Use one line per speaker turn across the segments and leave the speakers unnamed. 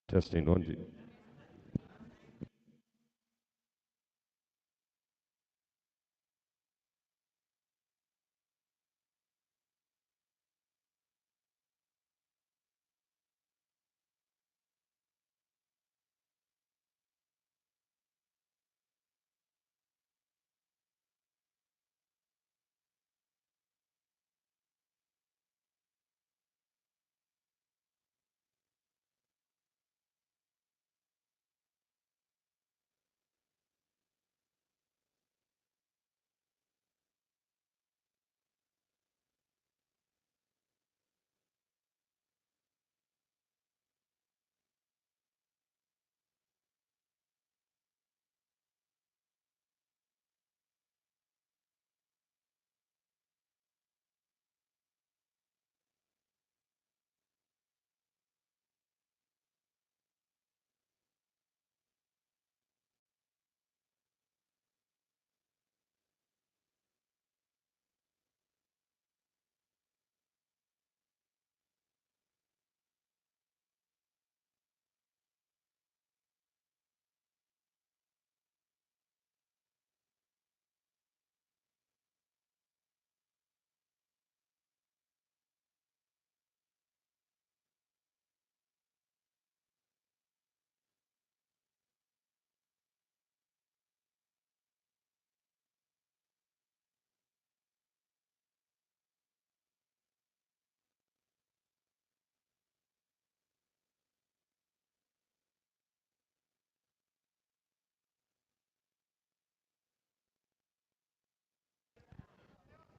Testing one, two.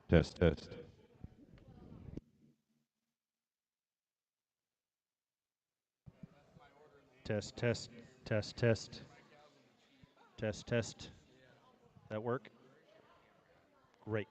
Test, test.
Test, test, test, test, test, test. That work? Great.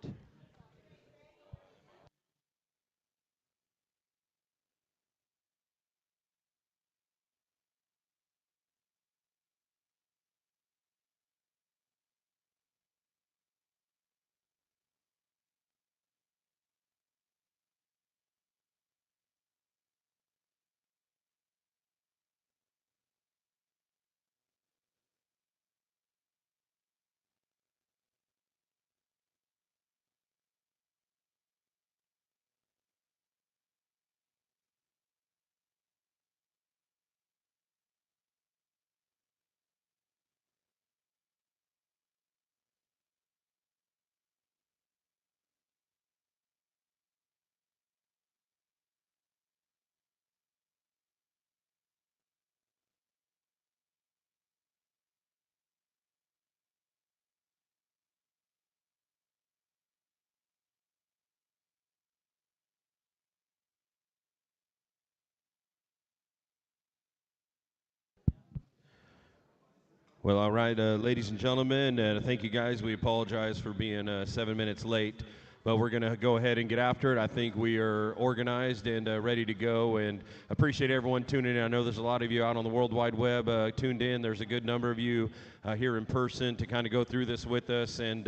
Well, all right, ladies and gentlemen, thank you guys. We apologize for being 7 minutes late, but we're going to go ahead and get after it. I think we are organized and ready to go, and appreciate everyone tuning in. I know there's a lot of you out on the World Wide Web tuned in. There's a good number of you here in person to kind of go through this with us, and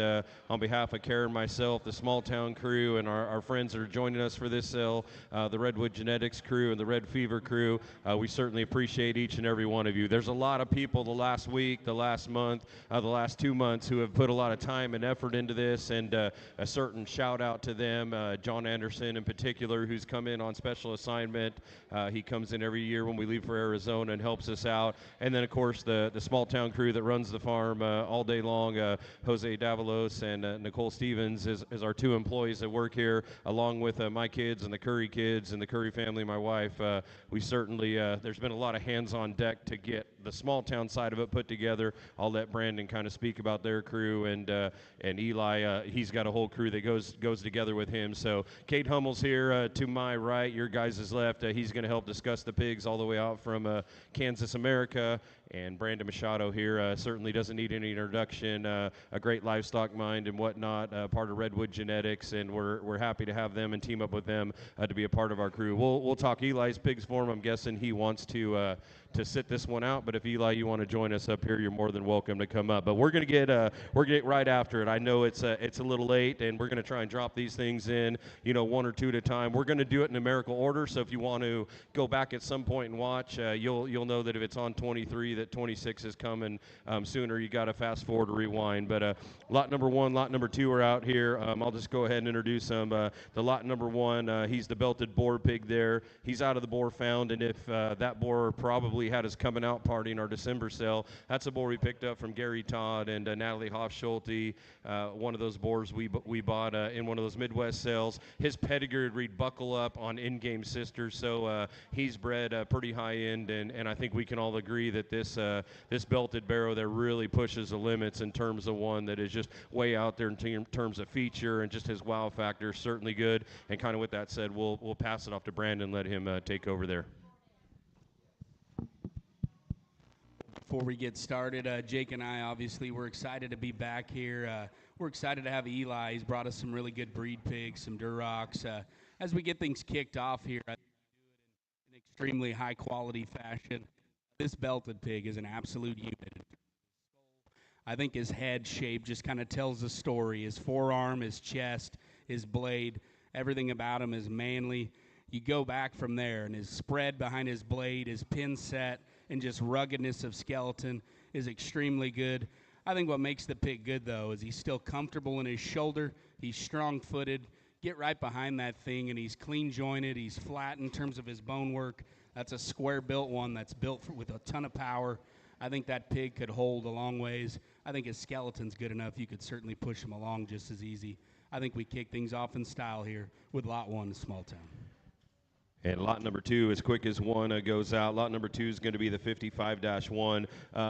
on behalf of Karen, myself, the Small Town crew, and our friends that are joining us for this sale, the Redwood Genetics crew and the Red Fever crew, we certainly appreciate each and every one of you. There's a lot of people the last week, the last month, the last 2 months who have put a lot of time and effort into this, and a certain shout out to them. John Anderson in particular, who's come in on special assignment. He comes in every year when we leave for Arizona and helps us out. And then, of course, the small town crew that runs the farm all day long. Jose Davalos and Nicole Stevens is our two employees that work here, along with my kids and the Curry kids and the Curry family, my wife. We certainly, there's been a lot of hands on deck to get the small town side of it put together. I'll let Brandon kind of speak about their crew, and Eli, he's got a whole crew that goes together with him. So Kate Hummel's here to my right, your guys' left. He's going to help discuss the pigs all the way out from Kansas, America. And Brandon Machado here certainly doesn't need any introduction. A great livestock mind and whatnot, part of Redwood Genetics, and we're happy to have them and team up with them to be a part of our crew. We'll talk Eli's pigs for him. I'm guessing he wants to sit this one out. But if Eli, you want to join us up here, you're more than welcome to come up. But we're gonna get right after it. I know it's a little late, and we're gonna try and drop these things in, one or two at a time. We're gonna do it in numerical order. So if you want to go back at some point and watch, you'll know that if it's on 23, that 26 is coming sooner. You got to fast forward or rewind. But lot number 1, lot number 2 are out here. I'll just go ahead and introduce them. The lot number 1, he's the belted boar pig there. He's out of the boar found, and if that boar probably had his coming out party in our December sale, that's a boar we picked up from Gary Todd and Natalie Hofschulte, one of those boars we bought in one of those Midwest sales. His pedigree would read buckle up on in-game sisters, so he's bred pretty high end, and I think we can all agree that this belted barrow there really pushes the limits in terms of one that is just way out there in terms of feature, and just his wow factor is certainly good. And kind of with that said, we'll pass it off to Brandon, let him take over there.
Before we get started, Jake and I, obviously, we're excited to be back here. We're excited to have Eli. He's brought us some really good breed pigs, some Durocs. As we get things kicked off here, I think we do it in extremely high-quality fashion. This belted pig is an absolute unit. I think his head shape just kind of tells the story. His forearm, his chest, his blade, everything about him is manly. You go back from there, and his spread behind his blade, his pin set, and just ruggedness of skeleton is extremely good. I think what makes the pig good, though, is he's still comfortable in his shoulder. He's strong-footed. Get right behind that thing, and he's clean-jointed. He's flat in terms of his bone work. That's a square-built one that's built with a ton of power. I think that pig could hold a long ways. I think his skeleton's good enough. You could certainly push him along just as easy. I think we kick things off in style here with Lot 1, Small Town.
And lot number 2, as quick as one goes out. Lot number 2 is going to be the 55-1.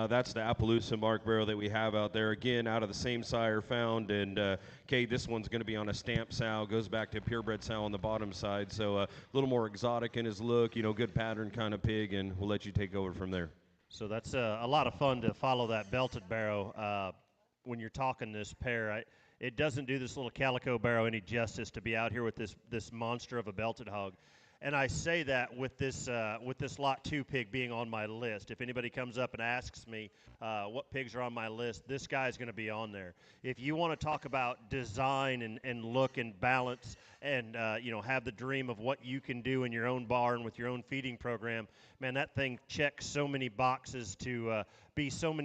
That's the Appaloosa mark barrel that we have out there. Again, out of the same sire found. And, Kay, this one's going to be on a stamp sow. Goes back to a purebred sow on the bottom side. So a little more exotic in his look, good pattern kind of pig. And we'll let you take over from there.
So that's a lot of fun to follow that belted barrow. When you're talking this pair, it doesn't do this little calico barrow any justice to be out here with this monster of a belted hog. And I say that with this Lot 2 pig being on my list. If anybody comes up and asks me what pigs are on my list, this guy's going to be on there. If you want to talk about design and look and balance and have the dream of what you can do in your own barn with your own feeding program, man, that thing checks so many boxes to be so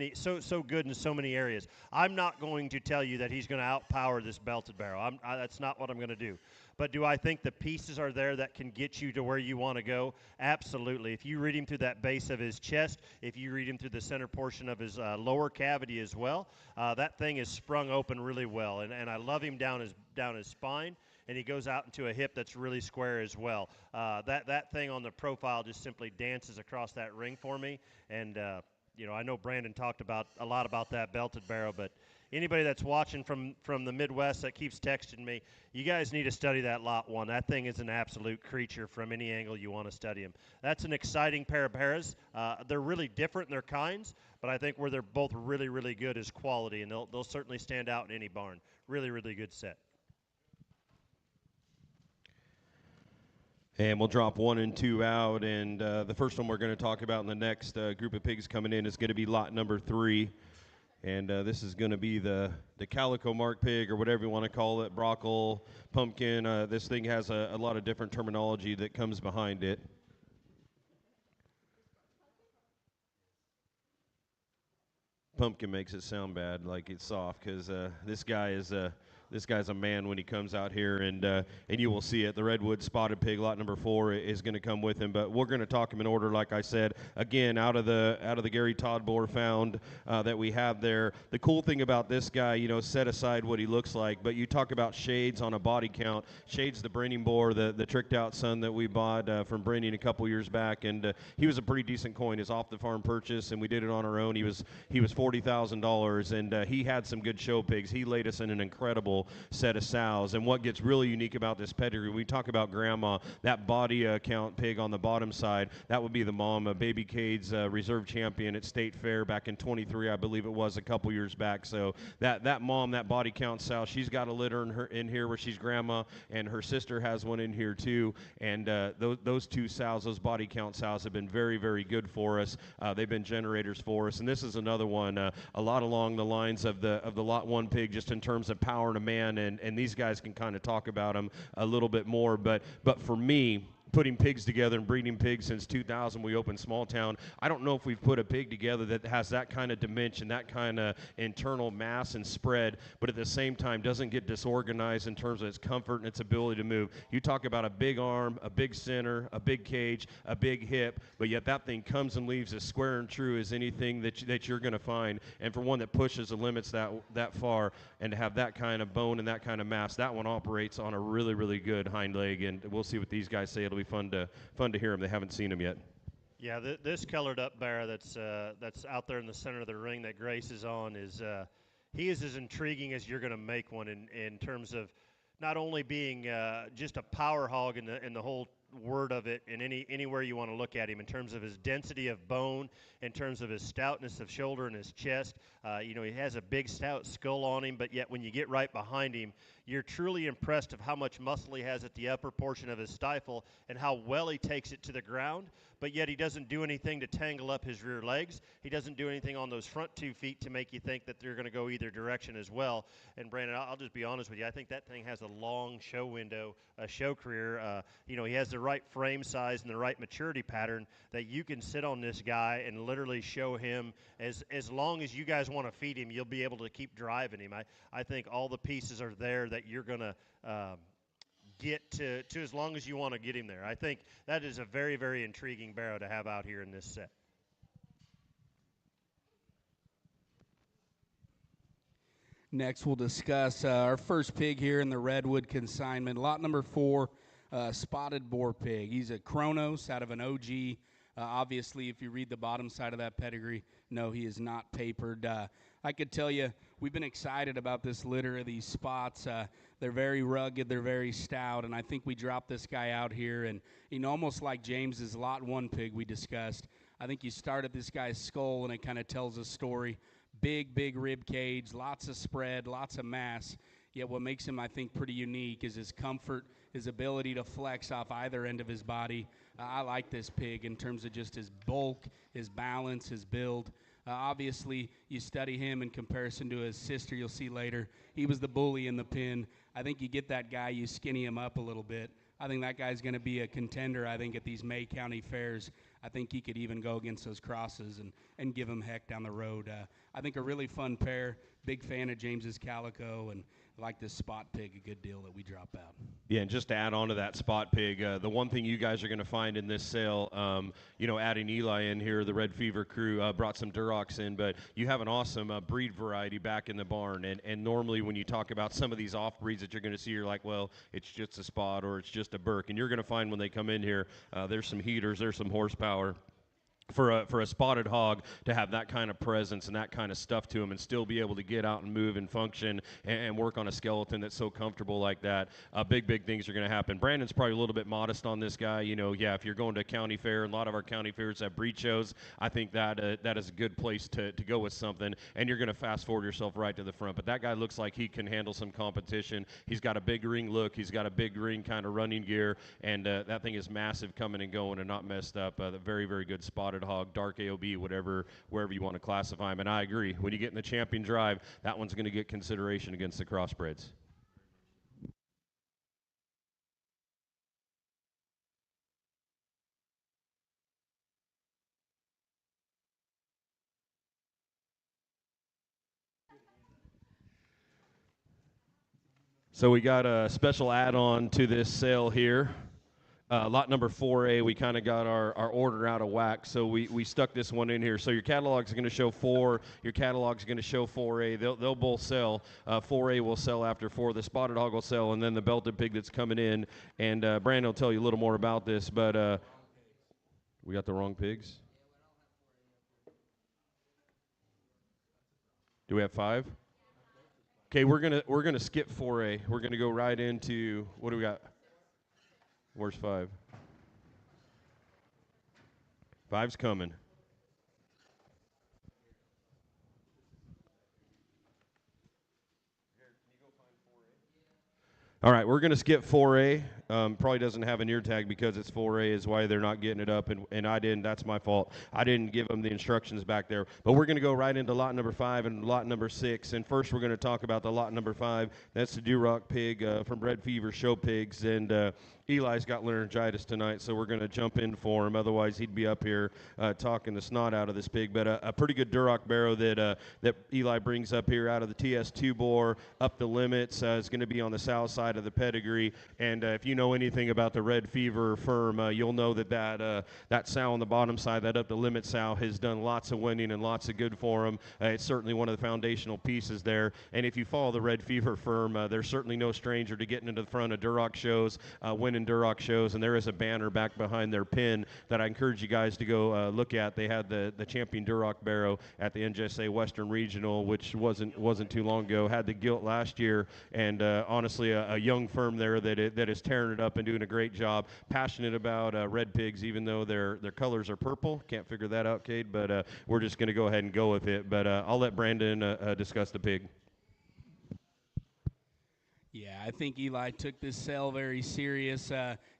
good in so many areas. I'm not going to tell you that he's going to outpower this belted barrow. That's not what I'm going to do. But do I think the pieces are there that can get you to where you want to go? Absolutely. If you read him through that base of his chest, if you read him through the center portion of his lower cavity as well, that thing is sprung open really well. And I love him down his spine, and he goes out into a hip that's really square as well. That thing on the profile just simply dances across that ring for me. And I know Brandon talked a lot about that belted barrow, but anybody that's watching from the Midwest that keeps texting me, you guys need to study that Lot 1. That thing is an absolute creature from any angle you want to study him. That's an exciting pair of pairs. They're really different in their kinds, but I think where they're both really, really good is quality, and they'll certainly stand out in any barn. Really, really good set.
And we'll drop 1 and 2 out, and the first one we're going to talk about in the next group of pigs coming in is going to be lot number 3. And this is going to be the calico mark pig, or whatever you want to call it, brockle, pumpkin. This thing has a lot of different terminology that comes behind it. Pumpkin makes it sound bad, like it's soft, because this guy's a man when he comes out here, and you will see it. The redwood spotted pig, lot number 4, is going to come with him. But we're going to talk him in order, like I said. Again, out of the Gary Todd boar found that we have there. The cool thing about this guy, set aside what he looks like, but you talk about Shades on a body count. Shades, the breeding boar, the tricked out son that we bought from breeding a couple years back, and he was a pretty decent coin. His off the farm purchase, and we did it on our own. He was $40,000, and he had some good show pigs. He laid us in an incredible incredible set of sows. And what gets really unique about this pedigree, we talk about Grandma, that body count pig on the bottom side, that would be the mom, Baby Cade's reserve champion at State Fair back in 23, I believe it was, a couple years back. So that mom, that body count sow, she's got a litter in here where she's Grandma, and her sister has one in here too. And those two sows, those body count sows, have been very, very good for us. They've been generators for us. And this is another one, a lot along the lines of the Lot 1 pig, just in terms of power and a man. And these guys can kind of talk about them a little bit more. But for me, putting pigs together and breeding pigs since 2000, we opened Small Town, I don't know if we've put a pig together that has that kind of dimension, that kind of internal mass and spread, but at the same time doesn't get disorganized in terms of its comfort and its ability to move. You talk about a big arm, a big center, a big cage, a big hip, but yet that thing comes and leaves as square and true as anything that you're going to find. And for one that pushes the limits that far, and to have that kind of bone and that kind of mass, that one operates on a really, really good hind leg. And we'll see what these guys say. It'll be fun to hear them. They haven't seen them yet.
Yeah, this colored up bear that's out there in the center of the ring that Grace is on is he is as intriguing as you're going to make one in terms of not only being just a power hog in the whole word of it, in anywhere you want to look at him, in terms of his density of bone, in terms of his stoutness of shoulder and his chest. He has a big stout skull on him, but yet when you get right behind him, you're truly impressed of how much muscle he has at the upper portion of his stifle and how well he takes it to the ground, but yet he doesn't do anything to tangle up his rear legs. He doesn't do anything on those front 2 feet to make you think that they're going to go either direction as well. And Brandon, I'll just be honest with you, I think that thing has a long show window, a show career. He has the right frame size and the right maturity pattern that you can sit on this guy and literally show him as long as you guys want to feed him, you'll be able to keep driving him. I think all the pieces are there that you're going to get to as long as you want to get him there. I think that is a very, very intriguing barrow to have out here in this set.
Next, we'll discuss our first pig here in the Redwood consignment, lot number 4, spotted boar pig. He's a Kronos out of an OG. Obviously, if you read the bottom side of that pedigree, no, he is not papered. I could tell you, we've been excited about this litter of these spots. They're very rugged, they're very stout, and I think we dropped this guy out here, and almost like James's Lot 1 pig we discussed, I think you start at this guy's skull, and it kind of tells a story. Big rib cage, lots of spread, lots of mass. Yet what makes him, I think, pretty unique is his comfort, his ability to flex off either end of his body. I like this pig in terms of just his bulk, his balance, his build. Obviously, you study him in comparison to his sister, you'll see later. He was the bully in the pen. I think you get that guy, you skinny him up a little bit. I think that guy's going to be a contender, I think, at these May County fairs. I think he could even go against those crosses and give him heck down the road. I think a really fun pair. Big fan of James's Calico, and like this spot pig a good deal that we drop out.
Yeah, and just to add on to that spot pig, the one thing you guys are going to find in this sale, adding Eli in here, the Red Fever crew brought some Durocs in, but you have an awesome breed variety back in the barn. And normally when you talk about some of these off breeds that you're going to see, you're like, well, it's just a spot or it's just a Burke. And you're going to find when they come in here, there's some heaters, there's some horsepower. For a spotted hog to have that kind of presence and that kind of stuff to him and still be able to get out and move and function and work on a skeleton that's so comfortable like that, big things are going to happen. Brandon's probably a little bit modest on this guy. If you're going to a county fair, and a lot of our county fairs have breed shows, I think that is a good place to go with something, and you're going to fast forward yourself right to the front. But that guy looks like he can handle some competition. He's got a big ring look. He's got a big ring kind of running gear, and that thing is massive coming and going and not messed up. Very, very good spotted hog, dark AOB, wherever you want to classify him. And I agree, when you get in the champion drive, that one's going to get consideration against the crossbreds. So we got a special add-on to this sale here. Lot number 4A, we kind of got our order out of whack, so we stuck this one in here. So your catalog's going to show 4, your catalog's going to show 4A. They'll both sell. 4A will sell after 4. The spotted hog will sell, and then the belted pig that's coming in. And Brandon will tell you a little more about this, but we got the wrong pigs. Do we have 5? Okay, we're gonna skip 4A. We're gonna go right into, what do we got? Where's 5? 5's coming. All right, we're going to skip 4A. Probably doesn't have an ear tag because it's 4A is why they're not getting it up, and I didn't. That's my fault. I didn't give them the instructions back there. But we're going to go right into lot number 5 and lot number 6. And first we're going to talk about the lot number 5. That's the Duroc pig from Red Fever Show Pigs. And Eli's got laryngitis tonight, so we're going to jump in for him. Otherwise, he'd be up here talking the snot out of this pig. But a pretty good Duroc barrow that Eli brings up here out of the TS2 bore, up the limits. Is going to be on the south side of the pedigree. And if you know anything about the Red Fever firm, you'll know that sow on the bottom side, that up the limit sow, has done lots of winning and lots of good for him. It's certainly one of the foundational pieces there. And if you follow the Red Fever firm, they're certainly no stranger to getting into the front of Duroc shows, winning Duroc shows. And there is a banner back behind their pin that I encourage you guys to go look at. They had the champion Duroc barrow at the NJSA Western Regional, which wasn't too long ago. Had the gilt last year, and honestly, a young firm there that is tearing it up and doing a great job. Passionate about red pigs, even though their colors are purple. Can't figure that out, Cade, but we're just going to go ahead and go with it. But I'll let Brandon discuss the pig.
Yeah, I think Eli took this sale very serious.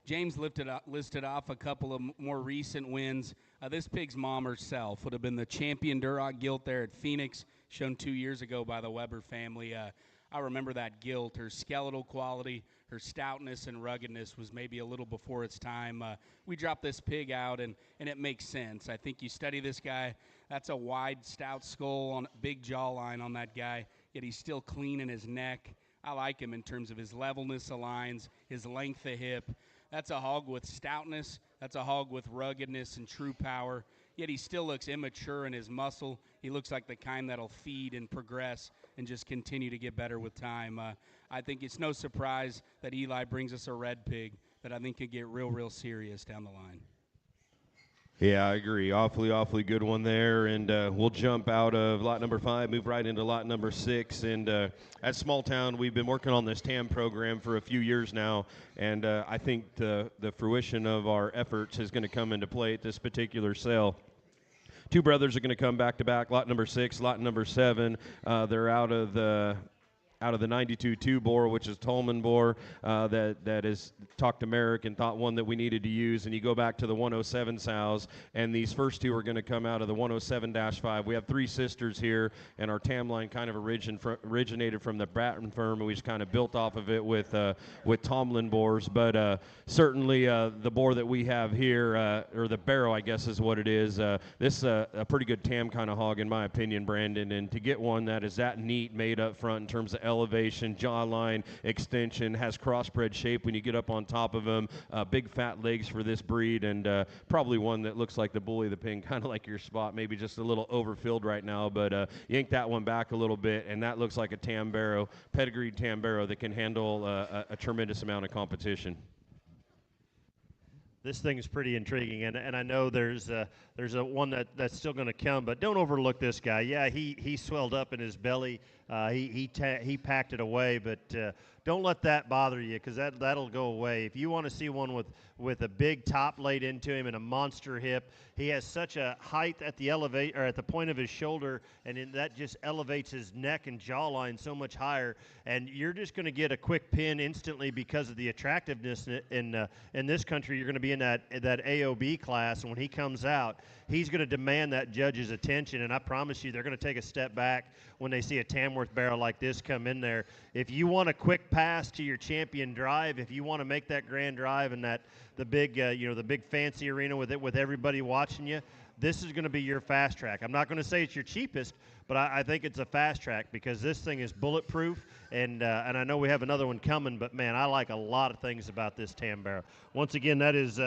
James listed off a couple of more recent wins. This pig's mom herself would have been the champion Duroc gilt there at Phoenix, shown 2 years ago by the Weber family. I remember that gilt. Her skeletal quality, her stoutness and ruggedness was maybe a little before its time. We dropped this pig out, and it makes sense. I think you study this guy. That's a wide, stout skull, on big jawline on that guy, yet he's still clean in his neck. I like him in terms of his levelness of lines, his length of hip. That's a hog with stoutness. That's a hog with ruggedness and true power. Yet he still looks immature in his muscle. He looks like the kind that'll feed and progress and just continue to get better with time. I think it's no surprise that Eli brings us a red pig that I think could get real serious down the line.
Yeah, I agree. Awfully good one there. And we'll jump out of lot number 5, move right into lot number 6. And at Small Town, we've been working on this TAM program for a few years now. And I think the fruition of our efforts is going to come into play at this particular sale. Two brothers are going to come back to back. Lot number 6, lot number 7. They're out of the 92-2 bore, which is Tolman bore, that is talked American, thought one that we needed to use. And you go back to the 107 sows, and these first two are going to come out of the 107-5. We have 3 sisters here, and our TAM line kind of originated from the Backman firm, and we just kind of built off of it with Tomlin bores. But certainly the bore that we have here, or the barrow, I guess is what it is, this is a pretty good TAM kind of hog, in my opinion, Brandon. And to get one that is that neat made up front in terms of elevation, jawline, extension, has crossbred shape when you get up on top of him, big fat legs for this breed, and probably one that looks like the bully of the pin, kind of like your spot, maybe just a little overfilled right now, but yank that one back a little bit, and that looks like a TAM barrow, pedigreed TAM barrow that can handle a tremendous amount of competition.
This thing is pretty intriguing, and I know there's a one that's still going to come, but don't overlook this guy. Yeah, he swelled up in his belly. He packed it away, but don't let that bother you, because that'll go away. If you want to see one with a big top laid into him and a monster hip, he has such a height at the at the point of his shoulder, and that just elevates his neck and jawline so much higher. And you're just going to get a quick pin instantly because of the attractiveness in this country. You're going to be in that AOB class, and when he comes out, he's going to demand that judge's attention. And I promise you, they're going to take a step back when they see a Tamworth barrel like this come in there. If you want a quick pass to your champion drive, if you want to make that grand drive and the big fancy arena with everybody watching you, this is going to be your fast track. I'm not going to say it's your cheapest, but I think it's a fast track because this thing is bulletproof, and I know we have another one coming, but man, I like a lot of things about this TAM barrel. Once again, that is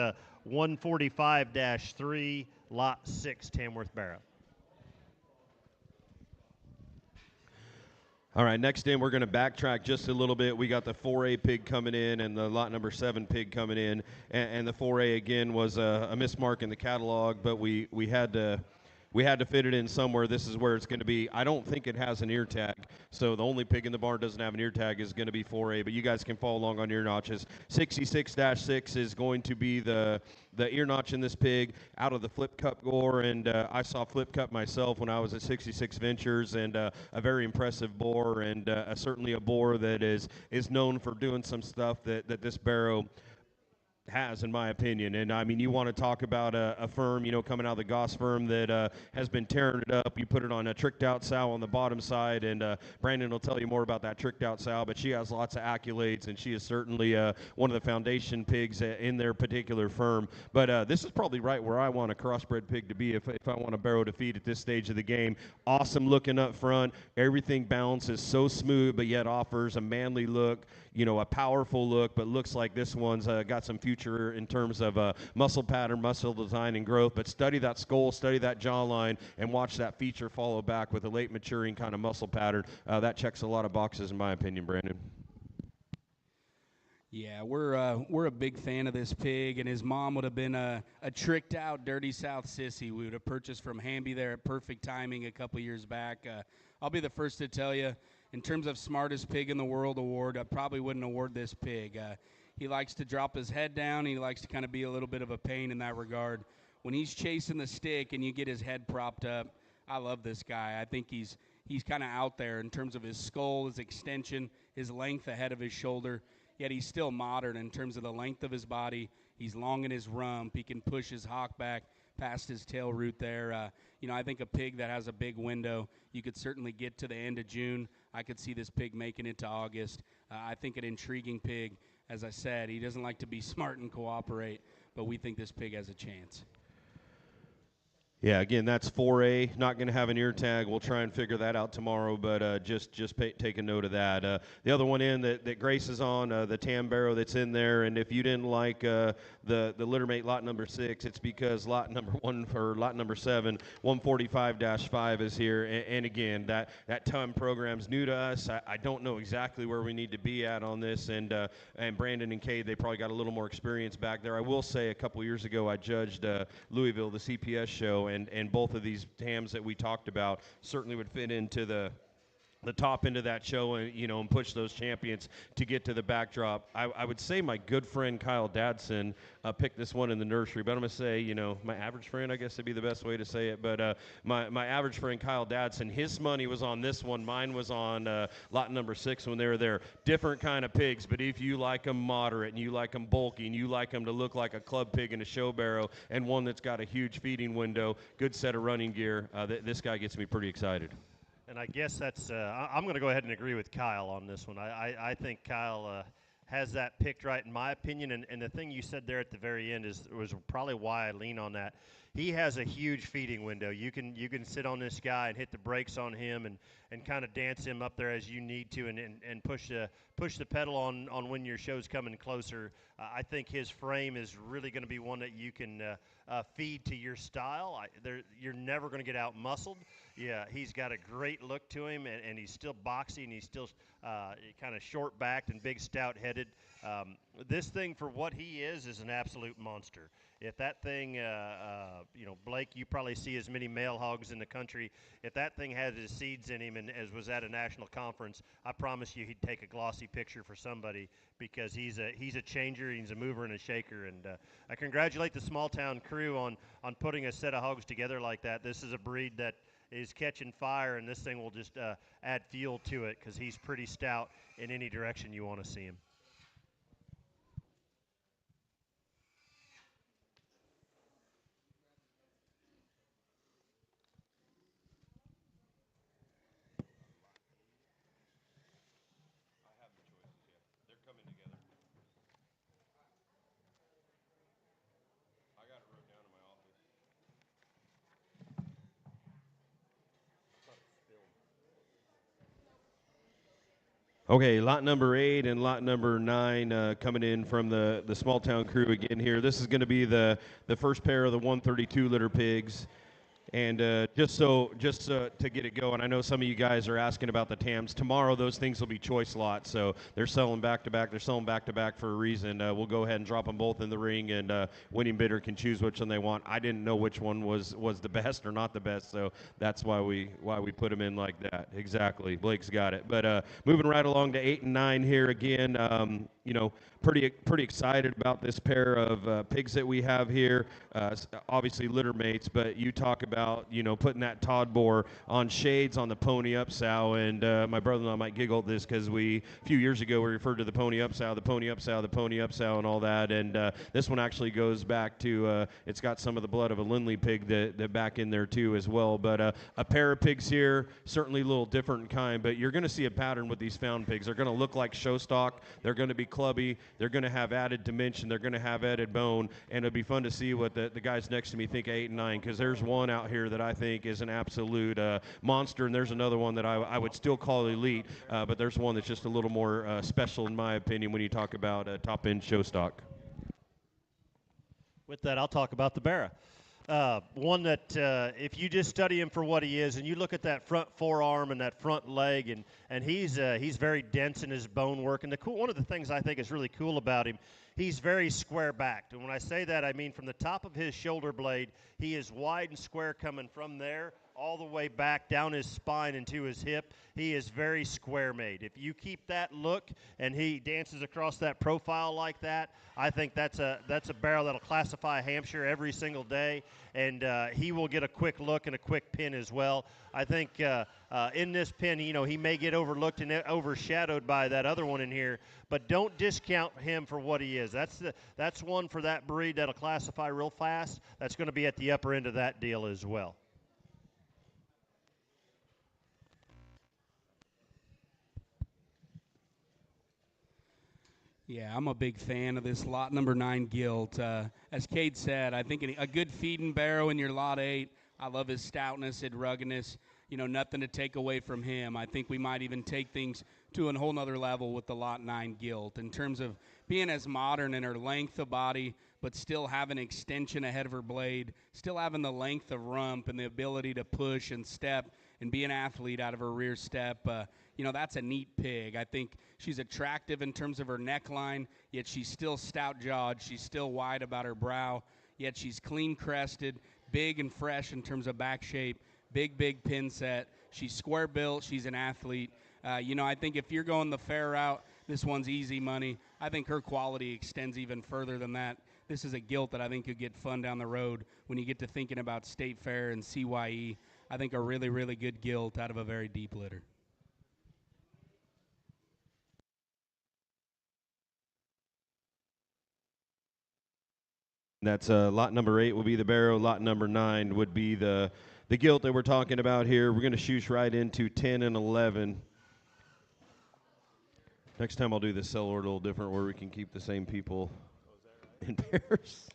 145-3, lot 6 Tamworth barrel.
All right, next in, we're going to backtrack just a little bit. We got the 4A pig coming in and the lot number 7 pig coming in. And the 4A, again, was a mismark in the catalog, but we had to we had to fit it in somewhere. This is where it's going to be. I don't think it has an ear tag, so the only pig in the barn doesn't have an ear tag is going to be 4A, but you guys can follow along on ear notches. 66-6 is going to be the ear notch in this pig out of the Flip Cup gore, and I saw Flip Cup myself when I was at 66 Ventures, and a very impressive boar, and certainly a boar that is known for doing some stuff that this barrow has, in my opinion. And I mean, you want to talk about a firm, you know, coming out of the Goss firm that has been tearing it up. You put it on a tricked out sow on the bottom side, and Brandon will tell you more about that tricked out sow, but she has lots of accolades, and she is certainly one of the foundation pigs in their particular firm. But this is probably right where I want a crossbred pig to be if I want a barrow to feed at this stage of the game. Awesome looking up front. Everything balances so smooth, but yet offers a manly look, you know, a powerful look, but looks like this one's got some future in terms of muscle pattern, muscle design, and growth. But study that skull, study that jawline, and watch that feature follow back with a late maturing kind of muscle pattern. That checks a lot of boxes, in my opinion, Brandon.
Yeah, we're a big fan of this pig, and his mom would have been a tricked out Dirty South sissy. We would have purchased from Hamby there at Perfect Timing a couple years back. I'll be the first to tell you, in terms of smartest pig in the world award, I probably wouldn't award this pig. He likes to drop his head down. He likes to kind of be a little bit of a pain in that regard. When he's chasing the stick and you get his head propped up, I love this guy. I think he's kind of out there in terms of his skull, his extension, his length ahead of his shoulder. Yet he's still modern in terms of the length of his body. He's long in his rump. He can push his hock back past his tail root there. You know, I think a pig that has a big window, you could certainly get to the end of June. I could see this pig making it to August. I think an intriguing pig. As I said, he doesn't like to be smart and cooperate, but we think this pig has a chance.
Yeah, again, that's 4A. Not going to have an ear tag. We'll try and figure that out tomorrow, but just take a note of that. The other one in that Grace is on, the Tam Barrow that's in there, and if you didn't like the littermate lot number 6, it's because lot number 1 or lot number 7, 145-5 is here. And again, that time program's new to us. I don't know exactly where we need to be at on this, and Brandon and Cade, they probably got a little more experience back there. I will say a couple years ago I judged Louisville, the CPS show, and both of these hams that we talked about certainly would fit into the top end of that show, and you know, and push those champions to get to the backdrop. I would say my good friend Kyle Dadson picked this one in the nursery, but I'm going to say, you know, my average friend, I guess would be the best way to say it, but my average friend Kyle Dadson, his money was on this one. Mine was on lot number 6 when they were there. Different kind of pigs, but if you like them moderate and you like them bulky and you like them to look like a club pig in a show barrow and one that's got a huge feeding window, good set of running gear, this guy gets me pretty excited.
And I guess that's I'm going to go ahead and agree with Kyle on this one. I think Kyle has that picked right in my opinion. And the thing you said there at the very end was probably why I lean on that. He has a huge feeding window. You can sit on this guy and hit the brakes on him and kind of dance him up there as you need to and push the pedal on when your show's coming closer. I think his frame is really going to be one that you can feed to your style. You're never going to get out muscled. Yeah, he's got a great look to him, and he's still boxy, and he's still kind of short-backed and big, stout-headed. This thing, for what he is an absolute monster. If that thing, you know, Blake, you probably see as many male hogs in the country. If that thing had his seeds in him and as was at a national conference, I promise you he'd take a glossy picture for somebody because he's a changer, he's a mover and a shaker. And I congratulate the small town crew on putting a set of hogs together like that. This is a breed that is catching fire, and this thing will just add fuel to it because he's pretty stout in any direction you want to see him.
Okay, lot number 8 and lot number 9 coming in from the small town crew again here. This is going to be the first pair of the 132 litter pigs. And just to get it going, I know some of you guys are asking about the TAMs. Tomorrow, those things will be choice lots, so they're selling back to back. They're selling back to back for a reason. We'll go ahead and drop them both in the ring, and winning bidder can choose which one they want. I didn't know which one was the best or not the best, so that's why we put them in like that. Exactly, Blake's got it. But moving right along to 8 and 9 here again. Pretty excited about this pair of pigs that we have here. Obviously litter mates, but you talk about putting that Todd boar on shades on the pony up sow, and my brother-in-law might giggle at this because a few years ago we referred to the pony up sow, the pony up sow, the pony up sow, and all that. And this one actually goes back to it's got some of the blood of a Lindley pig that back in there too as well. But a pair of pigs here, certainly a little different in kind, but you're going to see a pattern with these found pigs. They're going to look like show stock. They're going to be clubby. They're going to have added dimension. They're going to have added bone, and it'll be fun to see what the guys next to me think of 8 and 9, because there's one out here that I think is an absolute monster, and there's another one that I would still call elite, but there's one that's just a little more special in my opinion when you talk about top-end show stock.
With that, I'll talk about the Barra. One that if you just study him for what he is, and you look at that front forearm and that front leg, and he's very dense in his bone work. And one of the things I think is really cool about him, he's very square backed. And when I say that, I mean from the top of his shoulder blade, he is wide and square coming from there all the way back down his spine into his hip. He is very square made. If you keep that look and he dances across that profile like that, I think that's a barrel that'll classify Hampshire every single day, and he will get a quick look and a quick pin as well. I think in this pin, he may get overlooked and overshadowed by that other one in here, but don't discount him for what he is. That's one for that breed that'll classify real fast. That's going to be at the upper end of that deal as well.
Yeah, I'm a big fan of this lot number 9 gilt. As Cade said, I think a good feeding barrow in your lot 8. I love his stoutness and ruggedness. Nothing to take away from him. I think we might even take things to a whole nother level with the lot 9 gilt in terms of being as modern in her length of body, but still having extension ahead of her blade, still having the length of rump and the ability to push and step and be an athlete out of her rear step. That's a neat pig. I think she's attractive in terms of her neckline, yet she's still stout-jawed. She's still wide about her brow, yet she's clean-crested, big and fresh in terms of back shape, big pin set. She's square-built. She's an athlete. I think if you're going the fair route, this one's easy money. I think her quality extends even further than that. This is a gilt that I think could get fun down the road when you get to thinking about State Fair and CYE. I think a really, really good gilt out of a very deep litter.
That's lot number 8 will be the barrow. Lot number 9 would be the gilt that we're talking about here. We're going to shoot right into 10 and 11. Next time I'll do this sell order a little different where we can keep the same people in pairs.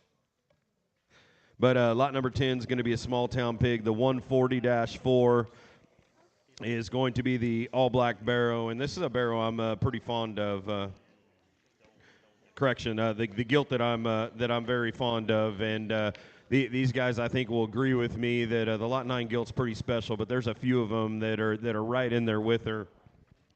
But lot number 10 is going to be a small town pig. The 140-4 is going to be the all-black barrow, and this is a barrow I'm pretty fond of. Correction, the gilt that I'm very fond of, and these guys I think will agree with me that the lot 9 gilt's pretty special. But there's a few of them that are right in there with her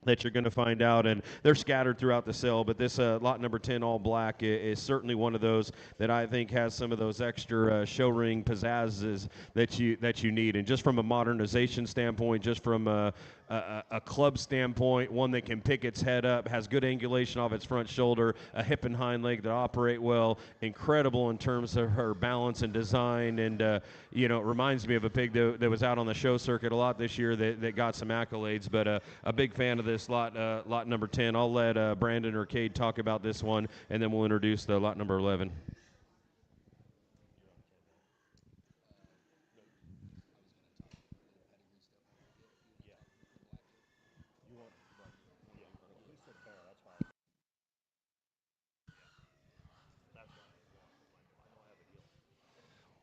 that you're going to find out, and they're scattered throughout the sale. But this lot number 10 all black is certainly one of those that I think has some of those extra show ring pizzazzes that you need. And just from a modernization standpoint, just from a club standpoint, one that can pick its head up, has good angulation off its front shoulder, a hip and hind leg that operate well, incredible in terms of her balance and design, and it reminds me of a pig that was out on the show circuit a lot this year that got some accolades. But a big fan of this lot number 10. I'll let Brandon or Cade talk about this one, and then we'll introduce the lot number 11.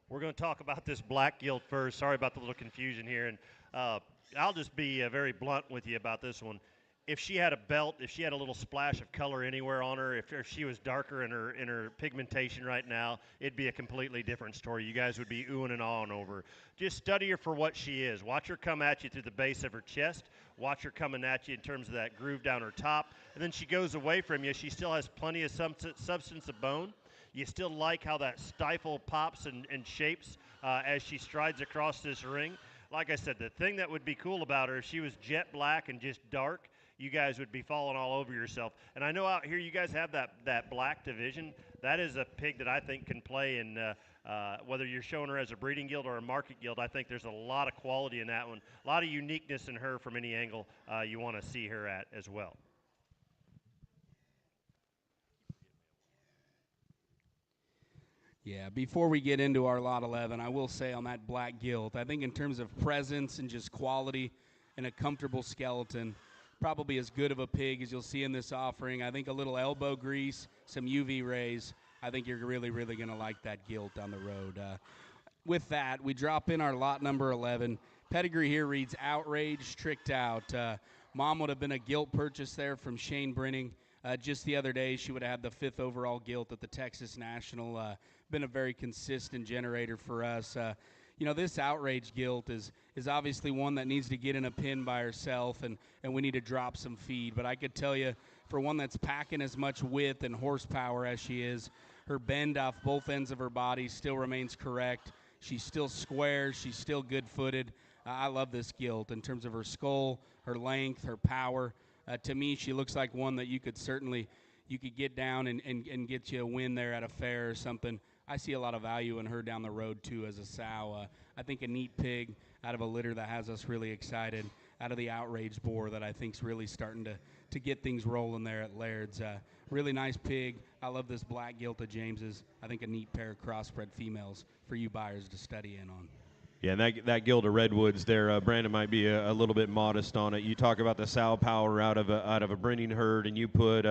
We're going to talk about this black gilt first. Sorry about the little confusion here. And I'll just be very blunt with you about this one. if she had a belt, if she had a little splash of color anywhere on her, if she was darker in her pigmentation right now, it'd be a completely different story. You guys would be oohing and awing over her. Just study her for what she is. Watch her come at you through the base of her chest. Watch her coming at you in terms of that groove down her top. And then she goes away from you. She still has plenty of substance of bone. You still like how that stifle pops and shapes as she strides across this ring. Like I said, the thing that would be cool about her, if she was jet black and just dark, you guys would be falling all over yourself. And I know out here you guys have that black division. That is a pig that I think can play in whether you're showing her as a breeding guild or a market guild. I think there's a lot of quality in that one, a lot of uniqueness in her from any angle you want to see her at as well.
Yeah, before we get into our Lot 11, I will say on that black gilt, I think in terms of presence and just quality and a comfortable skeleton, probably as good of a pig as you'll see in this offering. I think a little elbow grease, some UV rays. I think you're really, really going to like that gilt down the road. With that, we drop in our lot number 11. Pedigree here reads Outrage, Tricked Out. Mom would have been a gilt purchase there from Shane Brenning. Just the other day, she would have had the 5th overall gilt at the Texas National. Been a very consistent generator for us. This Outrage gilt is obviously one that needs to get in a pen by herself, and we need to drop some feed. But I could tell you, for one that's packing as much width and horsepower as she is, her bend off both ends of her body still remains correct. She's still square. She's still good-footed. I love this gilt in terms of her skull, her length, her power. To me, she looks like one that you could get down and get you a win there at a fair or something. I see a lot of value in her down the road, too, as a sow. I think a neat pig out of a litter that has us really excited, out of the Outrage boar that I think's really starting to get things rolling there at Laird's. Really nice pig. I love this black gilt of James's. I think a neat pair of crossbred females for you buyers to study in on.
Yeah, and that gilt of Redwoods there, Brandon might be a little bit modest on it. You talk about the sow power out of a breeding herd, and you put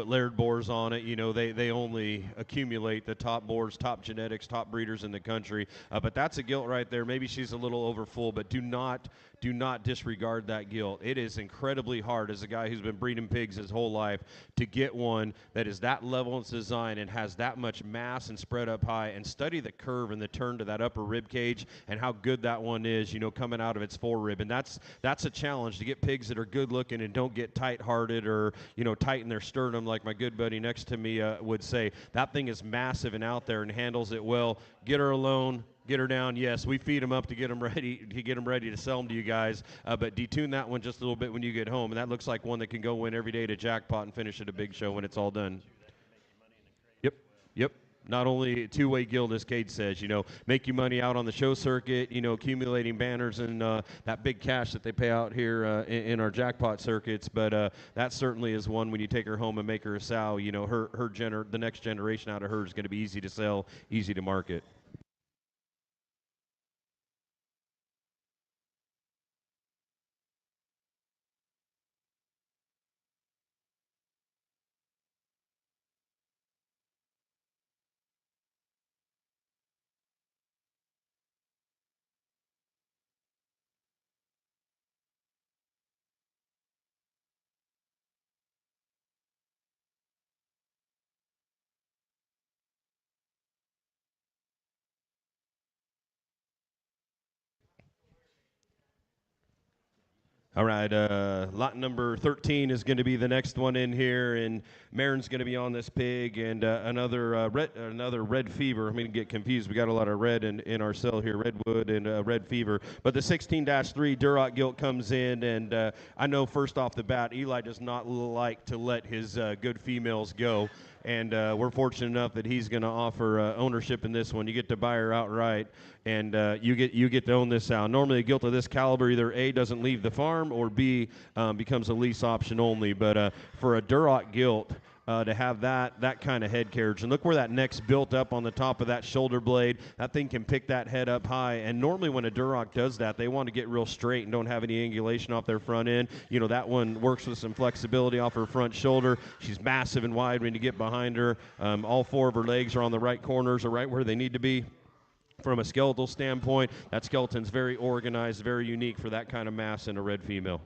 Laird boars on it. They only accumulate the top boars, top genetics, top breeders in the country. But that's a gilt right there. Maybe she's a little over full, but do not disregard that gilt. It is incredibly hard as a guy who's been breeding pigs his whole life to get one that is that level in its design and has that much mass and spread up high, and study the curve and the turn to that upper rib cage and how good that one is, coming out of its forerib. And that's a challenge to get pigs that are good looking and don't get tight-hearted or, tighten their sternum like my good buddy next to me would say. That thing is massive and out there and handles it well. Get her alone. Get her down. Yes, we feed them up to get them ready to sell them to you guys. But detune that one just a little bit when you get home, and that looks like one that can go win every day to jackpot and finish at a big show when it's all done. Yep. Not only two-way gilt, as Cade says, make you money out on the show circuit, accumulating banners and that big cash that they pay out here in our jackpot circuits. But that certainly is one when you take her home and make her a sow. The next generation out of her is going to be easy to sell, easy to market. All right, lot number 13 is going to be the next one in here, and Marin's going to be on this pig, and another red fever. I'm going to get confused. We got a lot of red in our cell here, redwood and red fever. But the 16-3 Duroc gilt comes in, and I know first off the bat, Eli does not like to let his good females go. And we're fortunate enough that he's going to offer ownership in this one. You get to buy her outright, and you get to own this sow. Normally, a gilt of this caliber either A, doesn't leave the farm, or B, becomes a lease option only. But for a Duroc gilt, to have that kind of head carriage. And look where that neck's built up on the top of that shoulder blade. That thing can pick that head up high. And normally when a Duroc does that, they want to get real straight and don't have any angulation off their front end. That one works with some flexibility off her front shoulder. She's massive and wide when you get behind her. All four of her legs are on the right corners or right where they need to be. From a skeletal standpoint, that skeleton's very organized, very unique for that kind of mass in a red female.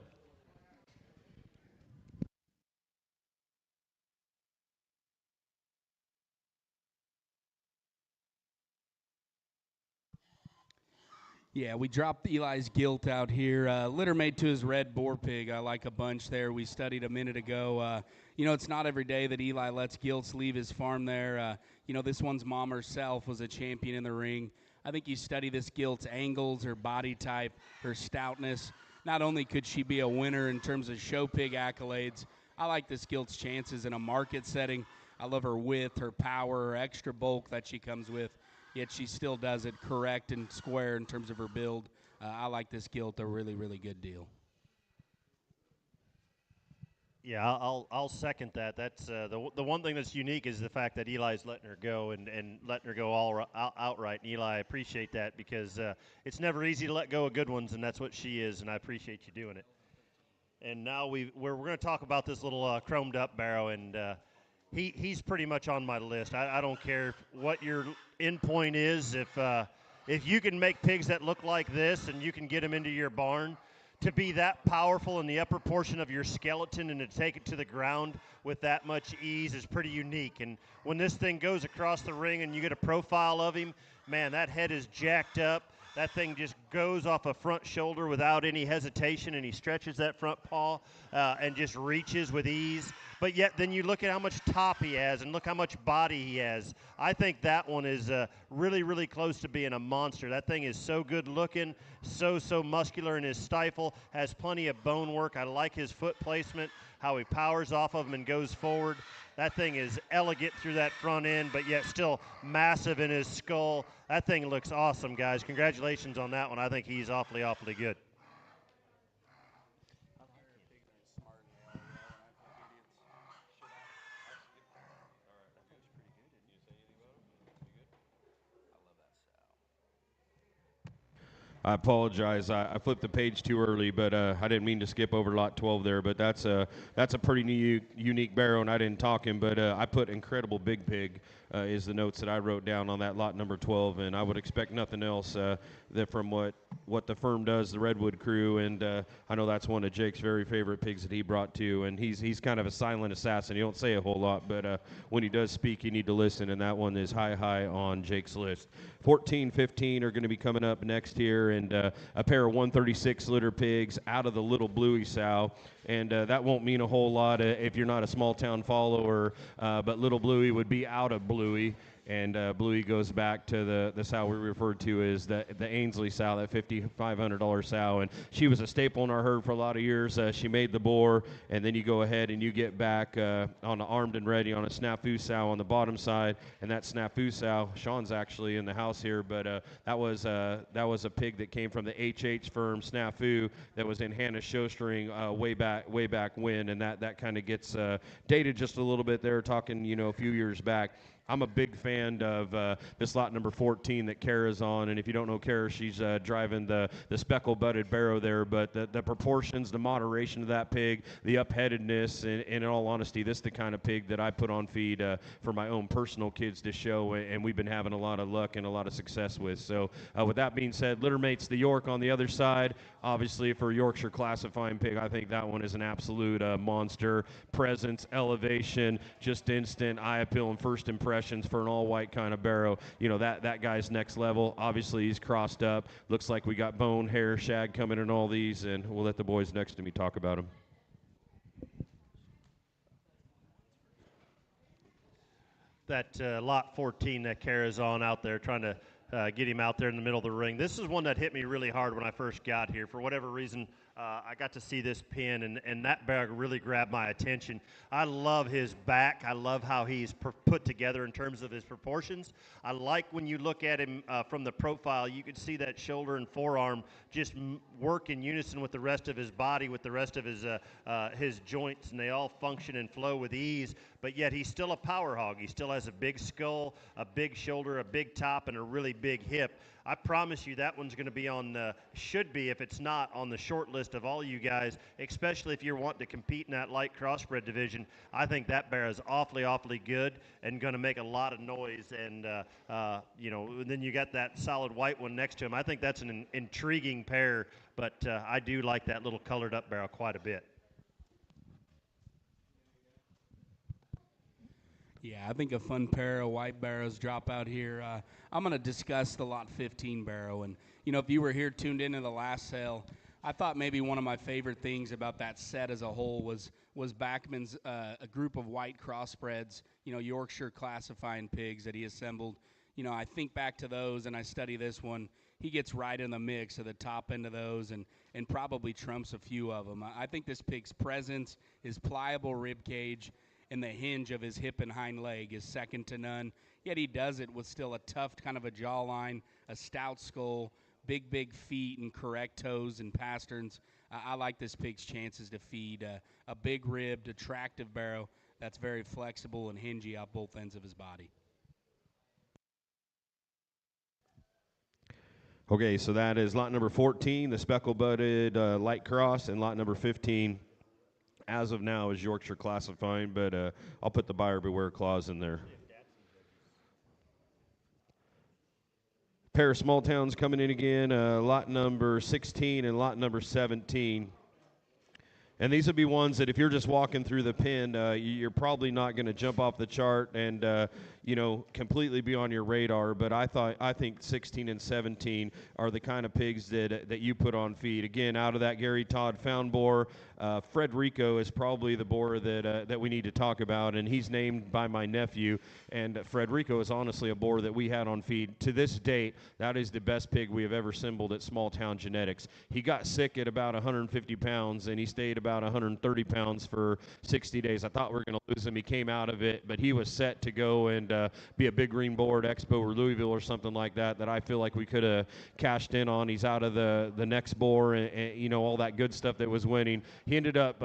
Yeah, we dropped Eli's gilt out here. Litter mate to his red boar pig. I like a bunch there. We studied a minute ago. It's not every day that Eli lets gilts leave his farm there. This one's mom herself was a champion in the ring. I think you study this gilt's angles, her body type, her stoutness. Not only could she be a winner in terms of show pig accolades, I like this gilt's chances in a market setting. I love her width, her power, her extra bulk that she comes with. Yet she still does it correct and square in terms of her build. I like this gilt a really, really good deal.
Yeah, I'll second that. That's the one thing that's unique is the fact that Eli's letting her go and letting her go outright. And Eli, I appreciate that because it's never easy to let go of good ones, and that's what she is. And I appreciate you doing it. And now we're going to talk about this little chromed up barrow, and he's pretty much on my list. I don't care what your end point is. If you can make pigs that look like this and you can get them into your barn, to be that powerful in the upper portion of your skeleton and to take it to the ground with that much ease is pretty unique. And when this thing goes across the ring and you get a profile of him, man, that head is jacked up. That thing just goes off a front shoulder without any hesitation, and he stretches that front paw and just reaches with ease. But yet then you look at how much top he has and look how much body he has. I think that one is really, really close to being a monster. That thing is so good looking, so muscular in his stifle, has plenty of bone work. I like his foot placement, how he powers off of him and goes forward. That thing is elegant through that front end, but yet still massive in his skull. That thing looks awesome, guys. Congratulations on that one. I think he's awfully, awfully good.
I apologize. I flipped the page too early, but I didn't mean to skip over lot 12 there. But that's a pretty unique barrow, and I didn't talk him. But I put incredible big pig is the notes that I wrote down on that lot number 12, and I would expect nothing else that from what the firm does, the Redwood crew, and I know that's one of Jake's very favorite pigs that he brought too. And he's kind of a silent assassin. He don't say a whole lot, but when he does speak, you need to listen, and that one is high on Jake's list. 14, 15 are going to be coming up next here, and a pair of 136 litter pigs out of the Little Bluey sow. And that won't mean a whole lot if you're not a small town follower, but Little Bluey would be out of Bluey. And Bluey goes back to the sow we referred to as the Ainsley sow, that $5,500 sow. And she was a staple in our herd for a lot of years. She made the boar, and then you go ahead and you get back on the Armed and Ready on a snafu sow on the bottom side. And that snafu sow, Sean's actually in the house here, but that was a pig that came from the HH firm Snafu that was in Hannah's Showstring way back when. And that kind of gets dated just a little bit there, talking a few years back. I'm a big fan of this lot number 14 that Kara's on, and if you don't know Kara, she's driving the speckle-butted barrow there, but the proportions, the moderation of that pig, the upheadedness, and in all honesty, this is the kind of pig that I put on feed for my own personal kids to show, and we've been having a lot of luck and a lot of success with. So with that being said, littermate's the York on the other side. Obviously, for Yorkshire classifying pig, I think that one is an absolute monster. Presence, elevation, just instant, eye-appeal, and first impressions for an all-white kind of barrow. That guy's next level. Obviously, he's crossed up. Looks like we got bone, hair, shag coming in all these, and we'll let the boys next to me talk about them.
That lot 14 that Kara's on out there trying to get him out there in the middle of the ring. This is one that hit me really hard when I first got here. For whatever reason, I got to see this pin, and that barrow really grabbed my attention. I love his back. I love how he's put together in terms of his proportions. I like when you look at him from the profile, you can see that shoulder and forearm just work in unison with the rest of his body, with the rest of his joints, and they all function and flow with ease. But yet he's still a power hog. He still has a big skull, a big shoulder, a big top, and a really big hip. I promise you that one's going to be should be, if it's not, on the short list of all you guys, especially if you're wanting to compete in that light crossbred division. I think that bear is awfully, awfully good and going to make a lot of noise. And, then you got that solid white one next to him. I think that's an intriguing pair, but I do like that little colored up barrel quite a bit.
Yeah, I think a fun pair of white barrows drop out here. I'm going to discuss the Lot 15 barrow. And, you know, if you were here tuned into the last sale, I thought maybe one of my favorite things about that set as a whole was Backman's a group of white crossbreds, you know, Yorkshire classifying pigs that he assembled. You know, I think back to those and I study this one. He gets right in the mix at the top end of those and probably trumps a few of them. I think this pig's presence, his pliable rib cage, and the hinge of his hip and hind leg is second to none. Yet he does it with still a tough kind of a jawline, a stout skull, big feet and correct toes and pasterns. I like this pig's chances to feed a big-ribbed, attractive barrow that's very flexible and hingy out both ends of his body.
Okay, so that is lot number 14, the speckle-butted light cross, and lot number 15, as of now, is Yorkshire classifying, but I'll put the buyer beware clause in there. Pair of small towns coming in again, lot number 16 and lot number 17. And these would be ones that if you're just walking through the pen, you're probably not going to jump off the chart and completely be on your radar. But I think 16 and 17 are the kind of pigs that you put on feed. Again, out of that Gary Todd found boar, Frederico is probably the boar that we need to talk about, and he's named by my nephew. And Frederico is honestly a boar that we had on feed. To this date, that is the best pig we have ever assembled at Small Town Genetics. He got sick at about 150 pounds, and he stayed about 130 pounds for 60 days. I thought we were going to lose him. He came out of it, but he was set to go and be a big green boar at Expo or Louisville or something like that I feel like we could have cashed in on. He's out of the next boar and all that good stuff that was winning. He ended up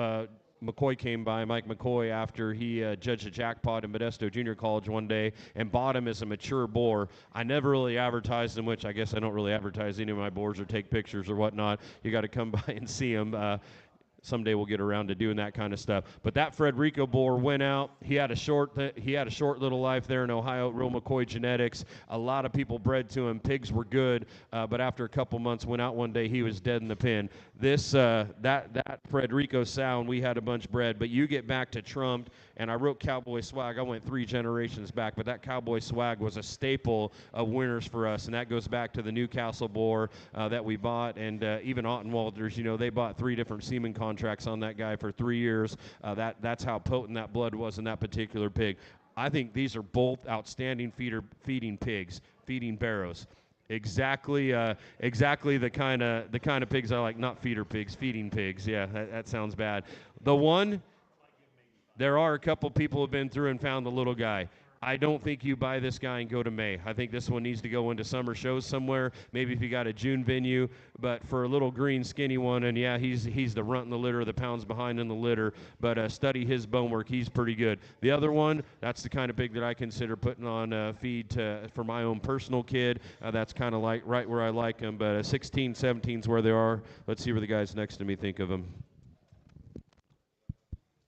McCoy came by, Mike McCoy, after he judged a jackpot in Modesto Junior College one day and bought him as a mature boar. I never really advertised him, which I guess I don't really advertise any of my boars or take pictures or whatnot. You got to come by and see him. Someday we'll get around to doing that kind of stuff. But that Frederico boar went out. He had a short little life there in Ohio at Real McCoy Genetics. A lot of people bred to him. Pigs were good, but after a couple months, went out one day. He was dead in the pen. This that Frederico sound, we had a bunch bred. But you get back to Trump, and I wrote Cowboy Swag. I went 3 generations back, but that Cowboy Swag was a staple of winners for us, and that goes back to the Newcastle boar that we bought, and even Ottenwalders. They bought 3 different semen contracts on that guy for 3 years. That's how potent that blood was in that particular pig. I think these are both outstanding feeding pigs, feeding barrows. Exactly the kind of pigs I like. Not feeder pigs, feeding pigs. Yeah, that sounds bad. There are a couple people who have been through and found the little guy. I don't think you buy this guy and go to May. I think this one needs to go into summer shows somewhere, maybe if you got a June venue. But for a little green, skinny one, and yeah, he's the runt in the litter, the pounds behind in the litter, but study his bone work. He's pretty good. The other one, that's the kind of pig that I consider putting on feed for my own personal kid. That's kind of like right where I like him, but 16, 17 is where they are. Let's see where the guys next to me think of him.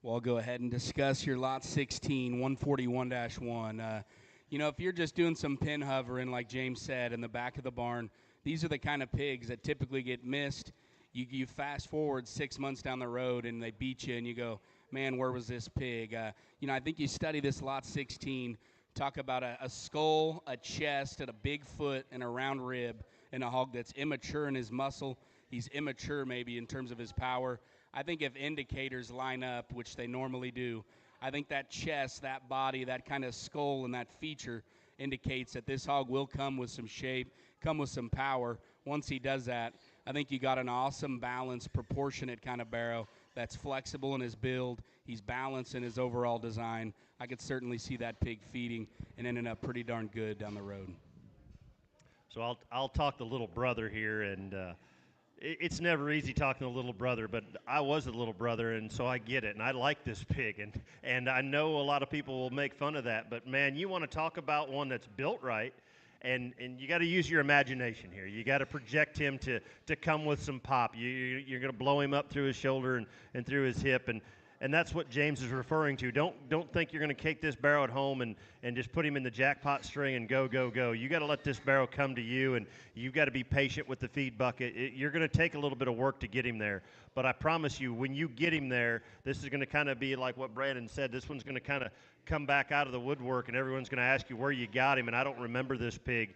Well, I'll go ahead and discuss your lot 16, 141-1. If you're just doing some pin hovering, like James said, in the back of the barn, these are the kind of pigs that typically get missed. You fast forward 6 months down the road, and they beat you, and you go, man, where was this pig? I think you study this lot 16, talk about a skull, a chest, and a big foot, and a round rib, and a hog that's immature in his muscle. He's immature maybe in terms of his power. I think if indicators line up, which they normally do, I think that chest, that body, that kind of skull, and that feature indicates that this hog will come with some shape, come with some power. Once he does that, I think you got an awesome, balanced, proportionate kind of barrow that's flexible in his build. He's balanced in his overall design. I could certainly see that pig feeding and ending up pretty darn good down the road.
So I'll talk the little brother here, and it's never easy talking to a little brother, but I was a little brother, and so I get it, and I like this pig, and I know a lot of people will make fun of that, but man, you want to talk about one that's built right, and you got to use your imagination here. You got to project him to come with some pop. You're going to blow him up through his shoulder and through his hip, and and that's what James is referring to. Don't think you're going to take this barrow at home and just put him in the jackpot string and go, go, go. You got to let this barrow come to you, and you've got to be patient with the feed bucket. You're going to take a little bit of work to get him there, but I promise you, when you get him there, this is going to kind of be like what Brandon said. This one's going to kind of come back out of the woodwork, and everyone's going to ask you where you got him, and I don't remember this pig.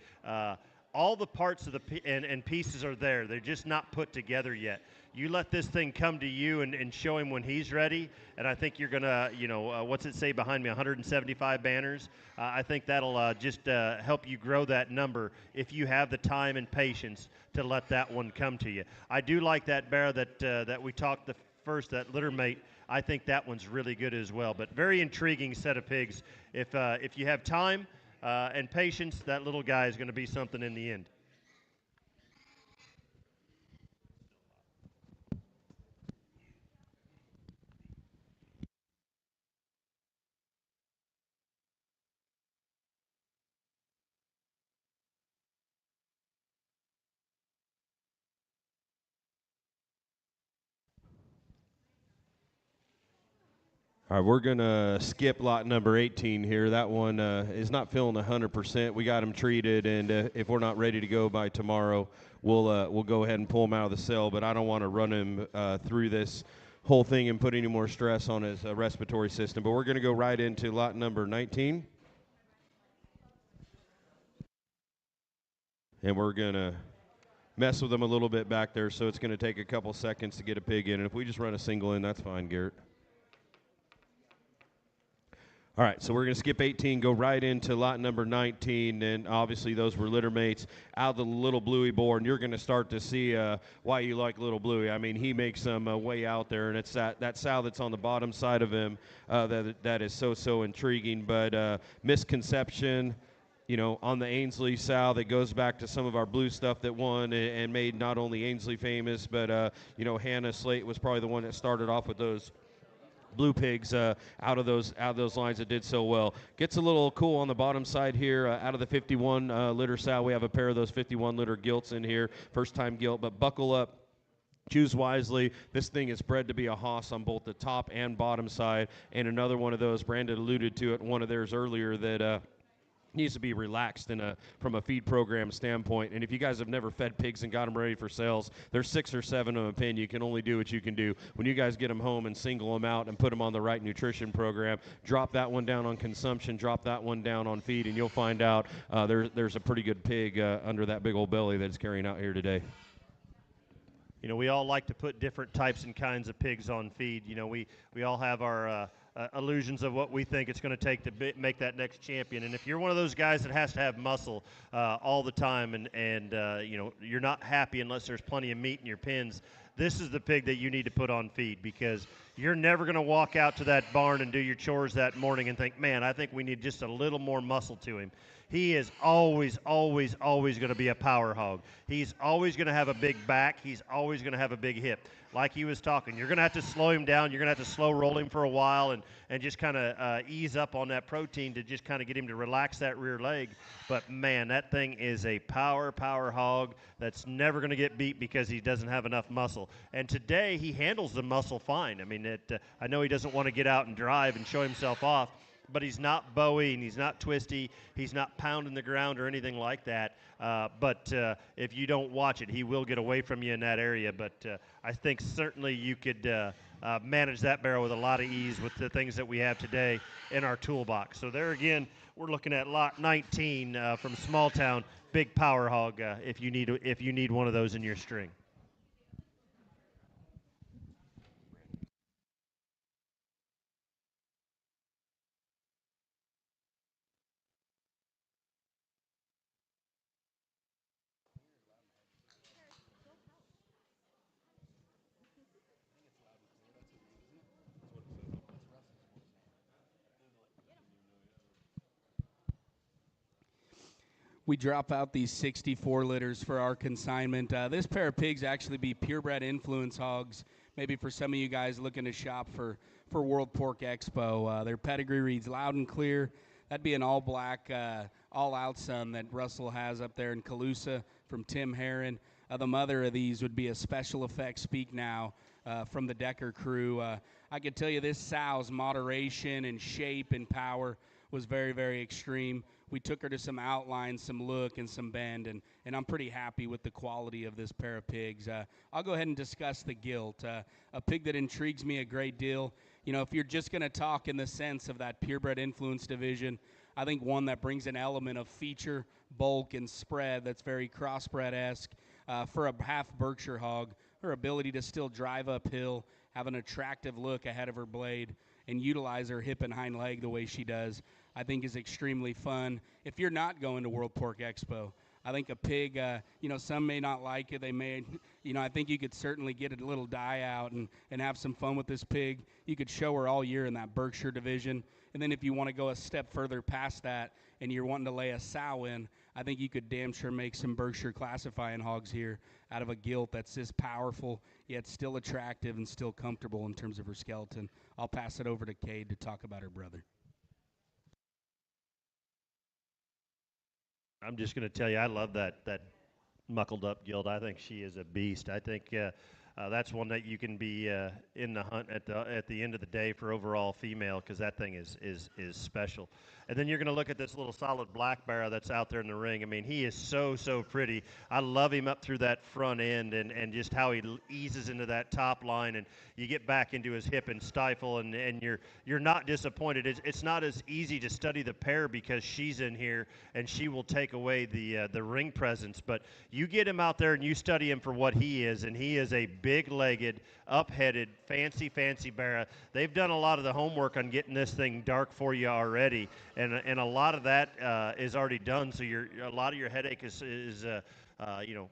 All the parts of the and pieces are there. They're just not put together yet. You let this thing come to you and show him when he's ready, and I think you're going to, what's it say behind me, 175 banners? I think that'll just help you grow that number if you have the time and patience to let that one come to you. I do like that barrow that we talked the first, that litter mate. I think that one's really good as well, but very intriguing set of pigs. If you have time and patience, that little guy is going to be something in the end.
All right, we're going to skip lot number 18 here. That one is not feeling 100%. We got him treated, and if we're not ready to go by tomorrow, we'll go ahead and pull him out of the cell, but I don't want to run him through this whole thing and put any more stress on his respiratory system. But we're going to go right into lot number 19. And we're going to mess with him a little bit back there, so it's going to take a couple seconds to get a pig in. And if we just run a single in, that's fine, Garrett. All right, so we're going to skip 18, go right into lot number 19, and obviously those were litter mates out of the Little Bluey board, and you're going to start to see why you like Little Bluey. I mean, he makes some way out there, and it's that sow that's on the bottom side of him that is so intriguing. But misconception, on the Ainsley sow that goes back to some of our blue stuff that won and made not only Ainsley famous, but, Hannah Slate was probably the one that started off with those blue pigs out of those lines that did so well. Gets a little cool on the bottom side here. Out of the 51 litter sow, we have a pair of those 51 litter gilts in here. First time gilt, but buckle up. Choose wisely. This thing is bred to be a hoss on both the top and bottom side. And another one of those, Brandon alluded to it, one of theirs earlier, that needs to be relaxed from a feed program standpoint. And if you guys have never fed pigs and got them ready for sales, there's 6 or 7 of them a pen. You can only do what you can do. When you guys get them home and single them out and put them on the right nutrition program, drop that one down on consumption, drop that one down on feed, and you'll find out there's a pretty good pig under that big old belly that it's carrying out here today.
We all like to put different types and kinds of pigs on feed. We all have our illusions of what we think it's going to take to make that next champion. And if you're one of those guys that has to have muscle all the time and you're not happy unless there's plenty of meat in your pens, this is the pig that you need to put on feed, because you're never going to walk out to that barn and do your chores that morning and think, man, I think we need just a little more muscle to him. He is always going to be a power hog. He's always going to have a big back. He's always going to have a big hip. Like he was talking, you're going to have to slow him down. You're going to have to slow roll him for a while and just kind of ease up on that protein to just kind of get him to relax that rear leg. But, man, that thing is a power hog that's never going to get beat because he doesn't have enough muscle. And today he handles the muscle fine. I mean, I know he doesn't want to get out and drive and show himself off, but he's not bowing, he's not twisty, he's not pounding the ground or anything like that. But if you don't watch it, he will get away from you in that area. But I think certainly you could manage that barrel with a lot of ease with the things that we have today in our toolbox. So there again, we're looking at lot 19 from Small Town, big power hog if you need one of those in your string.
We drop out these 64 litters for our consignment. This pair of pigs actually be purebred influence hogs, maybe for some of you guys looking to shop for World Pork Expo. Their pedigree reads loud and clear. That'd be an all-black, all-out son that Russell has up there in Calusa from Tim Herron. The mother of these would be a special effects Speak Now. from the Decker crew. I can tell you this sow's moderation and shape and power was very, very extreme. We took her to some outline, some look, and some bend, and I'm pretty happy with the quality of this pair of pigs. I'll go ahead and discuss the gilt. A pig that intrigues me a great deal. You know, if you're just going to talk in the sense of that purebred influence division, I think one that brings an element of feature, bulk, and spread that's very crossbred-esque for a half Berkshire hog. Her ability to still drive uphill, have an attractive look ahead of her blade, and utilize her hip and hind leg the way she does, I think is extremely fun. If you're not going to World Pork Expo, I think a pig, you know, some may not like it. They may, you know, I think you could certainly get a little die out and have some fun with this pig. You could show her all year in that Berkshire division. And then if you want to go a step further past that and you're wanting to lay a sow in, I think you could damn sure make some Berkshire classifying hogs here out of a gilt that's this powerful, yet still attractive and still comfortable in terms of her skeleton. I'll pass it over to Cade to talk about her brother.
I'm just going to tell you, I love that muckled up gilt. I think she is a beast. I think that's one that you can be in the hunt at the end of the day for overall female, because that thing is special. And then you're going to look at this little solid black barrow that's out there in the ring. I mean, he is so pretty. I love him up through that front end and just how he eases into that top line, and you get back into his hip and stifle, and you're not disappointed. It's not as easy to study the pair because she's in here and she will take away the ring presence. But you get him out there and you study him for what he is, and he is a big-legged, up-headed, fancy barrow. They've done a lot of the homework on getting this thing dark for you already, and a lot of that is already done. So a lot of your headache is you know,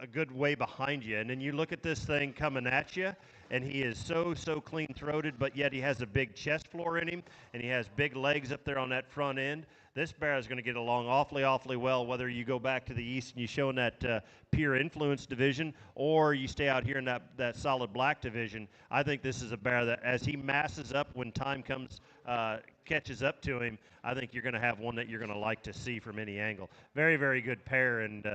a good way behind you. And then you look at this thing coming at you, and he is so clean-throated, but yet he has a big chest floor in him, and he has big legs up there on that front end. This barrow is going to get along awfully well, whether you go back to the east and you show in that pure influence division, or you stay out here in that solid black division. I think this is a barrow that, as he masses up when time comes, catches up to him, I think you're going to have one that you're going to like to see from any angle. Very good pair, and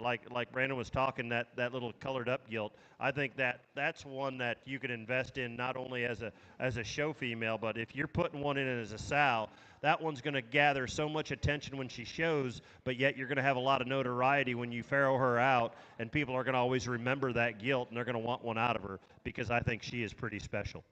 like Brandon was talking, that little colored up gilt, I think that's one that you can invest in not only as a show female, but if you're putting one in as a sow, that one's going to gather so much attention when she shows, but yet you're going to have a lot of notoriety when you farrow her out, and people are going to always remember that gilt, and they're going to want one out of her, because I think she is pretty special.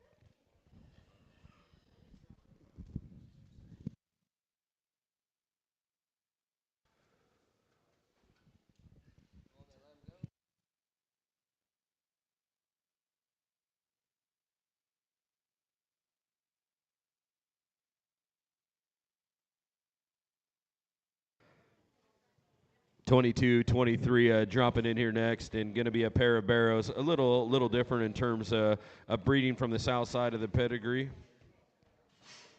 '22, '23 dropping in here next, and going to be a pair of barrows, a little different in terms of breeding from the south side of the pedigree,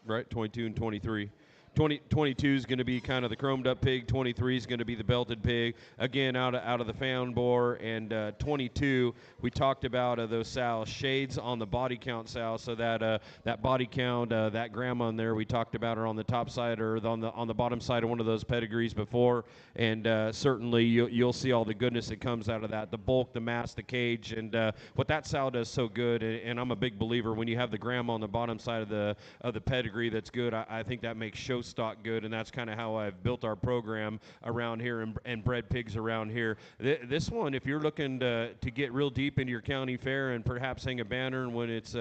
right? 22 and 23. 22 is going to be kind of the chromed up pig. 23 is going to be the belted pig. Again, out of the fan bore. And 22, we talked about those sows, shades on the body count sow. So that body count, that grandma in there, we talked about her on the top side or on the bottom side of one of those pedigrees before. And certainly you'll see all the goodness that comes out of that, the bulk, the mass, the cage, and what that sow does so good. And I'm a big believer when you have the grandma on the bottom side of the pedigree that's good. I think that makes show stock good, and that's kind of how I've built our program around here and bred pigs around here. This one, if you're looking to get real deep into your county fair and perhaps hang a banner when it's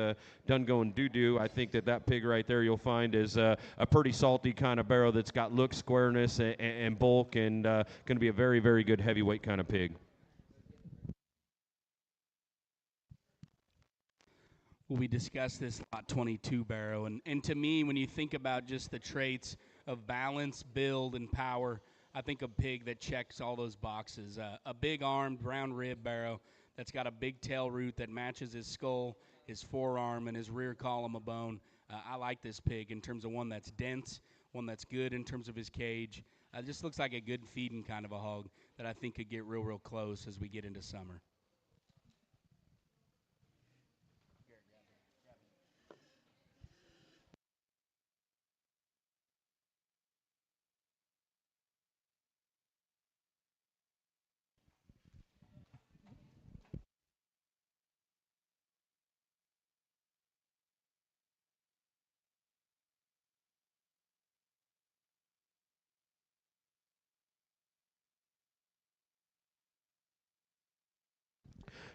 done going doo-doo, I think that pig right there you'll find is a pretty salty kind of barrow that's got look, squareness, and bulk, and going to be a very good heavyweight kind of pig.
We discussed this lot 22 barrow, and to me, when you think about just the traits of balance, build, and power, I think a pig that checks all those boxes. A big-armed, brown rib barrow that's got a big tail root that matches his skull, his forearm, and his rear column of bone. I like this pig in terms of one that's dense, one that's good in terms of his cage. Just looks like a good feeding kind of a hog that I think could get real close as we get into summer.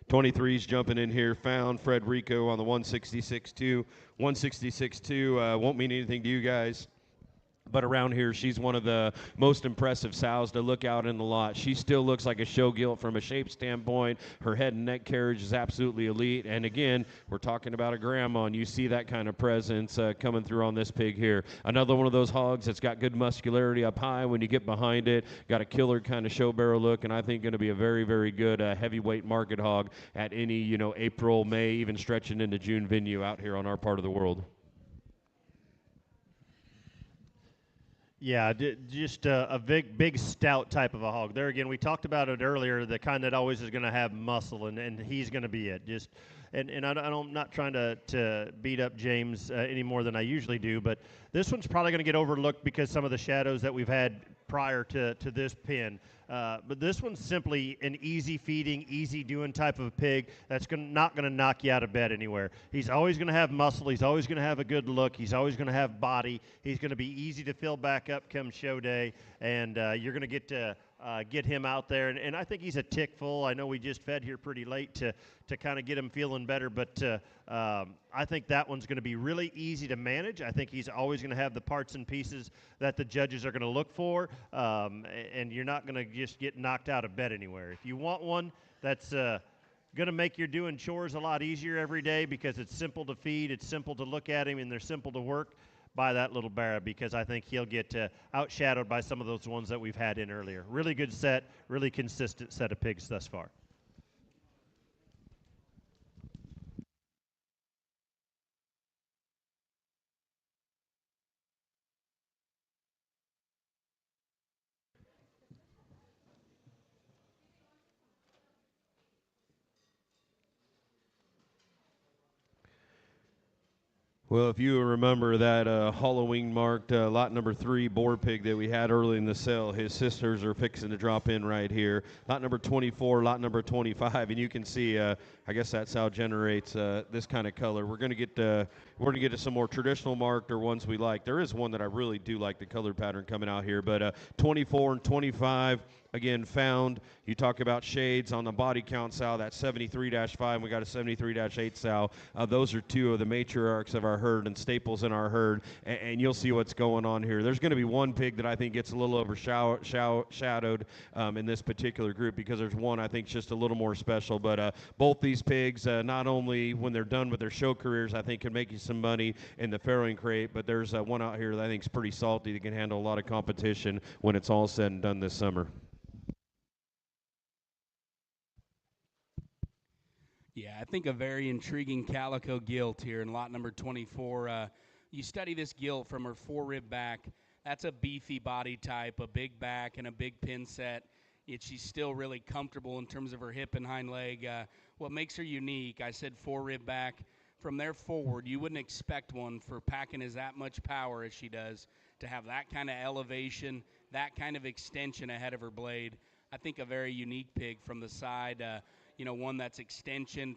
23's jumping in here. Found Frederico on the 166.2. 166.2 won't mean anything to you guys, but around here, she's one of the most impressive sows to look out in the lot. She still looks like a show gilt from a shape standpoint. Her head and neck carriage is absolutely elite. And again, we're talking about a grandma, and you see that kind of presence coming through on this pig here. Another one of those hogs that's got good muscularity up high when you get behind it. Got a killer kind of show barrow look, and I think going to be a very, very good heavyweight market hog at any, April, May, even stretching into June venue out here on our part of the world.
Yeah, just a big stout type of a hog. There again, we talked about it earlier, the kind that always is going to have muscle, and he's going to be it. I'm not trying to beat up James any more than I usually do, but this one's probably going to get overlooked because some of the shadows that we've had prior to this pin. But this one's simply an easy feeding, easy doing type of pig that's not going to knock you out of bed anywhere. He's always going to have muscle. He's always going to have a good look. He's always going to have body. He's going to be easy to fill back up come show day, and you're going to get him out there. And I think he's a tick full. I know we just fed here pretty late to kind of get him feeling better, but I think that one's going to be really easy to manage. I think he's always going to have the parts and pieces that the judges are going to look for, and you're not going to just get knocked out of bed anywhere. If you want one that's going to make your doing chores a lot easier every day because it's simple to feed, it's simple to look at him, and they're simple to work, buy that little barra, because I think he'll get outshadowed by some of those ones that we've had in earlier. Really good set, really consistent set of pigs thus far.
Well, if you remember that Halloween-marked lot number 3 boar pig that we had early in the sale, his sisters are fixing to drop in right here. Lot number 24, lot number 25, and you can see, I guess that's how it generates this kind of color. We're going to get to some more traditional marked or ones we like. There is one that I really do like the color pattern coming out here, but 24 and 25. Again, found. You talk about shades on the body count sow, that 73-5, we got a 73-8 sow. Those are two of the matriarchs of our herd and staples in our herd, and you'll see what's going on here. There's going to be one pig that I think gets a little overshadowed in this particular group because there's one I think just a little more special, but both these pigs, not only when they're done with their show careers, I think can make you some money in the farrowing crate, but there's one out here that I think is pretty salty that can handle a lot of competition when it's all said and done this summer.
Yeah, I think a very intriguing calico gilt here in lot number 24. You study this gilt from her four-rib back. That's a beefy body type, a big back and a big pin set. Yet she's still really comfortable in terms of her hip and hind leg. What makes her unique, I said four-rib back. From there forward, you wouldn't expect one for packing as that much power as she does to have that kind of elevation, that kind of extension ahead of her blade. I think a very unique pig from the side. One that's extension,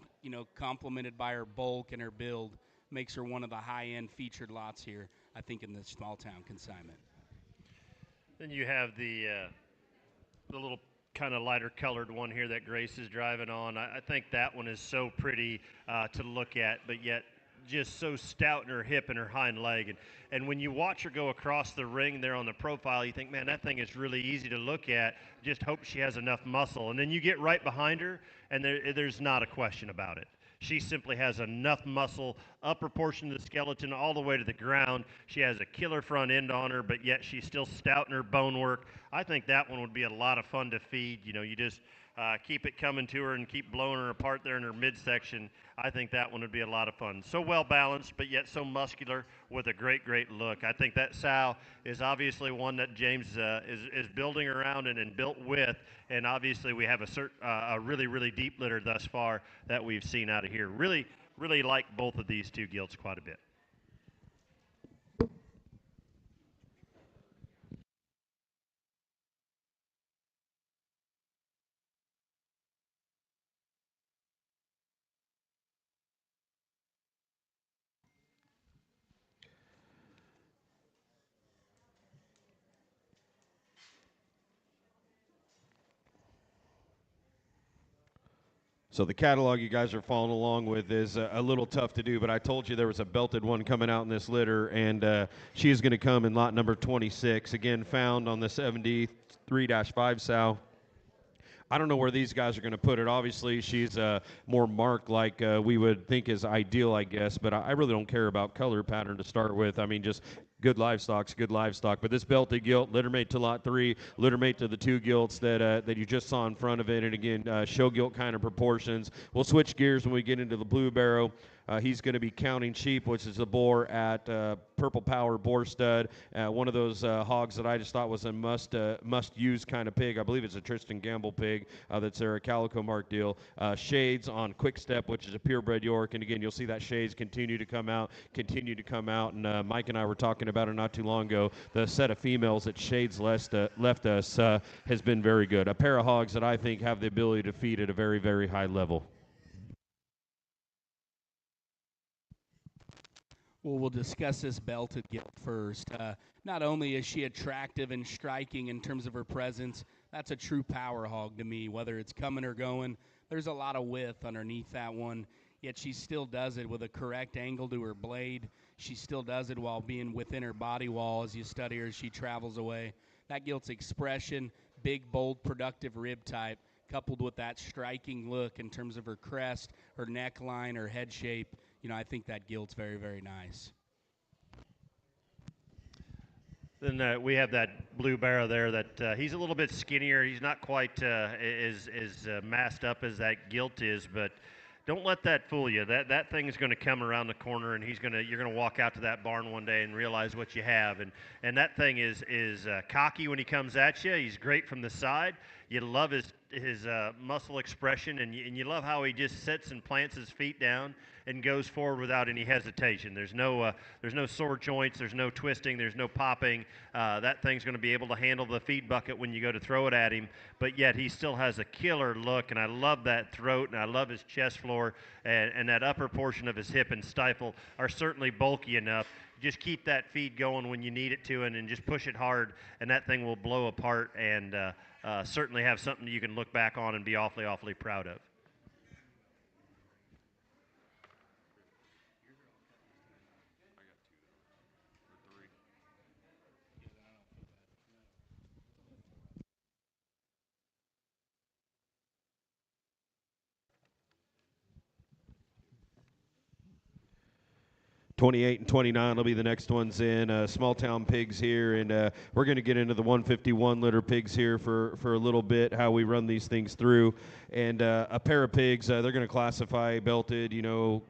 complemented by her bulk and her build, makes her one of the high-end featured lots here, I think, in the small-town consignment.
Then you have the little kind of lighter colored one here that Grace is driving on. I think that one is so pretty to look at, but yet just so stout in her hip and her hind leg. And when you watch her go across the ring there on the profile, you think, man, that thing is really easy to look at. Just hope she has enough muscle. And then you get right behind her, and there's not a question about it. She simply has enough muscle, upper portion of the skeleton all the way to the ground. She has a killer front end on her, but yet she's still stout in her bone work. I think that one would be a lot of fun to feed. You just keep it coming to her and keep blowing her apart there in her midsection. I think that one would be a lot of fun. So well balanced, but yet so muscular with a great, great look. I think that sow is obviously one that James is building around and built with. And obviously we have a really, really deep litter thus far that we've seen out of here. Really, really like both of these two gilts quite a bit.
So the catalog you guys are following along with is a little tough to do, but I told you there was a belted one coming out in this litter, and she is going to come in lot number 26, again found on the 73-5 sow. I don't know where these guys are going to put it. Obviously, she's more marked like we would think is ideal, I guess, but I really don't care about color pattern to start with. I mean, just good livestock's good livestock. But this belted gilt, littermate to lot 3, littermate to the 2 gilts that you just saw in front of it, and again, show gilt kind of proportions. We'll switch gears when we get into the blue barrow. He's going to be counting sheep, which is a boar at Purple Power Boar Stud, one of those hogs that I just thought was a must-use kind of pig. I believe it's a Tristan Gamble pig that's their Calico Mark deal. Shades on Quick Step, which is a purebred York, and again, you'll see that shades continue to come out, and Mike and I were talking about it not too long ago. The set of females that Shades left us has been very good. A pair of hogs that I think have the ability to feed at a very, very high level.
Well, we'll discuss this belted gilt first. Not only is she attractive and striking in terms of her presence, that's a true power hog to me, whether it's coming or going. There's a lot of width underneath that one, yet she still does it with a correct angle to her blade. She still does it while being within her body wall as you study her as she travels away. That gilt's expression, big, bold, productive rib type, coupled with that striking look in terms of her crest, her neckline, her head shape, I think that gilt's very, very nice.
Then we have that blue barrow there that he's a little bit skinnier. He's not quite as massed up as that gilt is, but don't let that fool you. That thing is going to come around the corner, and you're going to walk out to that barn one day and realize what you have. And that thing is cocky when he comes at you. He's great from the side. You love his muscle expression, and you love how he just sits and plants his feet down and goes forward without any hesitation. There's no sore joints, there's no twisting, there's no popping. That thing's going to be able to handle the feed bucket when you go to throw it at him, but yet he still has a killer look, and I love that throat, and I love his chest floor, and that upper portion of his hip and stifle are certainly bulky enough. Just keep that feed going when you need it to, and just push it hard, and that thing will blow apart, and certainly have something you can look back on and be awfully, awfully proud of.
'28 and '29 will be the next ones in. Small town pigs here, and we're going to get into the 151 litter pigs here for a little bit, how we run these things through. And a pair of pigs, they're going to classify belted,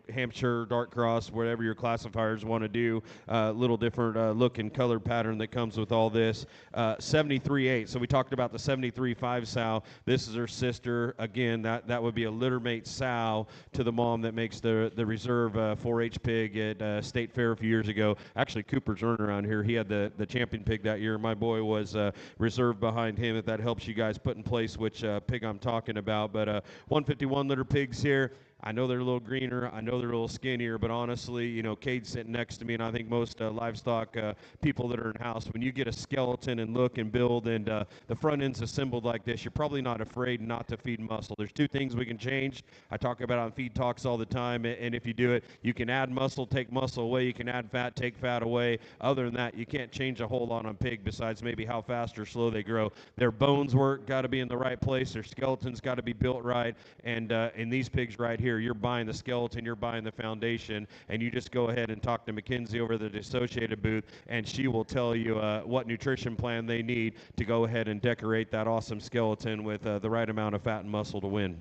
Hampshire, dark cross, whatever your classifiers want to do. Little different look and color pattern that comes with all this. 73.8, so we talked about the 73.5 sow. This is her sister. Again, that would be a litter mate sow to the mom that makes the reserve 4-H pig at State Fair a few years ago. Actually, Cooper's earned around here. He had the champion pig that year. My boy was reserved behind him, if that helps you guys put in place which pig I'm talking about. But 151 litter pigs here. I know they're a little greener. I know they're a little skinnier, but honestly, Cade's sitting next to me, and I think most livestock people that are in house, when you get a skeleton and look and build and the front end's assembled like this, you're probably not afraid not to feed muscle. There's two things we can change. I talk about on Feed Talks all the time, and if you do it, you can add muscle, take muscle away. You can add fat, take fat away. Other than that, you can't change a whole lot on pig besides maybe how fast or slow they grow. Their bones work, got to be in the right place. Their skeleton's got to be built right, and in these pigs right here, you're buying the skeleton, you're buying the foundation, and you just go ahead and talk to Mackenzie over the Dissociated booth, and she will tell you what nutrition plan they need to go ahead and decorate that awesome skeleton with the right amount of fat and muscle to win.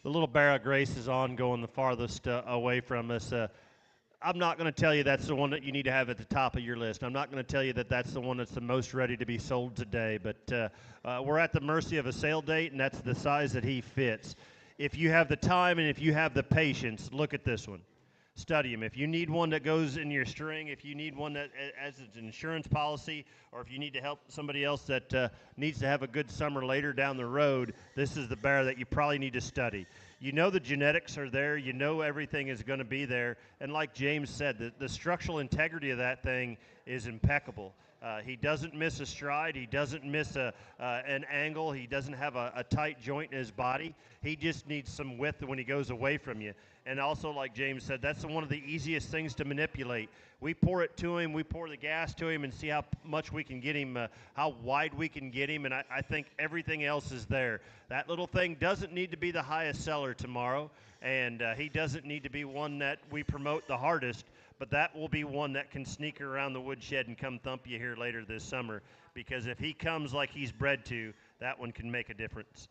The little Barra Grace is on, going the farthest away from us. I'm not going to tell you that's the one that you need to have at the top of your list. I'm not going to tell you that that's the one that's the most ready to be sold today, but we're at the mercy of a sale date, and that's the size that he fits. If you have the time and if you have the patience, look at this one. Study him. If you need one that goes in your string, if you need one that as an insurance policy, or if you need to help somebody else that needs to have a good summer later down the road, this is the bear that you probably need to study. You know the genetics are there. You know everything is going to be there. And like James said, the structural integrity of that thing is impeccable. He doesn't miss a stride. He doesn't miss an angle. He doesn't have a tight joint in his body. He just needs some width when he goes away from you. And also, like James said, that's one of the easiest things to manipulate. We pour it to him, we pour the gas to him, and see how much we can get him, how wide we can get him, and I think everything else is there. That little thing doesn't need to be the highest seller tomorrow, and he doesn't need to be one that we promote the hardest, but that will be one that can sneak around the woodshed and come thump you here later this summer, because if he comes like he's bred to, that one can make a difference.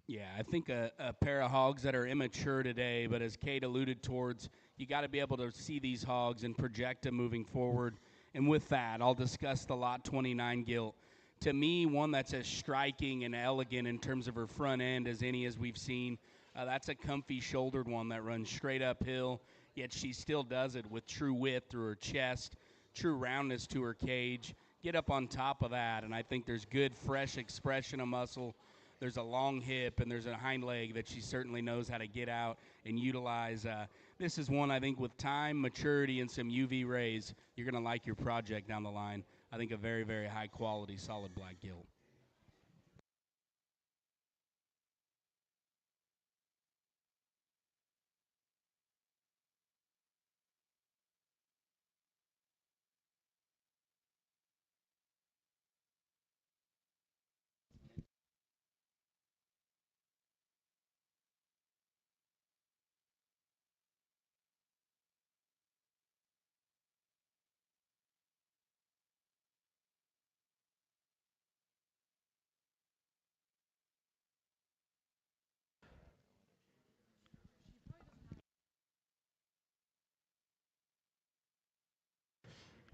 Yeah, I think a pair of hogs that are immature today, but as Kate alluded towards, you got to be able to see these hogs and project them moving forward. And with that, I'll discuss the Lot 29 gilt. To me, one that's as striking and elegant in terms of her front end as any as we've seen. That's a comfy shouldered one that runs straight uphill, yet she still does it with true width through her chest, true roundness to her cage. Get up on top of that, and I think there's good, fresh expression of muscle. There's a long hip, and there's a hind leg that she certainly knows how to get out and utilize. This is one, I think, with time, maturity, and some UV rays, you're going to like your project down the line. I think a very, very high-quality, solid black gilt.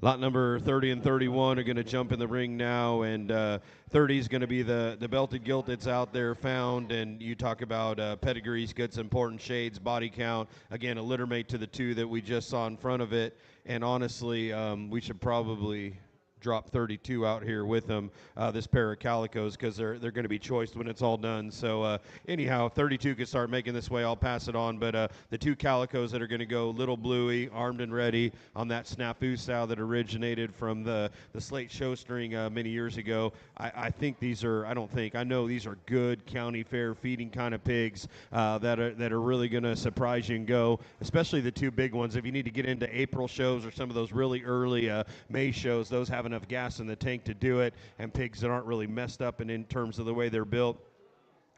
Lot number 30 and 31 are going to jump in the ring now, and 30 is going to be the belted gilt that's out there found. And you talk about pedigrees, good, important shades, body count. Again, a litter mate to the two that we just saw in front of it. And honestly, we should probably drop 32 out here with them, this pair of calicos, because they're going to be choiced when it's all done. So anyhow, 32 can start making this way. I'll pass it on. But the two calicos that are going to go Little Bluey, armed and ready on that snafu sow that originated from the slate showstring many years ago. I think these are, I know these are good county fair feeding kind of pigs that are really going to surprise you and go, especially the two big ones. If you need to get into April shows or some of those really early May shows, those have enough gas in the tank to do it, and pigs that aren't really messed up and in terms of the way they're built.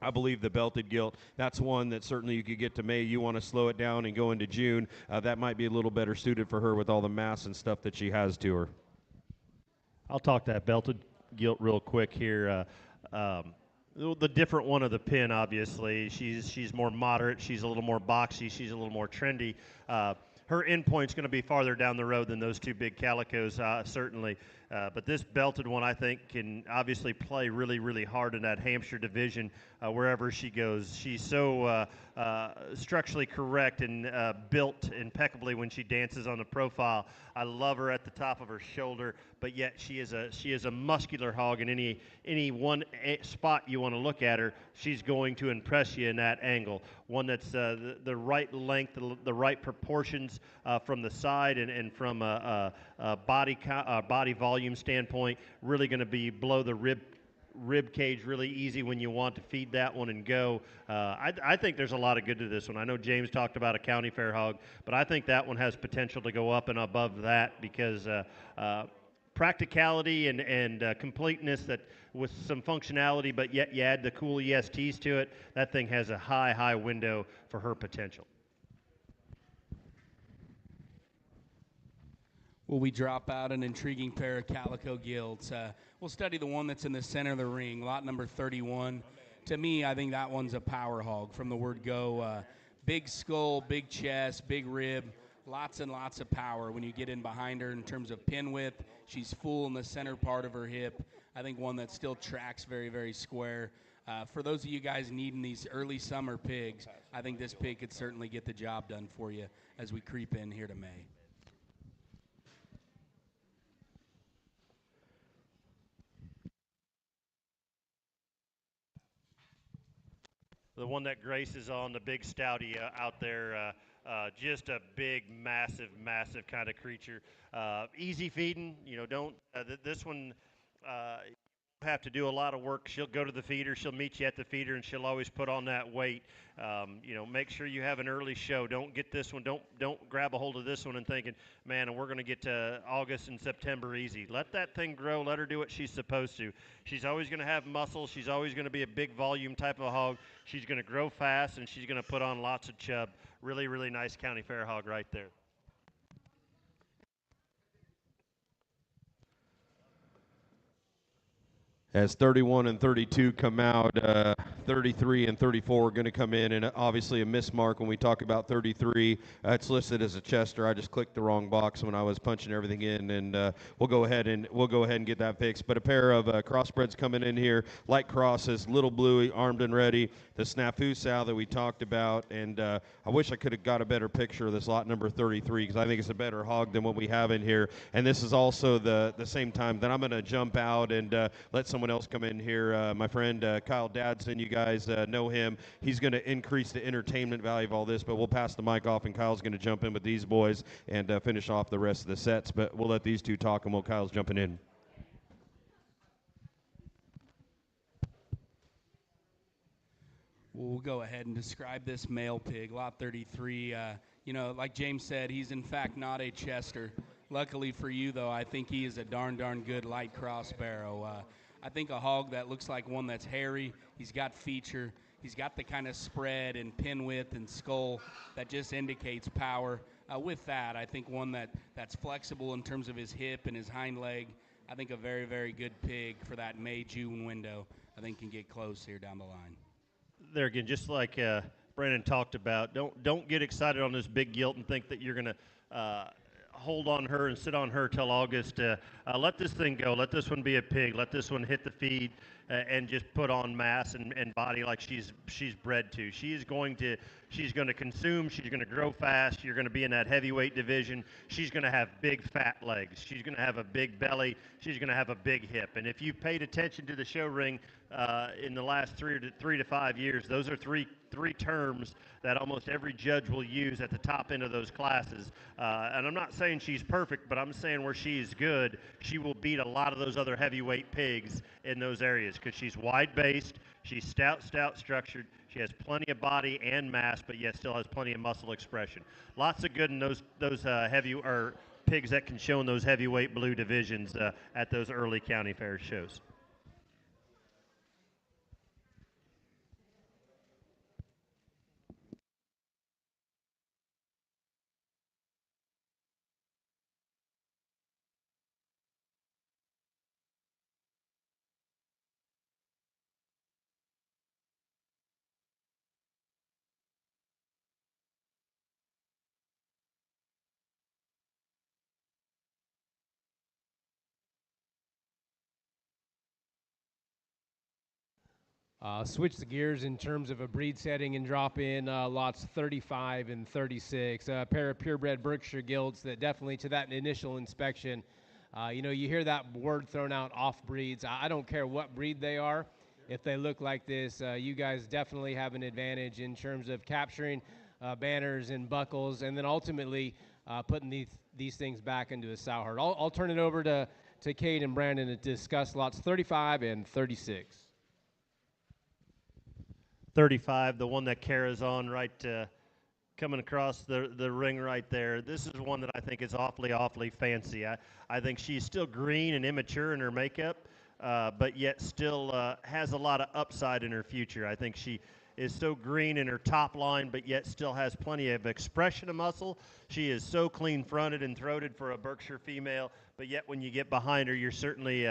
I believe the belted gilt, that's one that certainly you could get to May. You want to slow it down and go into June. That might be a little better suited for her with all the mass and stuff that she has to her.
I'll talk that belted gilt real quick here. The different one of the pin, obviously, she's more moderate. She's a little more boxy. She's a little more trendy. Her endpoint's going to be farther down the road than those two big calicos, certainly. But this belted one, I think, can obviously play really, really hard in that Hampshire division wherever she goes. She's so structurally correct and built impeccably when she dances on the profile. I love her at the top of her shoulder, but yet she is a muscular hog. In any one spot you want to look at her, she's going to impress you in that angle. One that's the right length, the right proportions from the side and from a body volume standpoint, really going to be below the rib cage, really easy when you want to feed that one and go. I think there's a lot of good to this one. I know James talked about a county fair hog, but I think that one has potential to go up and above that because practicality and completeness that with some functionality, but yet you add the cool ESTs to it, that thing has a high window for her potential.
Will we drop out an intriguing pair of calico gilts? We'll study the one that's in the center of the ring, lot number 31. To me, I think that one's a power hog from the word go. Big skull, big chest, big rib, lots and lots of power when you get in behind her in terms of pin width. She's full in the center part of her hip. I think one that still tracks very, very square. For those of you guys needing these early summer pigs, I think this pig could certainly get the job done for you as we creep in here to May.
The one that Grace is on, the big stouty out there, Just a big, massive kind of creature. Easy feeding. Don't this one. Have to do a lot of work. She'll go to the feeder. She'll meet you at the feeder, and she'll always put on that weight. Make sure you have an early show. Don't get this one. Don't grab a hold of this one and thinking, man, and we're going to get to August and September easy. Let that thing grow. Let her do what she's supposed to. She's always going to have muscle. She's always going to be a big volume type of hog. She's going to grow fast, and she's going to put on lots of chub. Really, really nice county fair hog right there.
As 31 and 32 come out, 33 and 34 are going to come in, and obviously a miss mark when we talk about 33. It's listed as a Chester. I just clicked the wrong box when I was punching everything in, and we'll go ahead and get that fixed. But a pair of crossbreds coming in here, light crosses, Little Bluey, armed and ready. The snafu sow that we talked about, and I wish I could have got a better picture of this lot number 33 because I think it's a better hog than what we have in here. And this is also the same time that I'm going to jump out and let someone else come in here. My friend Kyle Dadson, you guys know him. He's going to increase the entertainment value of all this, but we'll pass the mic off, and Kyle's going to jump in with these boys and finish off the rest of the sets. But we'll let these two talk, and while Kyle's jumping in.
We'll go ahead and describe this male pig, lot 33. Like James said, he's in fact not a Chester. Luckily for you, though, I think he is a darn good light cross barrow. I think a hog that looks like one that's hairy. He's got feature. He's got the kind of spread and pin width and skull that just indicates power. With that, I think one that's flexible in terms of his hip and his hind leg. I think a very good pig for that May-June window. I think can get close here down the line.
There again, just like Brandon talked about, don't get excited on this big gilt and think that you're going to hold on her and sit on her till August. Let this thing go. Let this one be a pig. Let this one hit the feed and just put on mass and body like she's bred to. She's going to consume. She's going to grow fast. You're going to be in that heavyweight division. She's going to have big fat legs. She's going to have a big belly. She's going to have a big hip. And if you paid attention to the show ring in the last 3 to 5 years, those are three terms that almost every judge will use at the top end of those classes. And I'm not saying she's perfect, but I'm saying where she's good, she will beat a lot of those other heavyweight pigs in those areas because she's wide-based, she's stout structured, she has plenty of body and mass, but yet still has plenty of muscle expression. Lots of good in those pigs that can show in those heavyweight blue divisions at those early county fair shows.
Switch the gears in terms of a breed setting and drop in lots 35 and 36. A pair of purebred Berkshire gilts that definitely to that initial inspection, you hear that word thrown out off breeds. I don't care what breed they are. If they look like this, you guys definitely have an advantage in terms of capturing banners and buckles and then ultimately putting these things back into a sow herd. I'll turn it over to Kate and Brandon to discuss lots 35 and 36.
35, the one that Kara's on right coming across the ring right there. This is one that I think is awfully fancy. I think she's still green and immature in her makeup, but yet still has a lot of upside in her future. I think she is so green in her top line, but yet still has plenty of expression of muscle. She is so clean-fronted and throated for a Berkshire female, but yet when you get behind her, you're certainly,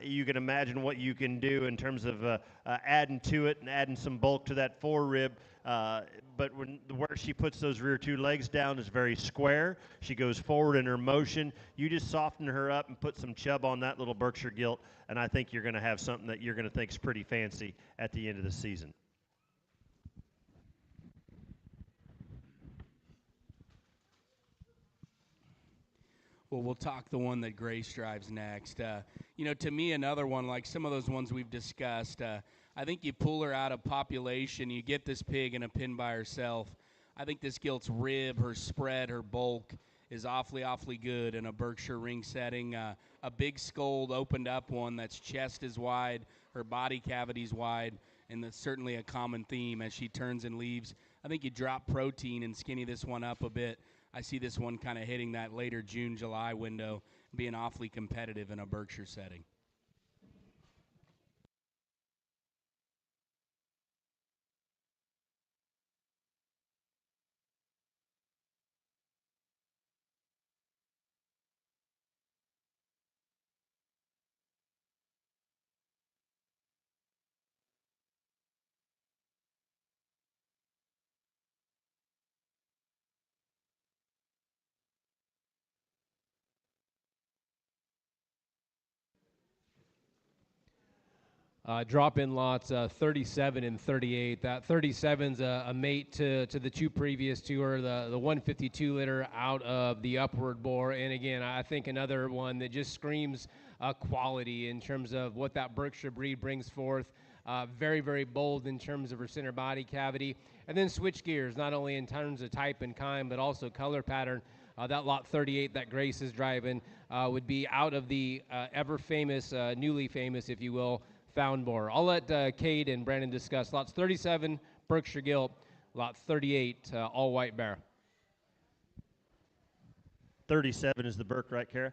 you can imagine what you can do in terms of adding to it and adding some bulk to that forerib. But where she puts those rear two legs down is very square. She goes forward in her motion. You just soften her up and put some chub on that little Berkshire gilt, and I think you're going to have something that you're going to think is pretty fancy at the end of the season.
Well, we'll talk the one that Grace drives next. To me, another one, like some of those ones we've discussed, I think you pull her out of population, you get this pig in a pen by herself. I think this gilt's rib, her spread, her bulk is awfully good in a Berkshire ring setting. A big skull opened up one that's chest is wide, her body cavity's wide, and that's certainly a common theme as she turns and leaves. I think you drop protein and skinny this one up a bit. I see this one kind of hitting that later June, July window, being awfully competitive in a Berkshire setting.
Drop-in lots 37 and 38. That 37's a mate to the two previous two, or the 152 liter out of the upward bore. And again, I think another one that just screams quality in terms of what that Berkshire breed brings forth. Very bold in terms of her center body cavity. And then switch gears, not only in terms of type and kind, but also color pattern. That lot 38 that Grace is driving would be out of the ever famous, newly famous, if you will, found bore. I'll let Cade and Brandon discuss lots 37, Berkshire gilt, lot 38, all white bear.
37 is the Burke, right, Kara?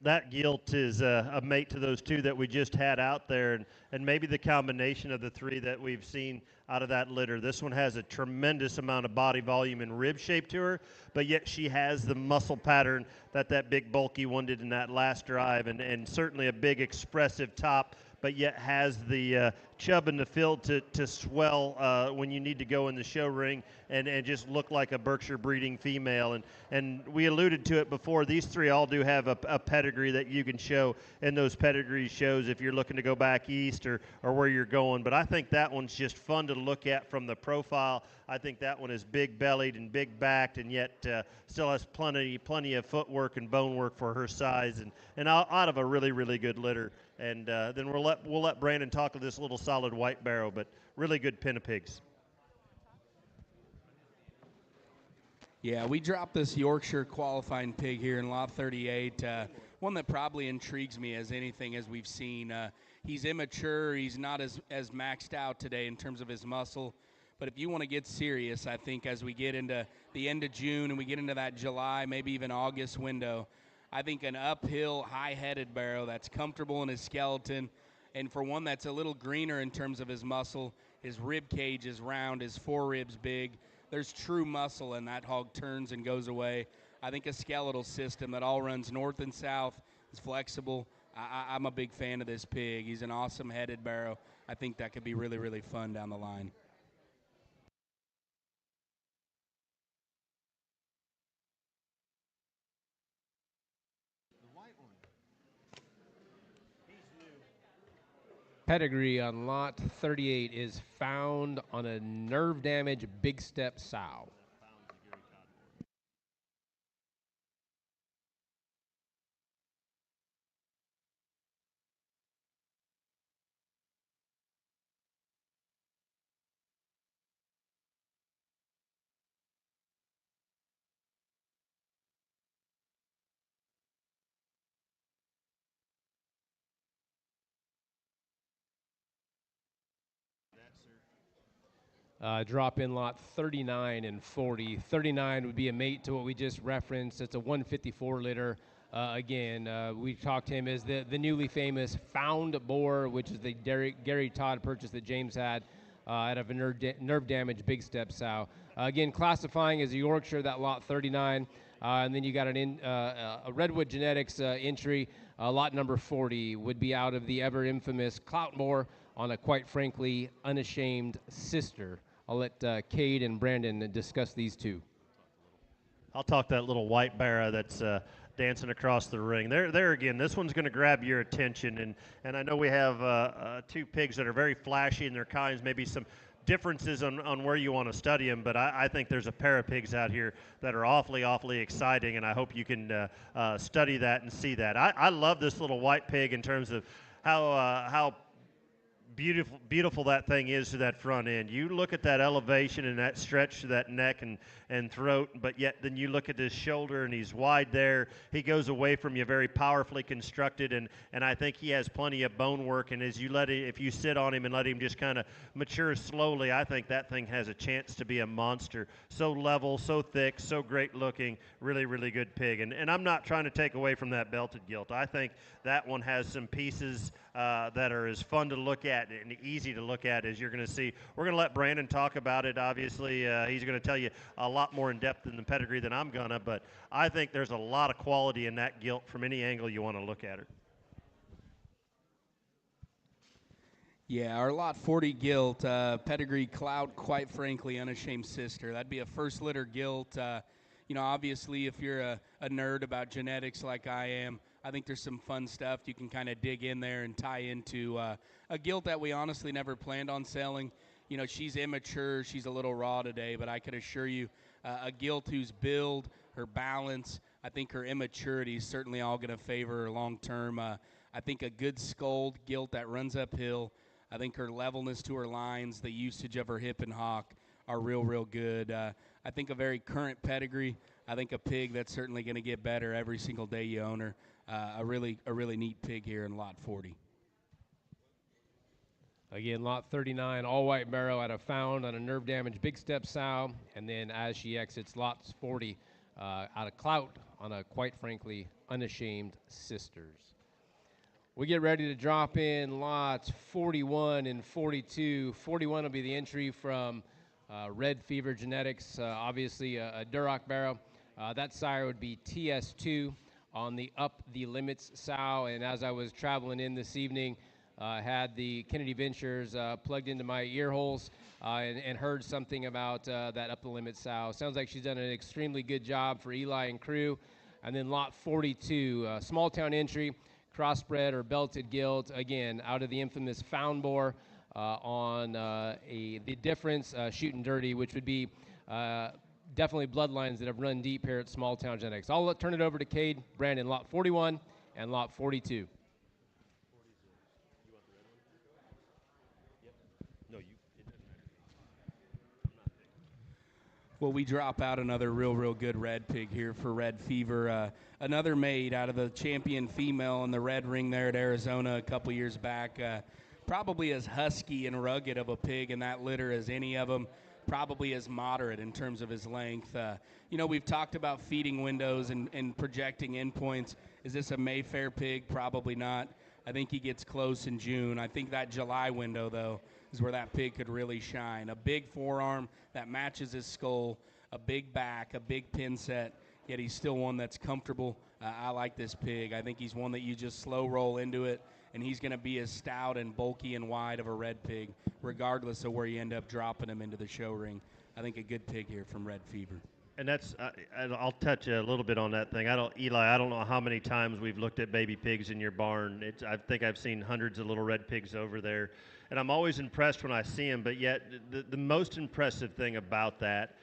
That gilt is a mate to those two that we just had out there, and maybe the combination of the three that we've seen out of that litter. This one has a tremendous amount of body volume and rib shape to her, but yet she has the muscle pattern that big bulky one did in that last drive, and certainly a big expressive top, but yet has the chub in the field to swell when you need to go in the show ring and just look like a Berkshire breeding female. And we alluded to it before, these three all do have a pedigree that you can show in those pedigree shows if you're looking to go back east or where you're going. But I think that one's just fun to look at from the profile. I think that one is big bellied and big backed, and yet still has plenty of footwork and bone work for her size, and out of a really good litter. And then we'll let Brandon talk of this little solid white barrow, but really good pin of pigs.
Yeah, we dropped this Yorkshire qualifying pig here in lot 38. One that probably intrigues me as anything as we've seen. He's immature. He's not as maxed out today in terms of his muscle. But if you want to get serious, I think as we get into the end of June and we get into that July, maybe even August window, I think an uphill, high-headed barrow that's comfortable in his skeleton, and for one that's a little greener in terms of his muscle, his rib cage is round, his foreribs big. There's true muscle, and that hog turns and goes away. I think a skeletal system that all runs north and south is flexible. I'm a big fan of this pig. He's an awesome headed barrow. I think that could be really fun down the line.
Pedigree on lot 38 is found on a nerve damage big step sow. Drop in lot 39 and 40. 39 would be a mate to what we just referenced. It's a 154 liter. Again, we talked to him as the newly famous found boar, which is the Gary Todd purchase that James had out of a nerve damage big step sow. Again, classifying as a Yorkshire, that lot 39. And then you got a Redwood Genetics entry. Lot number 40 would be out of the ever infamous Cloutmore on a, quite frankly, unashamed sister. I'll let Cade and Brandon discuss these two.
I'll talk that little white barrow that's dancing across the ring. There again, this one's going to grab your attention. And I know we have two pigs that are very flashy in their kinds, maybe some differences on where you want to study them, but I think there's a pair of pigs out here that are awfully exciting, and I hope you can study that and see that. I love this little white pig in terms of how beautiful that thing is to that front end. You look at that elevation and that stretch to that neck and throat, but yet then you look at his shoulder and he's wide there. He goes away from you very powerfully constructed, and I think he has plenty of bone work. And as you if you sit on him and let him just kind of mature slowly, I think that thing has a chance to be a monster. So level, so thick, so great looking, really, really good pig. And I'm not trying to take away from that belted gilt. I think that one has some pieces that are as fun to look at and easy to look at as you're going to see. We're going to let Brandon talk about it. Obviously, he's going to tell you a lot more in depth in the pedigree than I'm going to, but I think there's a lot of quality in that gilt from any angle you want to look at her.
Yeah, our lot 40 gilt, pedigree clout, quite frankly, unashamed sister. That'd be a first litter gilt. Obviously, if you're a nerd about genetics like I am, I think there's some fun stuff you can kind of dig in there and tie into a gilt that we honestly never planned on selling. She's immature, she's a little raw today, but I could assure you a gilt whose build, her balance, I think her immaturity is certainly all going to favor her long term. I think a good scold gilt that runs uphill. I think her levelness to her lines, the usage of her hip and hock are real good. I think a very current pedigree. I think a pig that's certainly going to get better every single day you own her. A really neat pig here in lot 40.
Again, lot 39, all white barrow at a found on a nerve damaged big step sow, and then as she exits lots 40 out of clout on a quite frankly unashamed sisters. We get ready to drop in lots 41 and 42. 41 will be the entry from Red Fever Genetics, obviously a Duroc barrow. That sire would be TS2 on the Up the Limits sow. And as I was traveling in this evening, had the Kennedy Ventures plugged into my ear holes and heard something about that Up the Limits sow. Sounds like she's done an extremely good job for Eli and crew. And then lot 42, small town entry, crossbred or belted gilt, again, out of the infamous found bore on the difference, shooting dirty, which would be definitely bloodlines that have run deep here at Small Town Genetics. I'll turn it over to Cade, Brandon, lot 41 and lot 42.
Well, we drop out another real good red pig here for Red Fever. Another maid out of the champion female in the red ring there at Arizona a couple years back. Probably as husky and rugged of a pig in that litter as any of them. Probably as moderate in terms of his length. We've talked about feeding windows and projecting endpoints. Is this a Mayfair pig? Probably not. I think he gets close in June. I think that July window, though, is where that pig could really shine. A big forearm that matches his skull, a big back, a big pin set, yet he's still one that's comfortable. I like this pig. I think he's one that you just slow roll into it, and he's going to be as stout and bulky and wide of a red pig, regardless of where you end up dropping him into the show ring. I think a good pig here from Red Fever.
And that's, I'll touch a little bit on that thing. Eli, I don't know how many times we've looked at baby pigs in your barn. I think I've seen hundreds of little red pigs over there. And I'm always impressed when I see them, but yet the most impressive thing about that,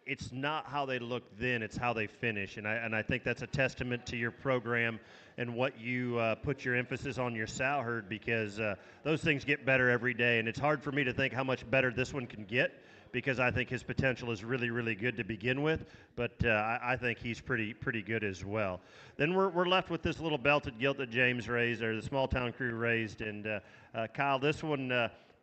it's not how they look then, it's how they finish. And I think that's a testament to your program and what you put your emphasis on your sow herd, because those things get better every day. And it's hard for me to think how much better this one can get, because I think his potential is really good to begin with, but I think he's pretty good as well. Then we're left with this little belted gilt that James raised, or the small town crew raised, and Kyle, this one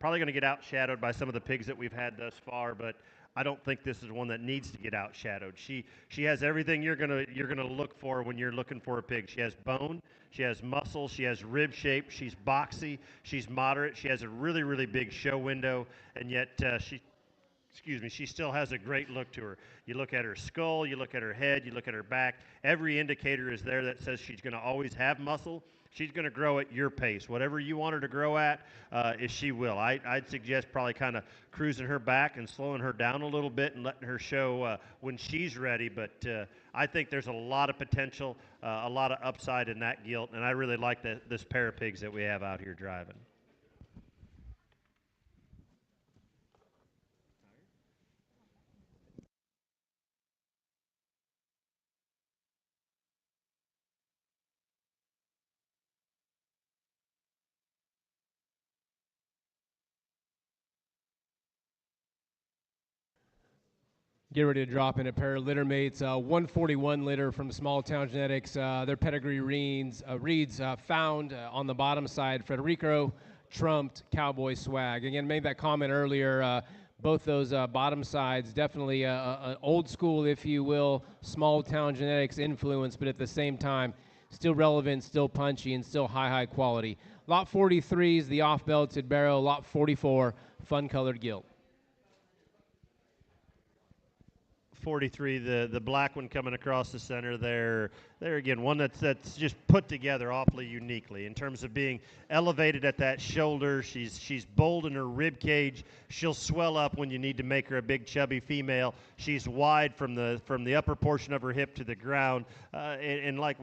probably going to get outshadowed by some of the pigs that we've had thus far, but I don't think this is one that needs to get outshadowed. She has everything you're gonna look for when you're looking for a pig. She has bone, she has muscle, she has rib shape, she's boxy, she's moderate, she has a really big show window, and yet she still has a great look to her. You look at her skull, you look at her head, you look at her back. Every indicator is there that says she's going to always have muscle. She's going to grow at your pace. Whatever you want her to grow at, she will. I'd suggest probably kind of cruising her back and slowing her down a little bit and letting her show when she's ready. But I think there's a lot of potential, a lot of upside in that gilt, and I really like this pair of pigs that we have out here driving.
Get ready to drop in a pair of litter mates. 141 litter from Small Town Genetics. Their pedigree reads found on the bottom side, Federico, trumped, Cowboy Swag. Again, made that comment earlier. Both those bottom sides, definitely an old school, if you will, Small Town Genetics influence, but at the same time, still relevant, still punchy, and still high quality. Lot 43 is the off-belted barrow. Lot 44, fun-colored gilt.
43, the black one coming across the center there. There again, one that's just put together awfully uniquely in terms of being elevated at that shoulder. She's bold in her rib cage. She'll swell up when you need to make her a big chubby female. She's wide from the upper portion of her hip to the ground. And like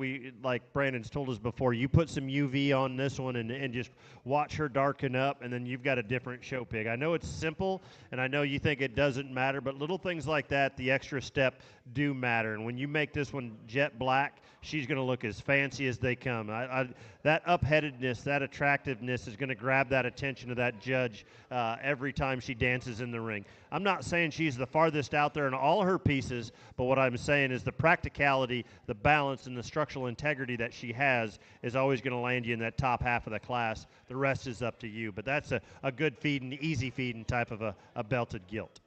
Brandon's told us before, you put some UV on this one and just watch her darken up, and then you've got a different show pig. I know it's simple, and I know you think it doesn't matter, but little things like that, the extra step, do matter. And when you make this one jet black, she's going to look as fancy as they come. That upheadedness, that attractiveness is going to grab that attention of that judge every time she dances in the ring. I'm not saying she's the farthest out there in all her pieces, but what I'm saying is the practicality, the balance, and the structural integrity that she has is always going to land you in that top half of the class. The rest is up to you. But that's a good feeding, easy feeding type of a belted gilt.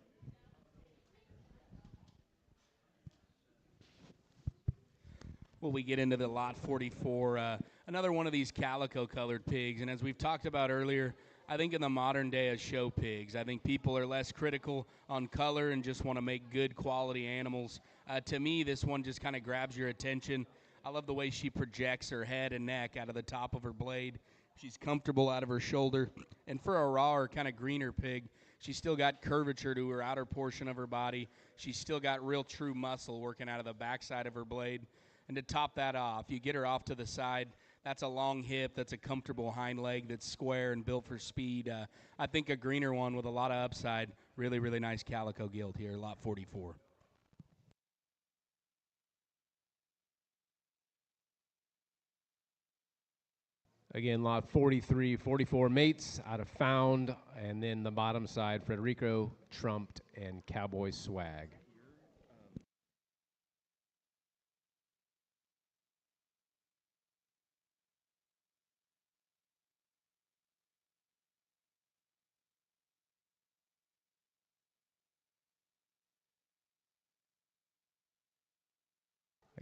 Well, we get into the lot 44, another one of these calico-colored pigs. And as we've talked about earlier, I think in the modern day of show pigs, I think people are less critical on color and just want to make good quality animals. To me, this one just kind of grabs your attention. I love the way she projects her head and neck out of the top of her blade. She's comfortable out of her shoulder. And for a rawer, kind of greener pig, she's still got curvature to her outer portion of her body. She's still got real true muscle working out of the backside of her blade. And to top that off, you get her off to the side. That's a long hip. That's a comfortable hind leg that's square and built for speed. I think a greener one with a lot of upside. Really, really nice calico gilt here, lot 44.
Again, lot 43, 44 mates out of Found, and then the bottom side, Federico, trumped, and Cowboy Swag.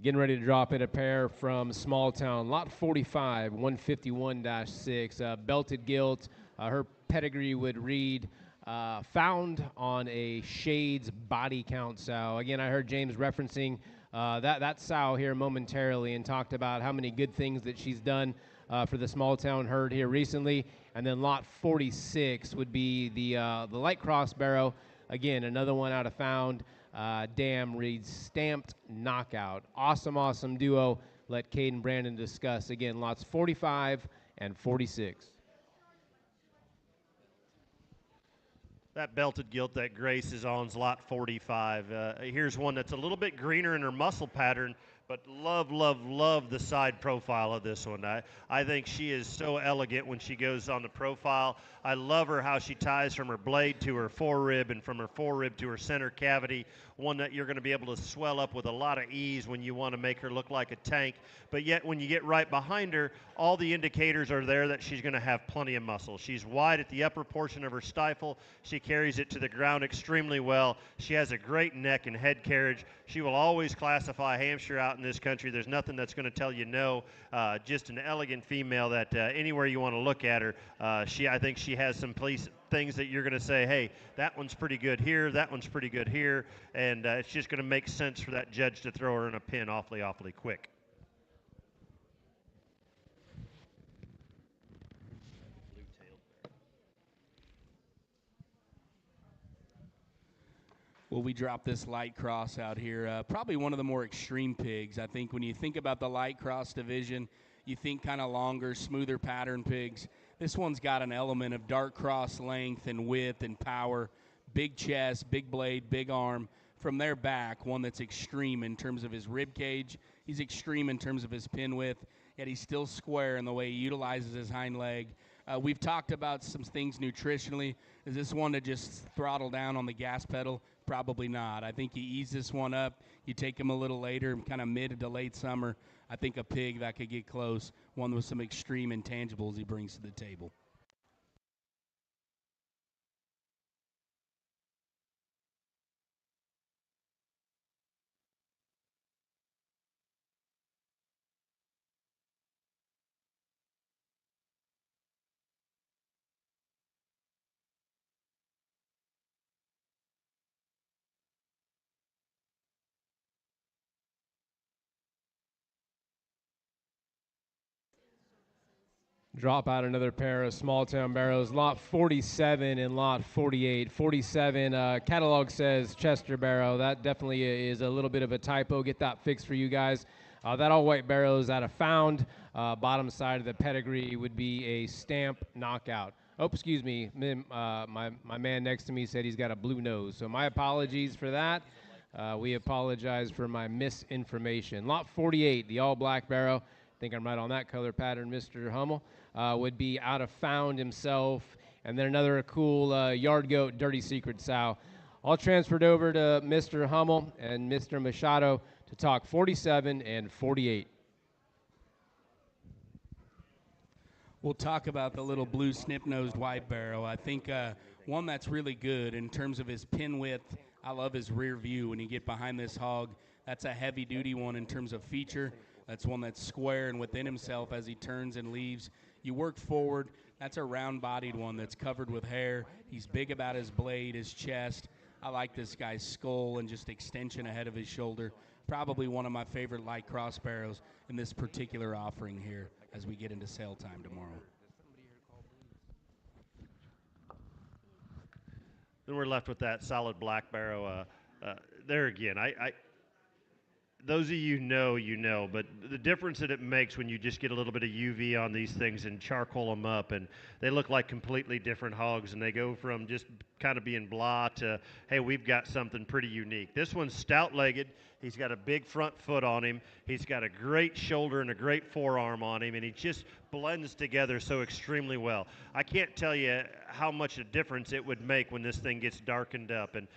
Getting ready to drop in a pair from Small Town, lot 45, 151-6, belted gilt. Her pedigree would read, found on a Shades body count sow. Again, I heard James referencing that sow here momentarily and talked about how many good things that she's done for the Small Town herd here recently. And then lot 46 would be the light cross barrow. Again, another one out of Found. Dam reads Stamped Knockout. Awesome duo. Let Cade and Brandon discuss. Again, lots 45 and 46.
That belted gilt that Grace is on's lot 45. Here's one that's a little bit greener in her muscle pattern, but love the side profile of this one. I think she is so elegant when she goes on the profile. I love her how she ties from her blade to her forerib and from her forerib to her center cavity, one that you're going to be able to swell up with a lot of ease when you want to make her look like a tank. But yet when you get right behind her, all the indicators are there that she's going to have plenty of muscle. She's wide at the upper portion of her stifle. She carries it to the ground extremely well. She has a great neck and head carriage. She will always classify Hampshire out in this country. There's nothing that's going to tell you no. Just an elegant female that anywhere you want to look at her, I think she has some things that you're going to say, hey, that one's pretty good here, that one's pretty good here, and it's just going to make sense for that judge to throw her in a pin awfully quick.
Well, we dropped this light cross out here. Probably one of the more extreme pigs. I think when you think about the light cross division, you think kind of longer, smoother pattern pigs. This one's got an element of dark cross length and width and power, big chest, big blade, big arm. From their back, one that's extreme in terms of his rib cage. He's extreme in terms of his pin width, yet he's still square in the way he utilizes his hind leg. We've talked about some things nutritionally. Is this one to just throttle down on the gas pedal? Probably not. I think you ease this one up. You take him a little later, kind of mid to late summer. I think a pig that could get close, one with some extreme intangibles he brings to the table.
Drop out another pair of small town barrows, lot 47 and lot 48. 47 catalog says Chester barrow. That definitely is a little bit of a typo. Get that fixed for you guys. That all white barrow is out of Found. Bottom side of the pedigree would be a Stamp Knockout. Oh, excuse me. My man next to me said he's got a blue nose. So my apologies for that. We apologize for my misinformation. Lot 48, the all black barrow. I think I'm right on that color pattern, Mr. Hummel. Would be out of Found himself. And then another cool Yard Goat Dirty Secret sow. All transferred over to Mr. Hummel and Mr. Machado to talk 47 and 48.
We'll talk about the little blue snip-nosed white barrow. I think one that's really good in terms of his pin width. I love his rear view when you get behind this hog. That's a heavy-duty one in terms of feature. That's one that's square and within himself as he turns and leaves. You work forward. That's a round-bodied one that's covered with hair. He's big about his blade, his chest. I like this guy's skull and just extension ahead of his shoulder. Probably one of my favorite light cross barrows in this particular offering here as we get into sale time tomorrow.
Then we're left with that solid black barrow. There again, those of you know, but the difference that it makes when you just get a little bit of UV on these things and charcoal them up, and they look like completely different hogs, and they go from just kind of being blah to, hey, we've got something pretty unique. This one's stout-legged. He's got a big front foot on him. He's got a great shoulder and a great forearm on him, and he just blends together so extremely well. I can't tell you how much a difference it would make when this thing gets darkened up, and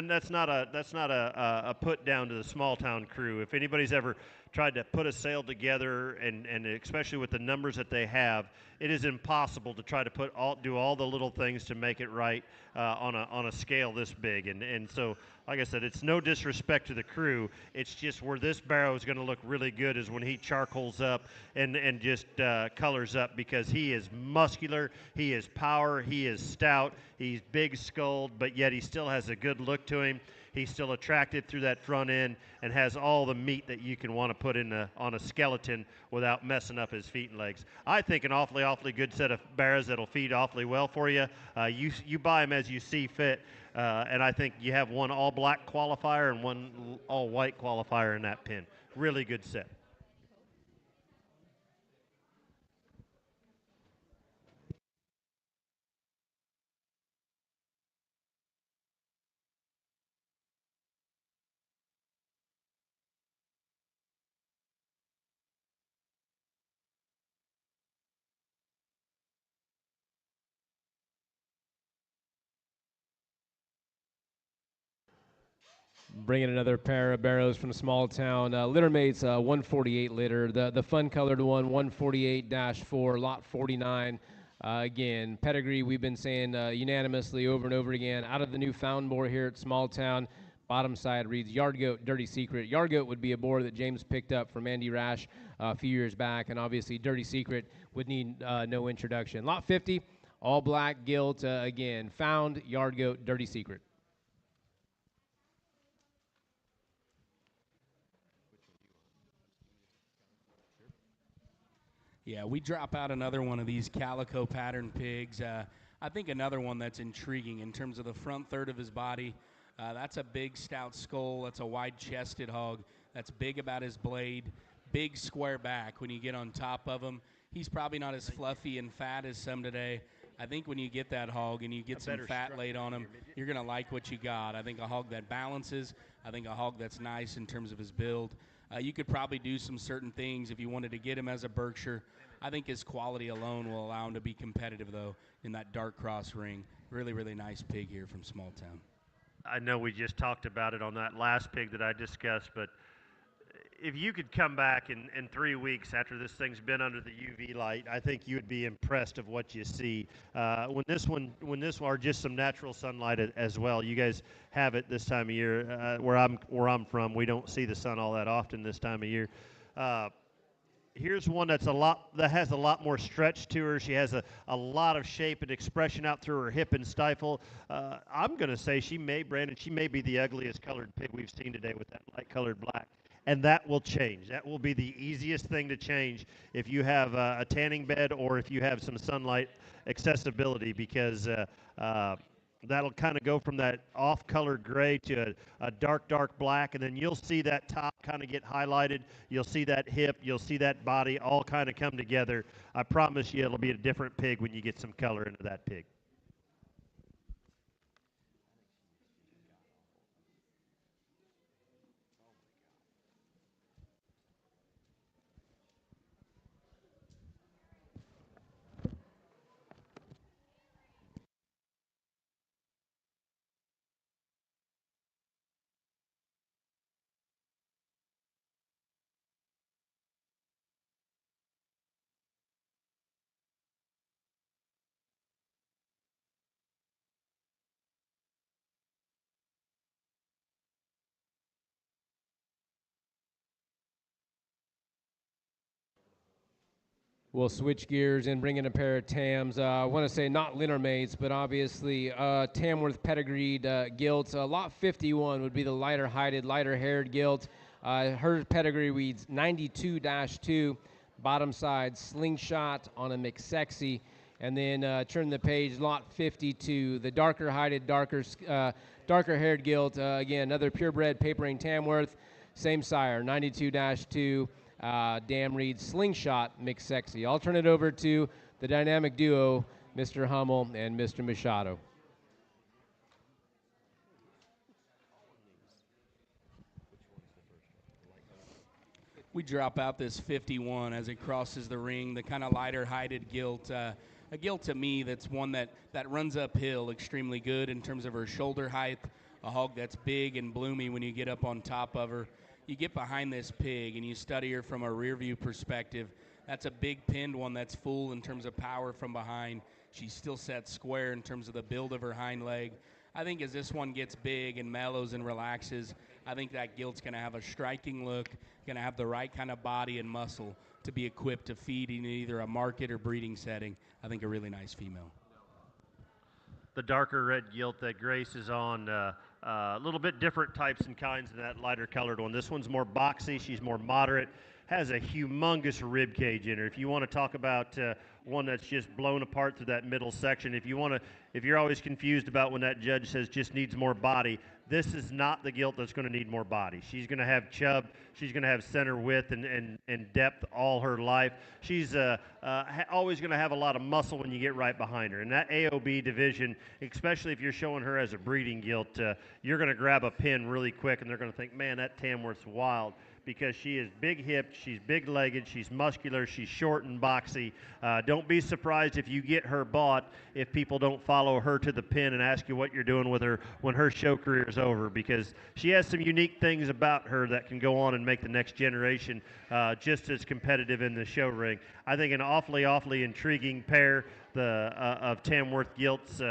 that's not a put down to the small town crew. If anybody's ever tried to put a sale together, and especially with the numbers that they have, it is impossible to try to do all the little things to make it right on a scale this big. And so, like I said, it's no disrespect to the crew. It's just where this barrow is going to look really good is when he charcoals up and just colors up, because he is muscular, he is power, he is stout, he's big skulled, but yet he still has a good look to him. He's still attractive through that front end and has all the meat that you can want to put on a skeleton without messing up his feet and legs. I think an awfully good set of barrows that'll feed awfully well for you. You buy them as you see fit, and I think you have one all-black qualifier and one all-white qualifier in that pen. Really good set.
Bringing another pair of barrows from small town. Littermates 148 litter. The fun colored one, 148-4, lot 49. Again, pedigree we've been saying unanimously over and over again. Out of the new Found boar here at small town. Bottom side reads Yard Goat Dirty Secret. Yard Goat would be a boar that James picked up from Andy Rash a few years back, and obviously Dirty Secret would need no introduction. Lot 50, all black gilt. Again, Found, Yard Goat, Dirty Secret.
Yeah, we drop out another one of these calico pattern pigs. I think another one that's intriguing in terms of the front third of his body. That's a big, stout skull. That's a wide-chested hog. That's big about his blade. Big square back when you get on top of him. He's probably not as fluffy and fat as some today. I think when you get that hog and you get some fat laid on him, you're going to like what you got. I think a hog that balances. I think a hog that's nice in terms of his build. You could probably do some certain things if you wanted to get him as a Berkshire. I think his quality alone will allow him to be competitive, though, in that dark cross ring. Really, really nice pig here from Small Town.
I know we just talked about it on that last pig that I discussed, but if you could come back in 3 weeks after this thing's been under the UV light, I think you would be impressed of what you see. When this one, or just some natural sunlight as well. You guys have it this time of year. Where I'm from, we don't see the sun all that often this time of year. Here's one that has a lot more stretch to her. She has a lot of shape and expression out through her hip and stifle. I'm going to say Brandon, she may be the ugliest colored pig we've seen today with that light colored black. And that will change. That will be the easiest thing to change if you have a tanning bed or if you have some sunlight accessibility, because that'll kind of go from that off-colored gray to a dark black, and then you'll see that top kind of get highlighted. You'll see that hip, you'll see that body all kind of come together. I promise you it'll be a different pig when you get some color into that pig.
We'll switch gears and bring in a pair of Tams. I want to say not litter-mates, but obviously Tamworth pedigreed gilts. Lot 51 would be the lighter-hided, lighter-haired gilt. Her pedigree reads 92-2, bottom side slingshot on a McSexy. And then turn the page, lot 52, the darker-hided, darker-haired gilt. Again, another purebred papering Tamworth, same sire, 92-2. Dam Reed Slingshot McSexy. I'll turn it over to the dynamic duo, Mr. Hummel and Mr. Machado.
We drop out this 51 as it crosses the ring, the kind of lighter-hided gilt. A gilt to me that's one that runs uphill extremely good in terms of her shoulder height, a hog that's big and bloomy when you get up on top of her. You get behind this pig and you study her from a rear view perspective. That's a big pinned one that's full in terms of power from behind. She's still set square in terms of the build of her hind leg. I think as this one gets big and mellows and relaxes, I think that gilt's going to have a striking look, going to have the right kind of body and muscle to be equipped to feed in either a market or breeding setting. I think a really nice female.
The darker red gilt that Grace is on, a little bit different types and kinds than that lighter colored one. This one's more boxy, she's more moderate, has a humongous rib cage in her. If you want to talk about one that's just blown apart through that middle section, if you're always confused about when that judge says just needs more body, this is not the gilt that's going to need more body. She's going to have chub, she's going to have center width and depth all her life. She's always going to have a lot of muscle when you get right behind her. And that AOB division, especially if you're showing her as a breeding gilt, you're going to grab a pin really quick and they're going to think, man, that Tamworth's wild, because she is big-hipped, she's big-legged, she's muscular, she's short and boxy. Don't be surprised if you get her bought if people don't follow her to the pin and ask you what you're doing with her when her show career is over, because she has some unique things about her that can go on and make the next generation just as competitive in the show ring. I think an awfully intriguing pair of Tamworth gilts.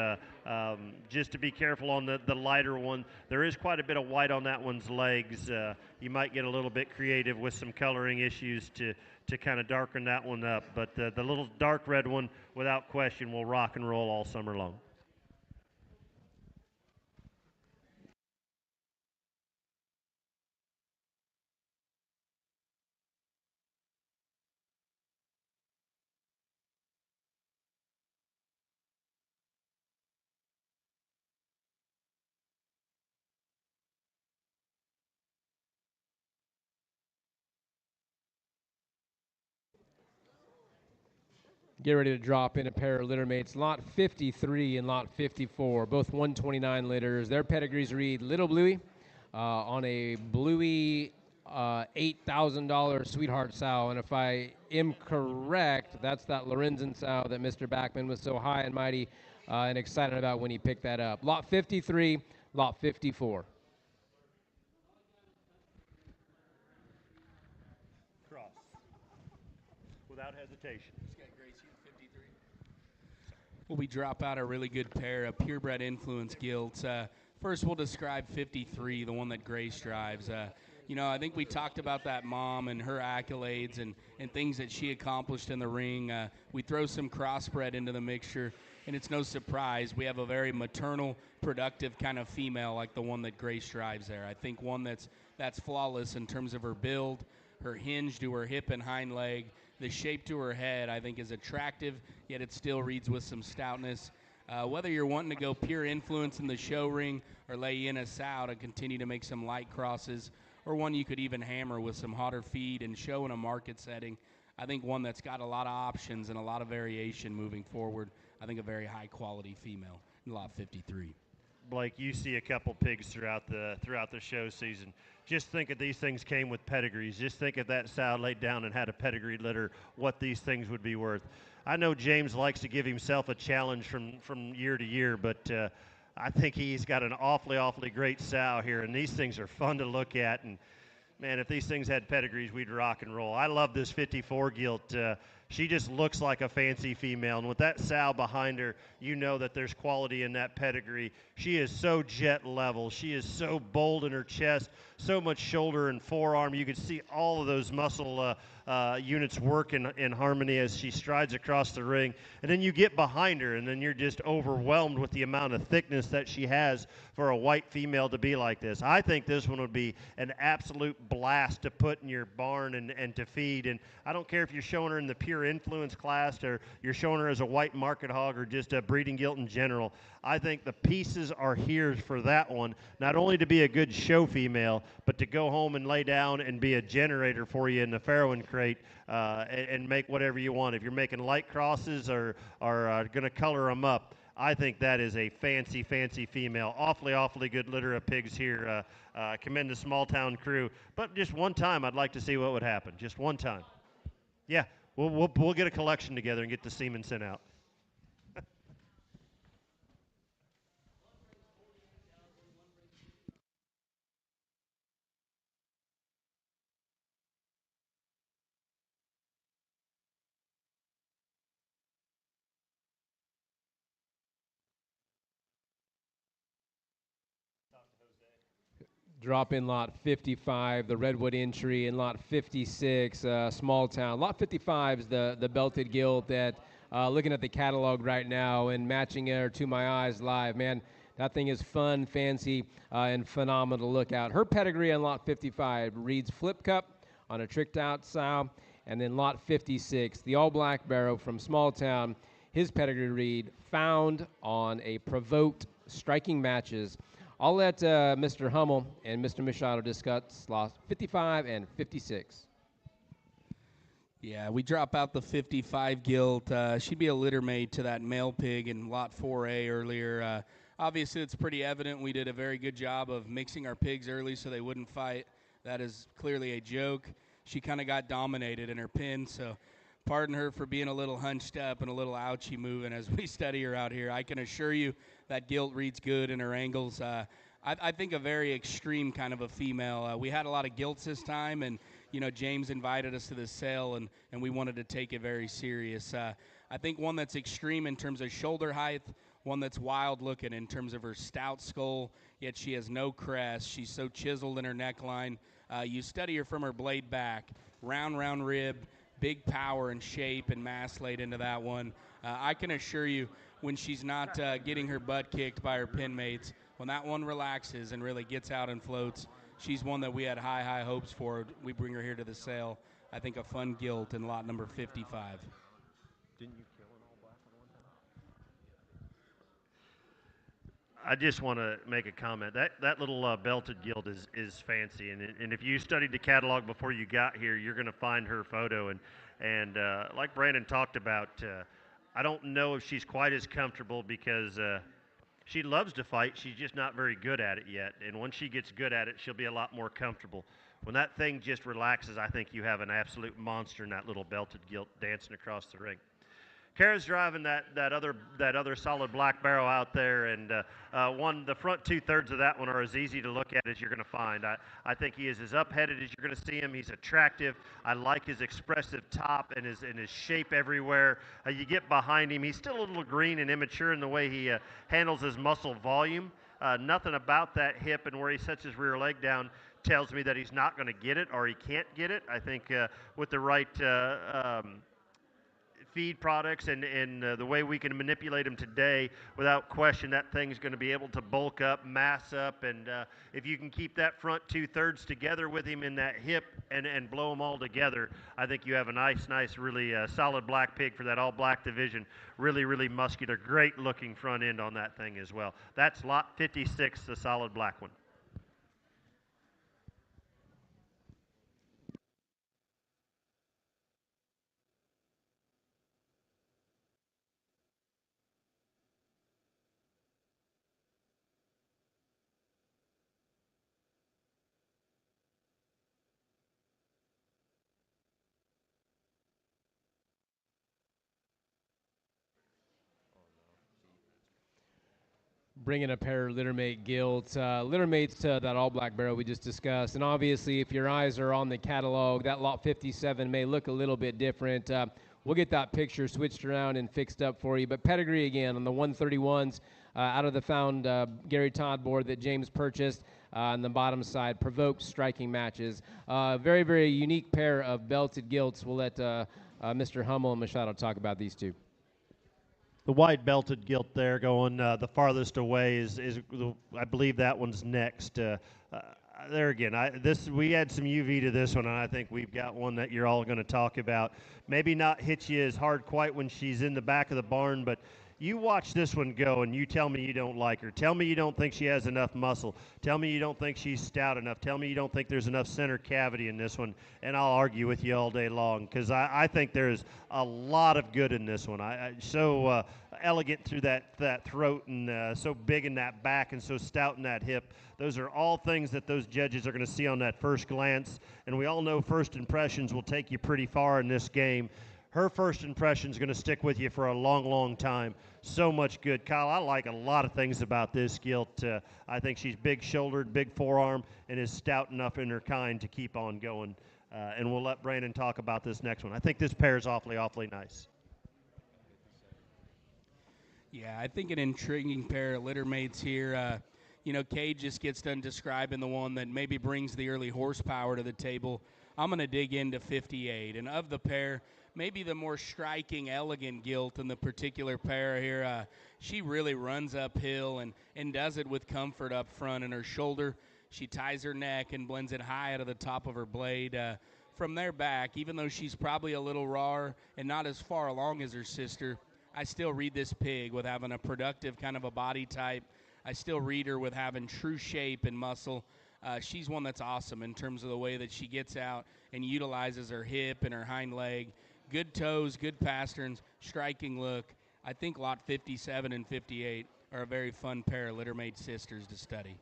Just to be careful on the lighter one. There is quite a bit of white on that one's legs. You might get a little bit creative with some coloring issues to kind of darken that one up. But the little dark red one, without question, will rock and roll all summer long.
Get ready to drop in a pair of littermates. Lot 53 and lot 54, both 129 litters. Their pedigrees read Little Bluey on a bluey $8,000 Sweetheart sow. And if I am correct, that's that Lorenzen sow that Mr. Backman was so high and mighty and excited about when he picked that up. Lot 53, lot 54.
Cross. Without hesitation.
Well, we drop out a really good pair of purebred influence gilts. First, we'll describe 53, the one that Grace drives. I think we talked about that mom and her accolades and things that she accomplished in the ring. We throw some crossbred into the mixture, and it's no surprise. We have a very maternal, productive kind of female like the one that Grace drives there. I think one that's flawless in terms of her build, her hinge to her hip and hind leg, the shape to her head, I think, is attractive, yet it still reads with some stoutness. Whether you're wanting to go pure influence in the show ring or lay in a sow to continue to make some light crosses, or one you could even hammer with some hotter feed and show in a market setting, I think one that's got a lot of options and a lot of variation moving forward. I think a very high-quality female in lot 53.
Blake, you see a couple pigs throughout the show season. Just think if these things came with pedigrees. Just think if that sow laid down and had a pedigree litter, what these things would be worth. I know James likes to give himself a challenge from year to year, but I think he's got an awfully great sow here, and these things are fun to look at. And man, if these things had pedigrees, we'd rock and roll. I love this 54 gilt. She just looks like a fancy female, and with that sow behind her, you know that there's quality in that pedigree. She is so jet level. She is so bold in her chest, so much shoulder and forearm. You can see all of those muscle units work in harmony as she strides across the ring. And then you get behind her, and then you're just overwhelmed with the amount of thickness that she has for a white female to be like this. I think this one would be an absolute blast to put in your barn and to feed. And I don't care if you're showing her in the pure influence class or you're showing her as a white market hog or just a breeding gilt in general. I think the pieces are here for that one, not only to be a good show female, but to go home and lay down and be a generator for you in the farrowing crate and make whatever you want. If you're making light crosses or going to color them up, I think that is a fancy female. Awfully good litter of pigs here. Commend the small town crew. But just one time, I'd like to see what would happen. Just one time. Yeah, we'll get a collection together and get the semen sent out.
Drop in lot 55, the Redwood entry, in lot 56, small town. Lot 55 is the belted gilt that, looking at the catalog right now and matching her to my eyes live, man, that thing is fun, fancy, and phenomenal to look at. Her pedigree on lot 55 reads Flip Cup on a tricked out sow, and then lot 56, the all black barrow from small town, his pedigree read Found on a Provoked Striking Matches. I'll let Mr. Hummel and Mr. Machado discuss lots 55 and 56.
Yeah, we drop out the 55 gilt. She'd be a litter mate to that male pig in lot 4A earlier. Obviously, it's pretty evident we did a very good job of mixing our pigs early so they wouldn't fight. That is clearly a joke. She kind of got dominated in her pin, so pardon her for being a little hunched up and a little ouchy moving as we study her out here. I can assure you that gilt reads good in her angles. I think a very extreme kind of a female. We had a lot of gilts this time, and James invited us to this sale, and we wanted to take it very serious. I think one that's extreme in terms of shoulder height, one that's wild looking in terms of her stout skull, yet she has no crest. She's so chiseled in her neckline. You study her from her blade back, round rib, big power and shape and mass laid into that one. I can assure you, when she's not getting her butt kicked by her pin mates, when that one relaxes and really gets out and floats, she's one that we had high hopes for. We bring her here to the sale. I think a fun gilt in lot number 55.
Didn't you kill an all black one time? I just want to make a comment. That little belted gilt is fancy, and if you studied the catalog before you got here, you're going to find her photo. And like Brandon talked about, I don't know if she's quite as comfortable because she loves to fight. She's just not very good at it yet. And once she gets good at it, she'll be a lot more comfortable.
When that thing just relaxes, I think you have an absolute monster in that little belted gilt dancing across the ring. Kara's driving that other solid black barrel out there, and the front 2/3 of that one are as easy to look at as you're going to find. I think he is as up-headed as you're going to see him. He's attractive. I like his expressive top and his shape everywhere. You get behind him, he's still a little green and immature in the way he handles his muscle volume. Nothing about that hip and where he sets his rear leg down tells me that he's not going to get it or he can't get it. I think with the right feed products and the way we can manipulate them today, without question, that thing's going to be able to bulk up, mass up, and if you can keep that front 2/3 together with him in that hip and blow them all together, I think you have a nice, really solid black pig for that all-black division. Really muscular, great-looking front end on that thing as well. That's lot 56, the solid black one.
Bringing a pair of littermate gilts. Littermates to that all-black barrel we just discussed. And obviously, if your eyes are on the catalog, that lot 57 may look a little bit different. We'll get that picture switched around and fixed up for you. But pedigree again on the 131s out of the found Gary Todd board that James purchased on the bottom side. Provoked striking matches. Very unique pair of belted gilts. We'll let Mr. Hummel and Machado talk about these two.
The wide belted gilt there going the farthest away is I believe that one's next. There again, we had some UV to this one, and I think we've got one that you're all going to talk about. Maybe not hit you as hard quite when she's in the back of the barn, but you watch this one go and you tell me you don't like her. Tell me you don't think she has enough muscle. Tell me you don't think she's stout enough. Tell me you don't think there's enough center cavity in this one, and I'll argue with you all day long, because I think there's a lot of good in this one. So elegant through that throat, and so big in that back, and so stout in that hip. Those are all things that those judges are going to see on that first glance, and we all know first impressions will take you pretty far in this game. Her first impression is going to stick with you for a long time. So much good. Kyle, I like a lot of things about this gilt. I think she's big-shouldered, big forearm, and is stout enough in her kind to keep on going. And we'll let Brandon talk about this next one. I think this pair is awfully nice.
Yeah, I think an intriguing pair of littermates here. Cade just gets done describing the one that maybe brings the early horsepower to the table. I'm going to dig into 58. And of the pair, maybe the more striking, elegant gilt in the particular pair here. She really runs uphill and does it with comfort up front in her shoulder. She ties her neck and blends it high out of the top of her blade. From there back, even though she's probably a little rawer and not as far along as her sister, I still read this pig with having a productive kind of a body type. I still read her with having true shape and muscle. She's one that's awesome in terms of the way that she gets out and utilizes her hip and her hind leg. Good toes, good pasterns, striking look. I think lot 57 and 58 are a very fun pair of littermate sisters to study.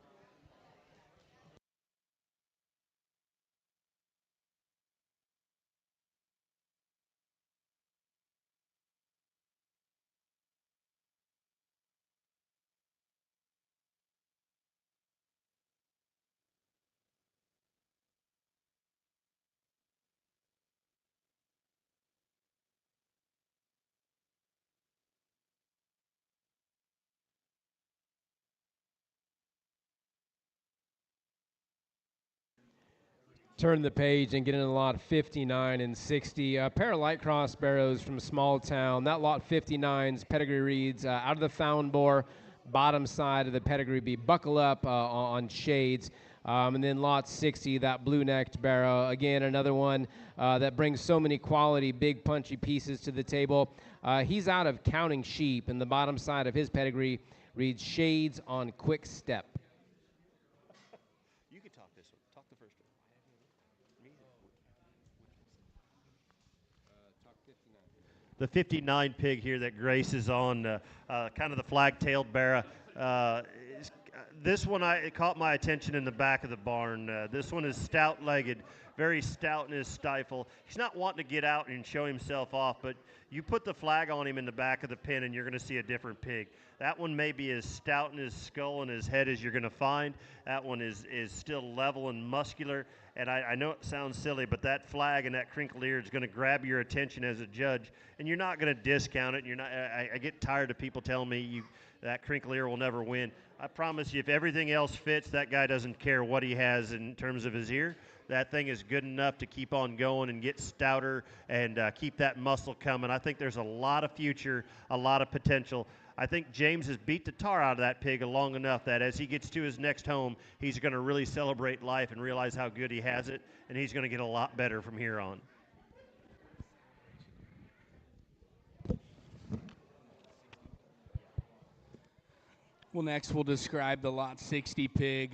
Turn the page and get into lot 59 and 60. A pair of light cross barrows from Small Town. That lot 59's pedigree reads out of the found bore, bottom side of the pedigree be buckle up on shades. And then lot 60, that blue-necked barrow. Again, another one that brings so many quality, big, punchy pieces to the table. He's out of Counting Sheep, and the bottom side of his pedigree reads Shades on Quick Step.
You could talk this one. Talk the first one. The 59 pig here that graces on kind of the flag-tailed barrow. This one, it caught my attention in the back of the barn. This one is stout-legged, very stout in his stifle. He's not wanting to get out and show himself off, but you put the flag on him in the back of the pen and you're going to see a different pig. That one may be as stout in his skull and his head as you're going to find. That one is still level and muscular. And I know it sounds silly, but that flag and that crinkled ear is going to grab your attention as a judge, and you're not going to discount it. You're not. I get tired of people telling me that crinkle ear will never win. I promise you, if everything else fits, that guy doesn't care what he has in terms of his ear. That thing is good enough to keep on going and get stouter and keep that muscle coming. I think there's a lot of future, a lot of potential. I think James has beat the tar out of that pig long enough that as he gets to his next home, he's going to really celebrate life and realize how good he has it, and he's going to get a lot better from here on.
Well, next we'll describe the Lot 60 pig.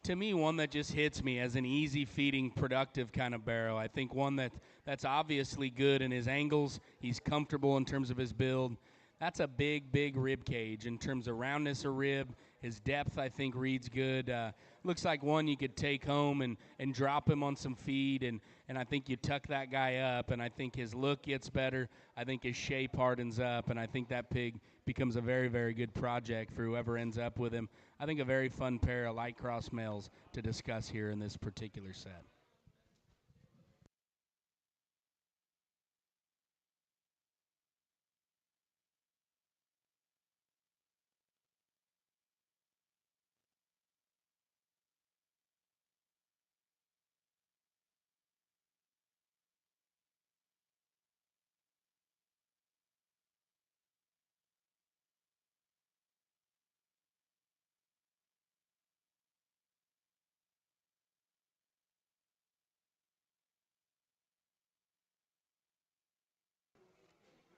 To me, one that just hits me as an easy feeding, productive kind of barrow. I think one that's obviously good in his angles. He's comfortable in terms of his build. That's a big, big rib cage in terms of roundness of rib. His depth, I think, reads good. Looks like one you could take home and drop him on some feed, and I think you tuck that guy up, and I think his look gets better. I think his shape hardens up, and I think that pig becomes a very, very good project for whoever ends up with him. I think a very fun pair of light cross males to discuss here in this particular set.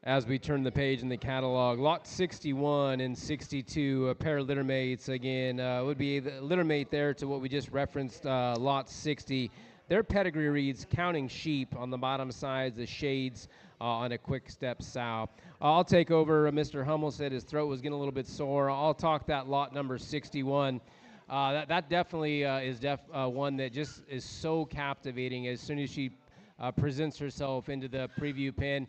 As we turn the page in the catalog, Lot 61 and 62, a pair of littermates again, would be the littermate there to what we just referenced, Lot 60. Their pedigree reads counting sheep on the bottom sides, the shades on a quick step sow. I'll take over. Mr. Hummel said his throat was getting a little bit sore. I'll talk that lot number 61. That definitely is one that just is so captivating as soon as she presents herself into the preview pen.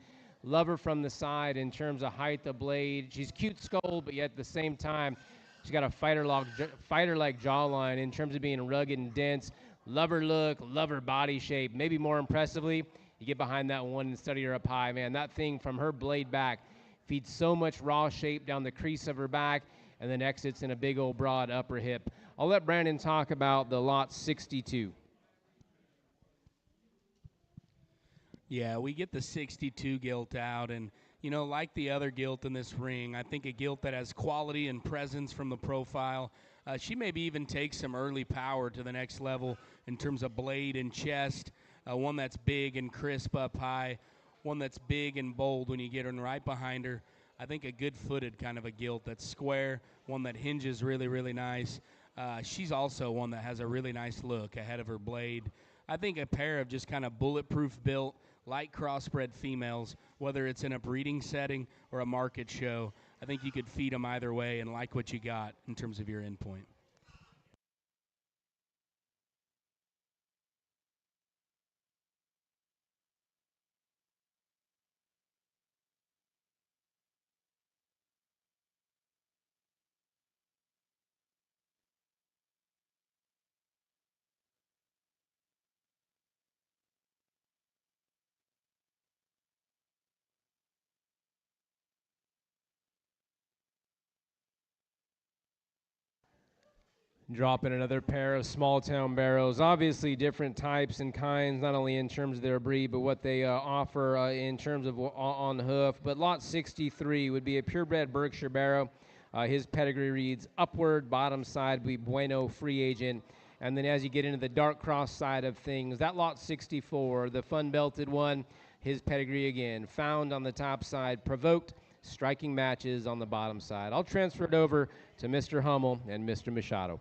Love her from the side in terms of height of blade. She's cute skull, but yet at the same time, she's got a fighter-like jawline in terms of being rugged and dense. Love her look, love her body shape. Maybe more impressively, you get behind that one and study her up high, man. That thing from her blade back feeds so much raw shape down the crease of her back and then exits in a big old broad upper hip. I'll let Brandon talk about the Lot 62.
Yeah, we get the 62 gilt out, and, you know, like the other gilt in this ring, I think a gilt that has quality and presence from the profile. She maybe even takes some early power to the next level in terms of blade and chest, one that's big and crisp up high, one that's big and bold when you get her right behind her. I think a good-footed kind of a gilt that's square, one that hinges really, really nice. She's also one that has a really nice look ahead of her blade. I think a pair of just kind of bulletproof built, light crossbred females, whether it's in a breeding setting or a market show, I think you could feed them either way and like what you got in terms of your endpoint.
Dropping another pair of small town barrows. Obviously different types and kinds, not only in terms of their breed, but what they offer in terms of on hoof. But Lot 63 would be a purebred Berkshire barrow. His pedigree reads upward, bottom side would be Bueno, free agent. And then as you get into the dark cross side of things, that Lot 64, the fun belted one, his pedigree again, found on the top side, provoked, striking matches on the bottom side. I'll transfer it over to Mr. Hummel and Mr. Machado.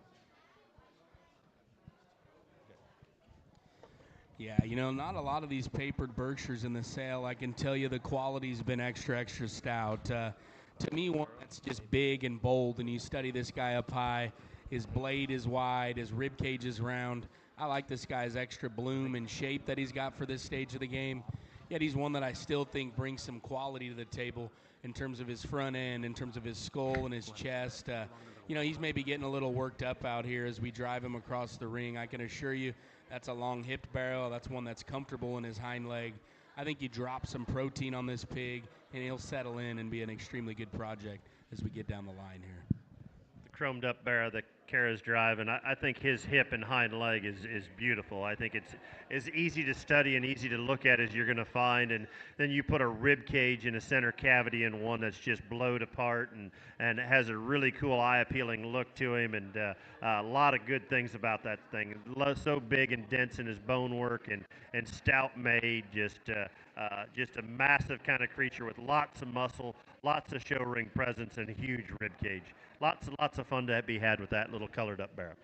Yeah, you know, not a lot of these papered Berkshires in the sale. I can tell you the quality's been extra, extra stout. To me, one that's just big and bold, and you study this guy up high, His blade is wide. His rib cage is round. I like this guy's extra bloom and shape that he's got for this stage of the game. Yet he's one that I still think brings some quality to the table in terms of his front end, in terms of his skull and his chest. He's maybe getting a little worked up out here as we drive him across the ring. I can assure you that's a long-hipped barrel. That's one that's comfortable in his hind leg. I think you drop some protein on this pig, and he'll settle in and be an extremely good project as we get down the line here.
The chromed up barrel that Kara's driving, I think his hip and hind leg is beautiful. I think it's as easy to study and easy to look at as you're going to find. And then you put a rib cage in a center cavity in one that's just blowed apart and has a really cool eye-appealing look to him. And a lot of good things about that thing. So big and dense in his bone work and stout made, just a massive kind of creature with lots of muscle, lots of show ring presence, and a huge rib cage. Lots of fun to be had with that little colored up barrel.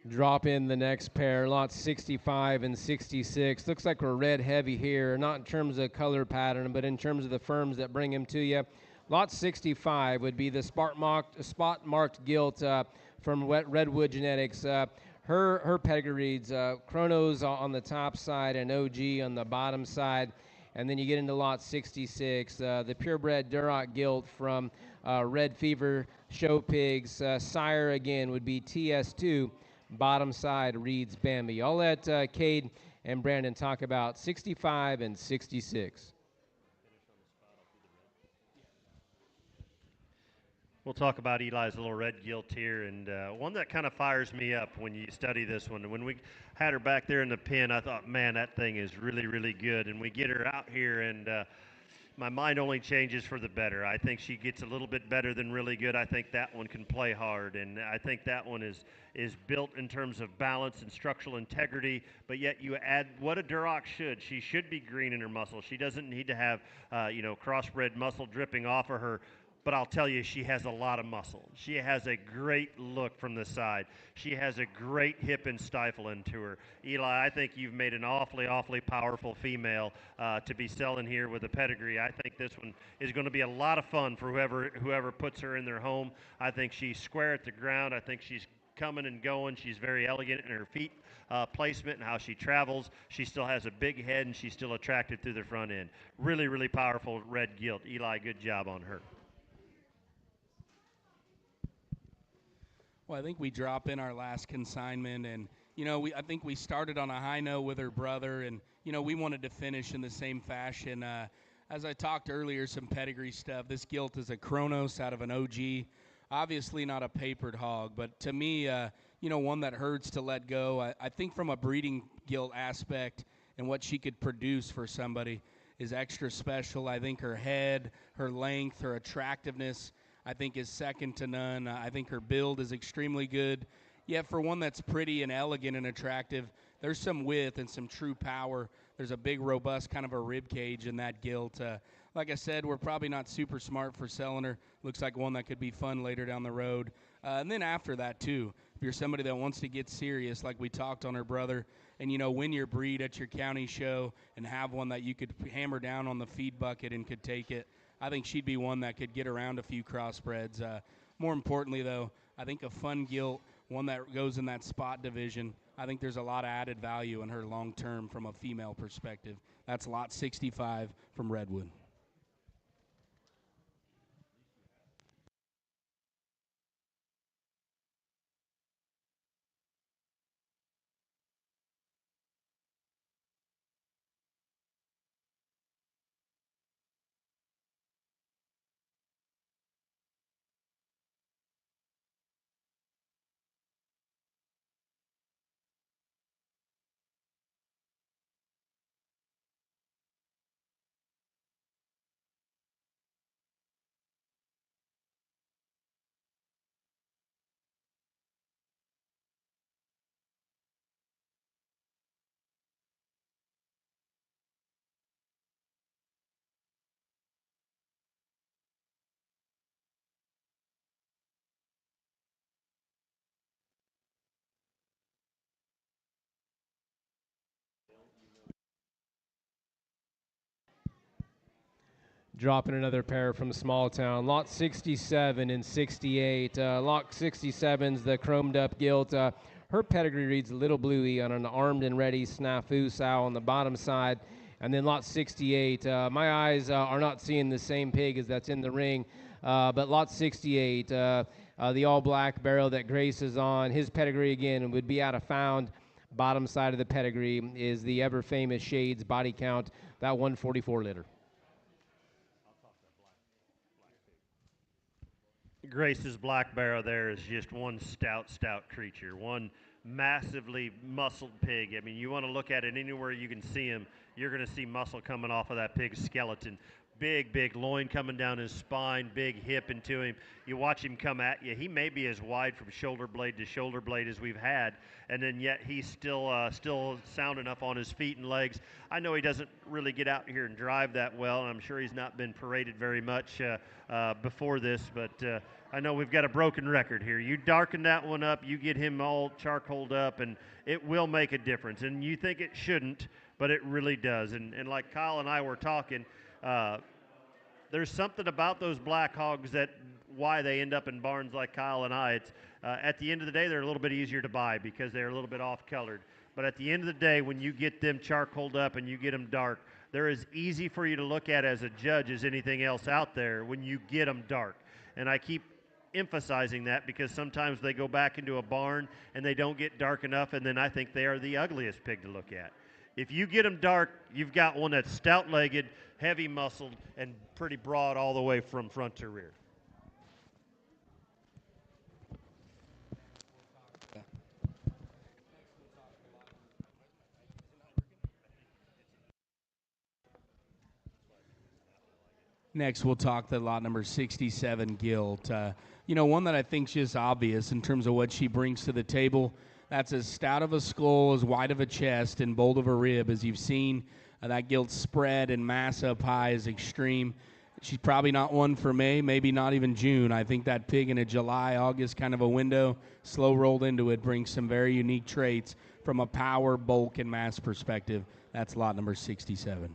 Drop in the next pair, lots 65 and 66. Looks like we're red heavy here, not in terms of color pattern, but in terms of the firms that bring them to you. Lot 65 would be the spot-marked gilt from Redwood Genetics. Her pedigree reads Chronos on the top side and OG on the bottom side. And then you get into lot 66, the purebred Duroc gilt from Red Fever Show Pigs. Sire again would be TS2. Bottom side reads Bambi. I'll let Cade and Brandon talk about 65 and 66.
We'll talk about Eli's little red gilt here, and one that kind of fires me up when you study this one. When we had her back there in the pen, I thought, man, that thing is really, really good. And we get her out here, and my mind only changes for the better. I think she gets a little bit better than really good. I think that one can play hard, and I think that one is built in terms of balance and structural integrity, but yet you add what a Duroc should. She should be green in her muscle. She doesn't need to have, crossbred muscle dripping off of her. But I'll tell you, she has a lot of muscle. She has a great look from the side. She has a great hip and stifle into her. Eli, I think you've made an awfully, awfully powerful female to be selling here with a pedigree. I think this one is going to be a lot of fun for whoever puts her in their home. I think she's square at the ground. I think she's coming and going. She's very elegant in her feet placement and how she travels. She still has a big head, and she's still attractive through the front end. Really, really powerful red gilt. Eli, good job on her.
Well, I think we drop in our last consignment, and I think we started on a high note with her brother, and we wanted to finish in the same fashion. As I talked earlier, some pedigree stuff. This gilt is a Chronos out of an OG. Obviously not a papered hog, but to me, one that hurts to let go. I think from a breeding gilt aspect and what she could produce for somebody is extra special. I think her head, her length, her attractiveness, I think is second to none. I think her build is extremely good. Yet for one that's pretty and elegant and attractive, there's some width and some true power. There's a big, robust kind of a rib cage in that gilt. Like I said, we're probably not super smart for selling her. Looks like one that could be fun later down the road. And then after that, too, if you're somebody that wants to get serious, like we talked on her brother, and, win your breed at your county show and have one that you could hammer down on the feed bucket and could take it, I think she'd be one that could get around a few crossbreds. More importantly, though, I think a fun gilt, one that goes in that spot division, I think there's a lot of added value in her long term from a female perspective. That's lot 65 from Redwood.
Dropping another pair from Small Town. Lot 67 and 68. Lot 67's the chromed up gilt. Her pedigree reads Little Bluey on an armed and ready snafu sow on the bottom side. And then lot 68. My eyes are not seeing the same pig as that's in the ring. But lot 68, the all-black barrel that Grace is on, his pedigree again would be out of found. Bottom side of the pedigree is the ever-famous Shades body count, that 144 liter.
Grace's black barrow there is just one stout creature, one massively muscled pig. I mean, you want to look at it anywhere you can see him, you're going to see muscle coming off of that pig's skeleton. Big loin coming down his spine, big hip into him. You watch him come at you. He may be as wide from shoulder blade to shoulder blade as we've had, and then yet he's still sound enough on his feet and legs. I know he doesn't really get out here and drive that well, and I'm sure he's not been paraded very much before this, but I know we've got a broken record here. You darken that one up, you get him all charcoaled up, and it will make a difference. And you think it shouldn't, but it really does. And like Kyle and I were talking, there's something about those black hogs that why they end up in barns like Kyle and I. It's at the end of the day, they're a little bit easier to buy because they're a little bit off-colored. But at the end of the day, when you get them charcoaled up and you get them dark, they're as easy for you to look at as a judge as anything else out there when you get them dark. And I keep emphasizing that because sometimes they go back into a barn and they don't get dark enough, and then I think they are the ugliest pig to look at. If you get them dark, you've got one that's stout-legged, heavy-muscled, and pretty broad all the way from front to rear.
Next, we'll talk the lot number 67 gilt. One that I think is just obvious in terms of what she brings to the table. That's as stout of a skull, as wide of a chest, and bold of a rib as you've seen. That gilt spread and mass up high is extreme. She's probably not one for May, maybe not even June. I think that pig in a July, August kind of a window, slow rolled into it, brings some very unique traits from a power, bulk, and mass perspective. That's lot number 67.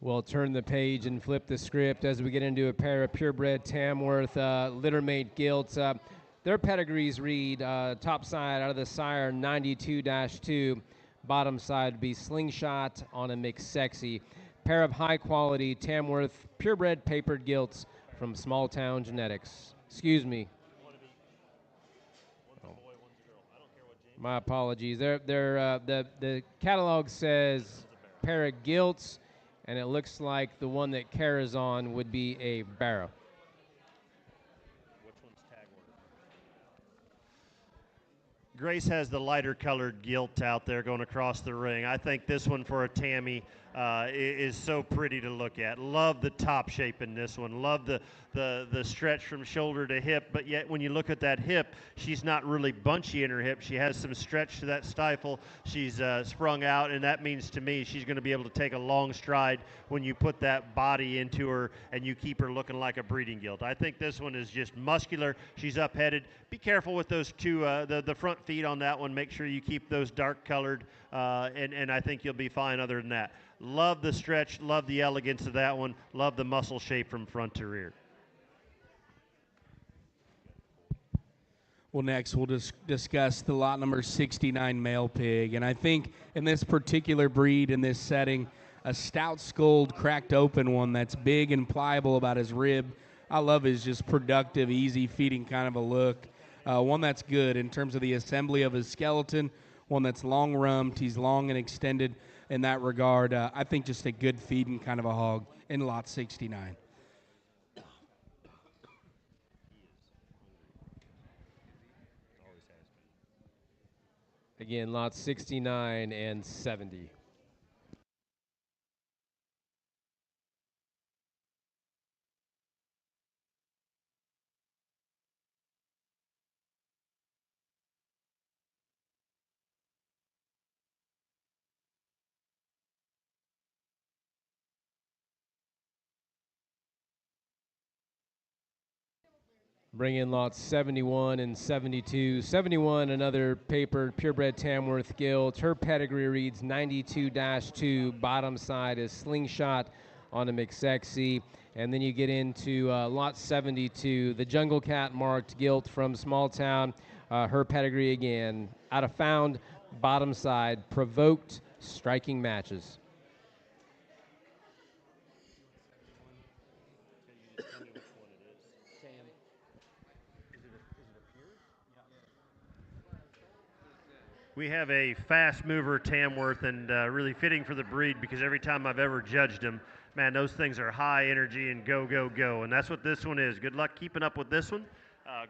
We'll turn the page and flip the script as we get into a pair of purebred Tamworth littermate gilts. Their pedigrees read top side out of the sire 92-2, bottom side be slingshot on a mixed sexy. Pair of high quality Tamworth purebred papered gilts from Small Town Genetics. Excuse me. My apologies. The catalog says pair of gilts, and it looks like the one that Kara's on would be a barrow.
Which one's tag order? Grace has the lighter colored gilt out there going across the ring. I think this one for a Tammy is so pretty to look at. Love the top shape in this one. Love the stretch from shoulder to hip, but yet when you look at that hip, she's not really bunchy in her hip. She has some stretch to that stifle. She's sprung out, and that means to me she's going to be able to take a long stride when you put that body into her and you keep her looking like a breeding gilt. I think this one is just muscular. She's up-headed. Be careful with those two, the front feet on that one. Make sure you keep those dark colored, and I think you'll be fine other than that. Love the stretch, love the elegance of that one, love the muscle shape from front to rear.
Well, next we'll discuss the lot number 69 male pig. And I think in this particular breed, in this setting, a stout-skulled, cracked open one that's big and pliable about his rib. I love his just productive, easy feeding kind of a look. One that's good in terms of the assembly of his skeleton, one that's long rumped, he's long and extended in that regard. I think just a good feeding kind of a hog in lot 69.
Again, lots 69 and 70. Bring in lots 71 and 72. 71, another papered purebred Tamworth gilt. Her pedigree reads 92-2. Bottom side is Slingshot on a McSexy. And then you get into lot 72, the Jungle Cat marked gilt from Small Town. Her pedigree again, out of found, bottom side, provoked, striking matches.
We have a fast mover Tamworth, and really fitting for the breed, because every time I've ever judged them, man, those things are high energy and go, go, go. And that's what this one is. Good luck keeping up with this one.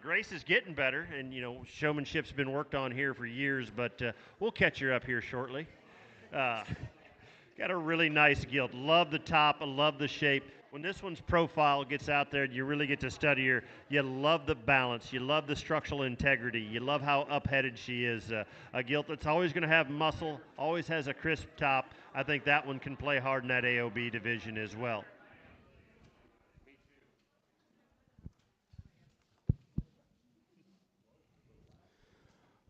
Grace is getting better, and, you know, showmanship's been worked on here for years, but we'll catch her up here shortly. Got a really nice gilt. Love the top. I love the shape. When this one's profile gets out there and you really get to study her, you love the balance. You love the structural integrity. You love how up-headed she is. A gilt that's always going to have muscle, always has a crisp top. I think that one can play hard in that AOB division as well.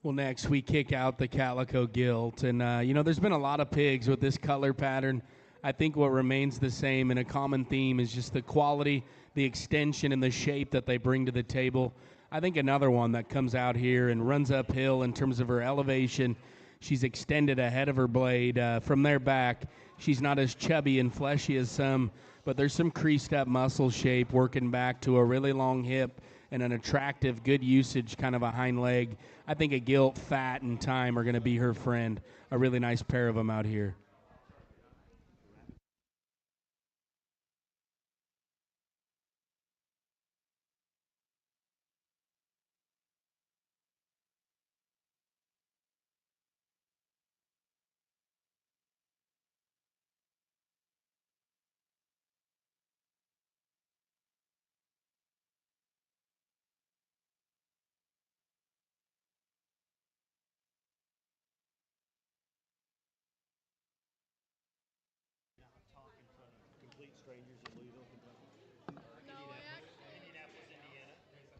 Well, next we kick out the Calico gilt. And, you know, there's been a lot of pigs with this color pattern. I think what remains the same and a common theme is just the quality, the extension, and the shape that they bring to the table. I think another one that comes out here and runs uphill in terms of her elevation. She's extended ahead of her blade. From there back, she's not as chubby and fleshy as some, but there's some creased up muscle shape working back to a really long hip and an attractive, good usage kind of a hind leg. I think a gilt, fat, and time are going to be her friend. A really nice pair of them out here.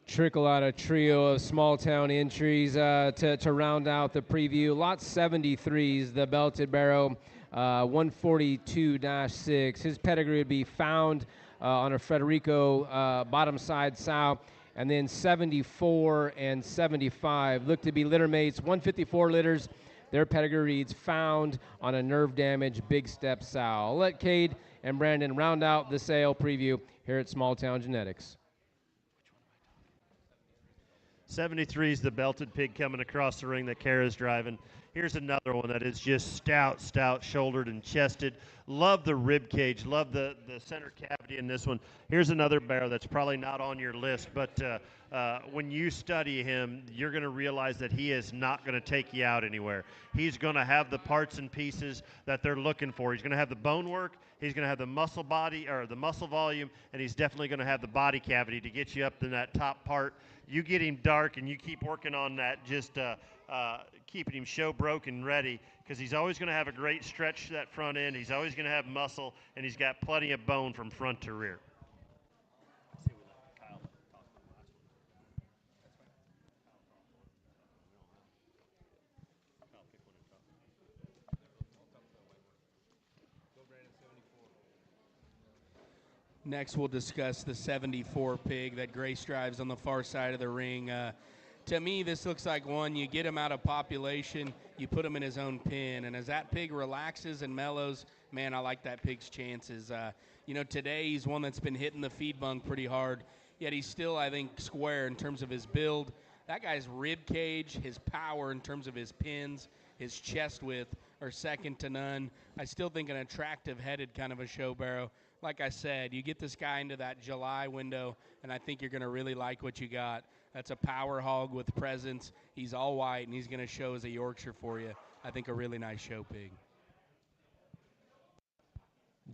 Trickle out a trio of small town entries to round out the preview. Lot 73's the Belted Barrow, 142-6. His pedigree would be found on a Federico bottom side sow. And then 74 and 75 look to be litter mates, 154 litters. Their pedigree reads found on a nerve damage big step sow. I'll let Cade and Brandon round out the sale preview here at Small Town Genetics.
73 is the belted pig coming across the ring that Kara's driving. Here's another one that is just stout, shouldered and chested. Love the rib cage. Love the center cavity in this one. Here's another barrow that's probably not on your list, but when you study him, you're going to realize that he is not going to take you out anywhere. He's going to have the parts and pieces that they're looking for. He's going to have the bone work. He's going to have the muscle body or the muscle volume, and he's definitely going to have the body cavity to get you up in that top part. You get him dark, and you keep working on that, just keeping him show broke and ready, because he's always going to have a great stretch to that front end. He's always going to have muscle, and he's got plenty of bone from front to rear.
Next, we'll discuss the 74 pig that Grace drives on the far side of the ring. To me, this looks like one, you get him out of population, you put him in his own pen, and as that pig relaxes and mellows, man, I like that pig's chances. You know, today he's one that's been hitting the feed bunk pretty hard, yet he's still, I think, square in terms of his build. That guy's rib cage, his power in terms of his pins, his chest width are second to none. I still think an attractive headed kind of a show barrow. Like I said, you get this guy into that July window, and I think you're going to really like what you got. That's a power hog with presence. He's all white, and he's going to show as a Yorkshire for you. I think a really nice show pig.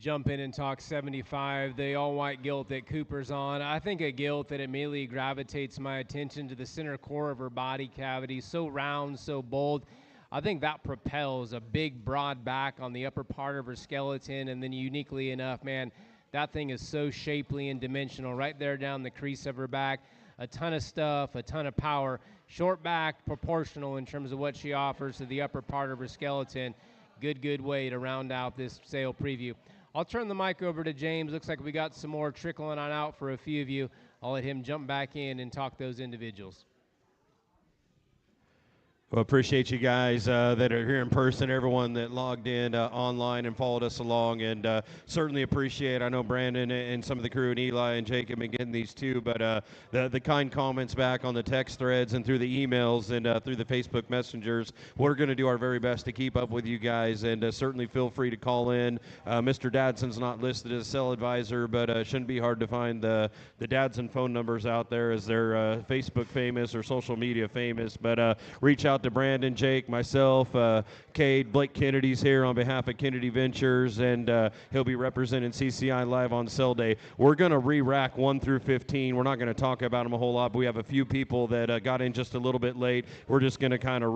Jump in and talk 75, the all-white gilt that Cooper's on. I think a gilt that immediately gravitates my attention to the center core of her body cavity, so round, so bold. I think that propels a big, broad back on the upper part of her skeleton, and then uniquely enough, man, that thing is so shapely and dimensional right there down the crease of her back. a ton of stuff, a ton of power. Short back, proportional in terms of what she offers to the upper part of her skeleton. Good way to round out this sale preview. I'll turn the mic over to James. Looks like we got some more trickling on out for a few of you. I'll let him jump back in and talk those individuals.
Well, appreciate you guys that are here in person, everyone that logged in online and followed us along, and certainly appreciate, I know Brandon and some of the crew and Eli and Jake have been getting these too, but the kind comments back on the text threads and through the emails and through the Facebook messengers. We're going to do our very best to keep up with you guys, and certainly feel free to call in. Mr. Dadson's not listed as a cell advisor, but shouldn't be hard to find the Dadson phone numbers out there, as they're Facebook famous or social media famous, but reach out to Brandon, Jake, myself, Cade, Blake Kennedy's here on behalf of Kennedy Ventures, and he'll be representing CCI Live on Cell Day. We're going to re-rack 1 through 15. We're not going to talk about them a whole lot, but we have a few people that got in just a little bit late. We're just going to kind of